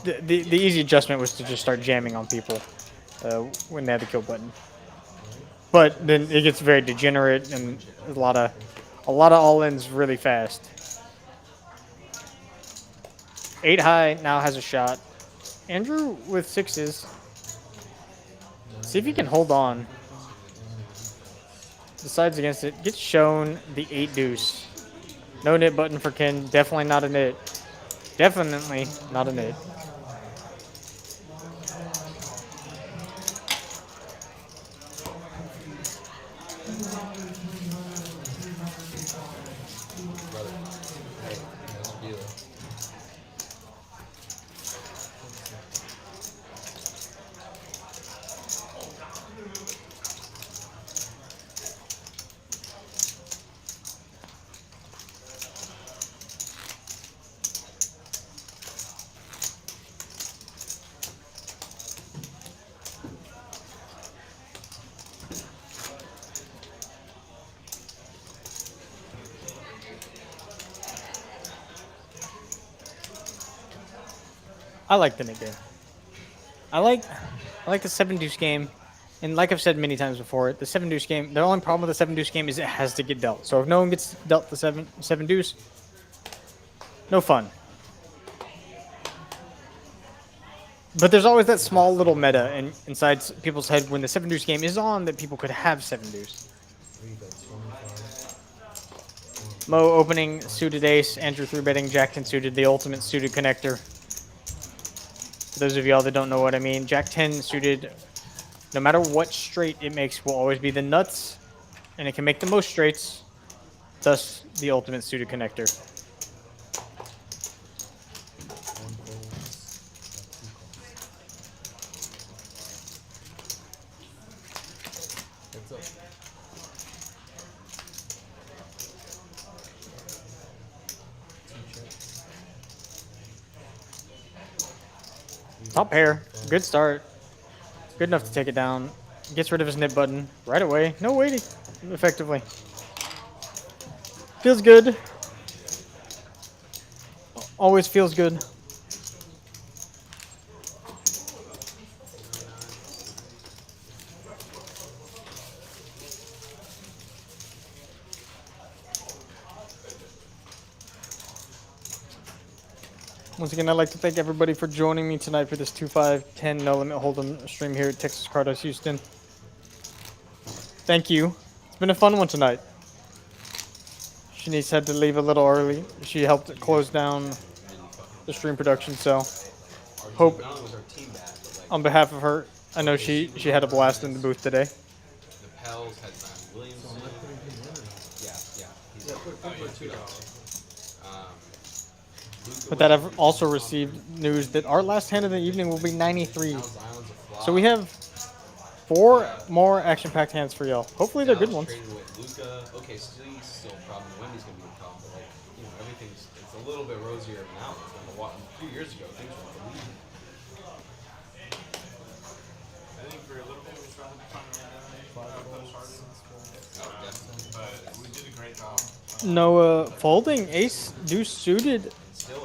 Speaker 8: the easy adjustment was to just start jamming on people when they had the kill button. But then it gets very degenerate and a lot of all-ins really fast. 8 high now has a shot. Andrew with 6s. See if he can hold on. Decides against it. Gets shown the 8 deuce. No nit button for Ken. Definitely not a nit. Definitely not a nit. I like the mid game. I like the 7 deuce game, and like I've said many times before, the 7 deuce game. The only problem with the 7 deuce game is it has to get dealt. So if no one gets dealt the 7 deuce, no fun. But there's always that small little meta inside people's head when the 7 deuce game is on that people could have 7 deuce. Mo opening suited ace, Andrew 3-betting Jack 10 suited, the ultimate suited connector. For those of y'all that don't know what I mean, Jack 10 suited, no matter what straight it makes, will always be the nuts, and it can make the most straights, thus the ultimate suited connector. Top pair. Good start. Good enough to take it down. Gets rid of his nip button right away. No waiting, effectively. Feels good. Always feels good. Once again, I'd like to thank everybody for joining me tonight for this 2-5-10 No Limit Hold'em stream here at Texas Card House Houston. Thank you. It's been a fun one tonight. Shanice had to leave a little early. She helped close down the stream production, so hope on behalf of her, I know she had a blast in the booth today.
Speaker 3: The Pels had Zion Williamson. Yeah. He's $2.
Speaker 8: But that I've also received news that our last hand of the evening will be 93. So we have 4 more action-packed hands for y'all. Hopefully they're good ones.
Speaker 3: Okay, still a problem. Wendy's gonna be a problem, but everything's it's a little bit rosier now. A few years ago, things were unbelievable.
Speaker 2: I think for a little bit we struggled to find but we did a great job.
Speaker 8: No folding ace deuce suited.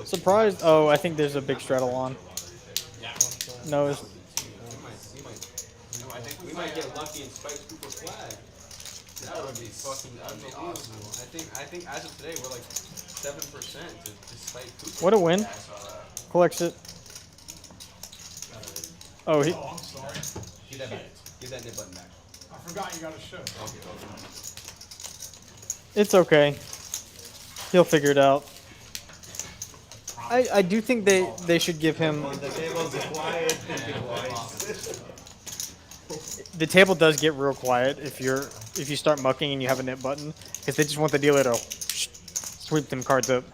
Speaker 8: Surprised. Oh, I think there's a big straddle on. No.
Speaker 3: We might get lucky and spike Cooper flag. That would be fucking unbelievable. I think as of today we're like 7% to spike Cooper.
Speaker 8: What a win. Collects it. Oh, he.
Speaker 14: Oh, I'm sorry.
Speaker 3: Give that back. Give that nib button back.
Speaker 14: I forgot you got a show.
Speaker 3: Okay.
Speaker 8: It's okay. He'll figure it out. I do think they should give him. The table does get real quiet if you start mucking and you have a nip button, because they just want the dealer to sweep them cards up.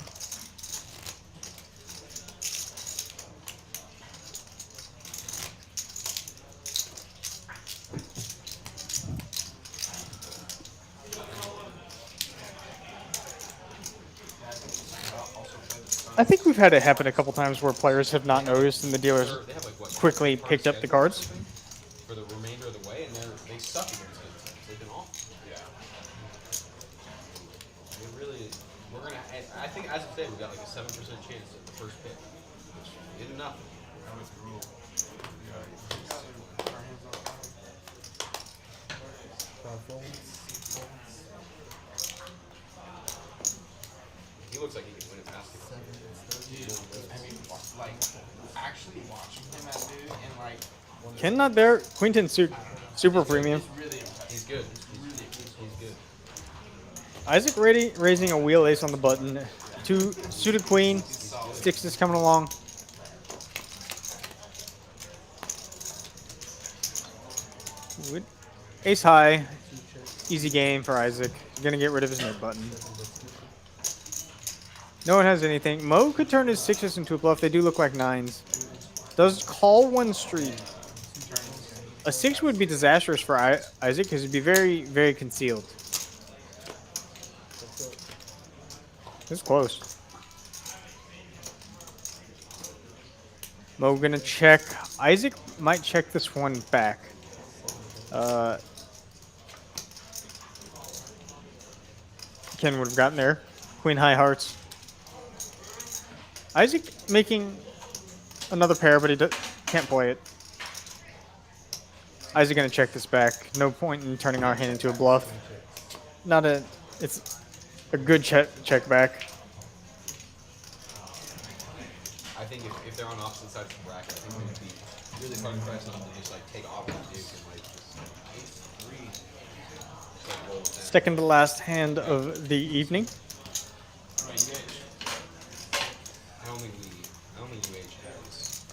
Speaker 8: I think we've had it happen a couple times where players have not noticed and the dealers quickly picked up the cards.
Speaker 3: For the remainder of the way, and they suck against it. They've been awful. Yeah. We're gonna. I think as of today, we got like a 7% chance at the first pick, which isn't nothing. That was the rule. He looks like he can win a basketball.
Speaker 2: I mean, like actually watching him at dude and like.
Speaker 8: Ken not there. Quinton super premium.
Speaker 3: He's good. He's good.
Speaker 8: Isaac raising a wheel ace on the button. 2 suited queen. Sticks is coming along. Ace high. Easy game for Isaac. He's gonna get rid of his nip button. No one has anything. Mo could turn his 6s into a bluff. They do look like 9s. Does call one street. A 6 would be disastrous for Isaac because it'd be very, very concealed. It's close. Mo gonna check. Isaac might check this one back. Ken would have gotten there. Queen high hearts. Isaac making another pair, but he can't play it. Isaac gonna check this back. No point in turning our hand into a bluff. It's a good check back.
Speaker 3: I think if they're on opposite sides of the bracket, I think it would be really hard to press them to just like take off with Duke and like just roll with them.
Speaker 8: Second to last hand of the evening.
Speaker 3: I don't think UH has.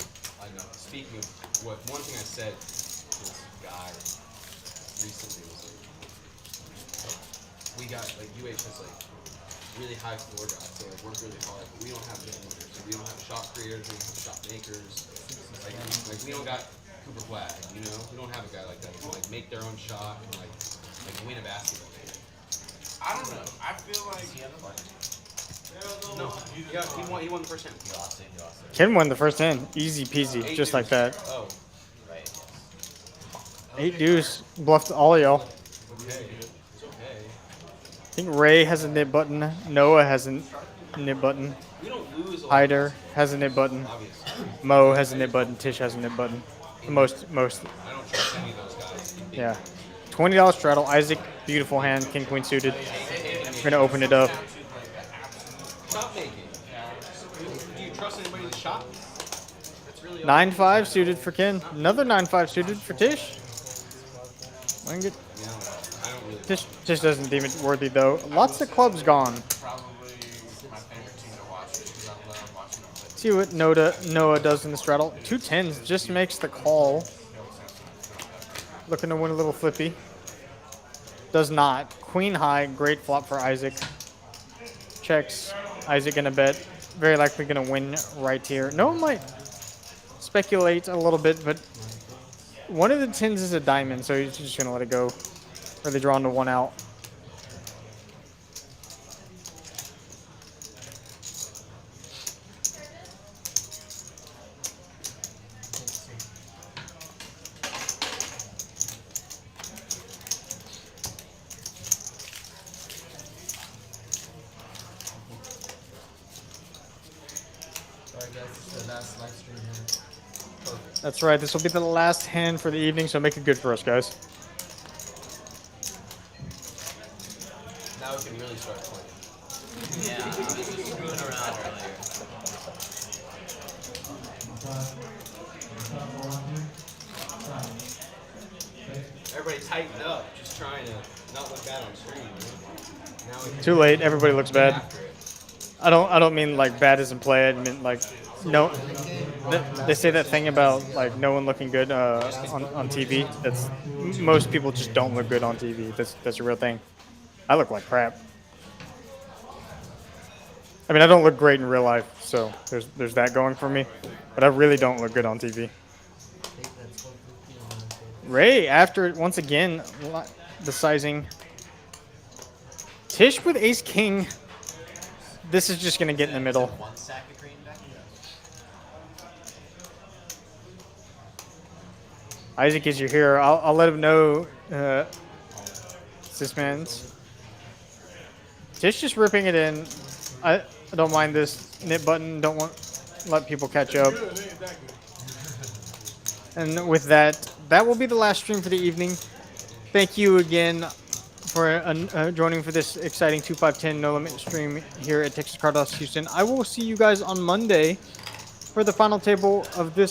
Speaker 3: I know. Speaking of one thing I said to this guy recently was like, we got like UH has like really high floor guys, so like work really hard, but we don't have game winners. So we don't have shot creators, we don't have shot makers. Like we don't got Cooper Flag, you know? We don't have a guy like that who can like make their own shot and like win a basketball game.
Speaker 2: I don't know. I feel like
Speaker 3: No, he won the first hand.
Speaker 8: Ken won the first hand, easy peasy, just like that.
Speaker 3: Oh.
Speaker 8: 8 deuce, bluffed all of y'all.
Speaker 3: Okay. It's okay.
Speaker 8: I think Ray has a nib button. Noah has a nib button.
Speaker 3: We don't lose a lot.
Speaker 8: Hyder has a nib button. Mo has a nib button. Tish has a nib button. Most.
Speaker 3: I don't trust any of those guys.
Speaker 8: Yeah. $20 straddle. Isaac, beautiful hand. King queen suited. We're gonna open it up.
Speaker 3: Shot making. Do you trust anybody to shot? That's really
Speaker 8: 9-5 suited for Ken. Another 9-5 suited for Tish. I don't really. Tish doesn't deem it worthy though. Lots of clubs gone.
Speaker 2: probably my favorite team to watch because I love watching them play.
Speaker 8: See what Noah does in the straddle. 2 10s just makes the call. Looking to win a little flippy. Does not. Queen high, great flop for Isaac. Checks. Isaac gonna bet. Very likely gonna win right here. Noah might speculate a little bit, but one of the 10s is a diamond, so he's just gonna let it go. Or they draw into 1 out. That's right. This will be the last hand for the evening, so make it good for us, guys.
Speaker 3: Now we can really start playing.
Speaker 4: Yeah, I was just screwing around earlier.
Speaker 3: Everybody tighten up, just trying to not look bad on screen. You know? Now we can
Speaker 8: Too late. Everybody looks bad. I don't mean like bad as in play. I mean like no. They say that thing about like no one looking good on TV. That's most people just don't look good on TV. That's a real thing. I look like crap. I mean, I don't look great in real life, so there's that going for me. But I really don't look good on TV. Ray, after once again the sizing. Tish with ace king. This is just gonna get in the middle.
Speaker 4: One sack of green back.
Speaker 8: Isaac is your hero. I'll let him know. This man's. Tish just ripping it in. I don't mind this nip button. Don't let people catch up. And with that, that will be the last stream for the evening. Thank you again for joining for this exciting 2-5-10 No Limit stream here at Texas Card House Houston. I will see you guys on Monday for the final table of this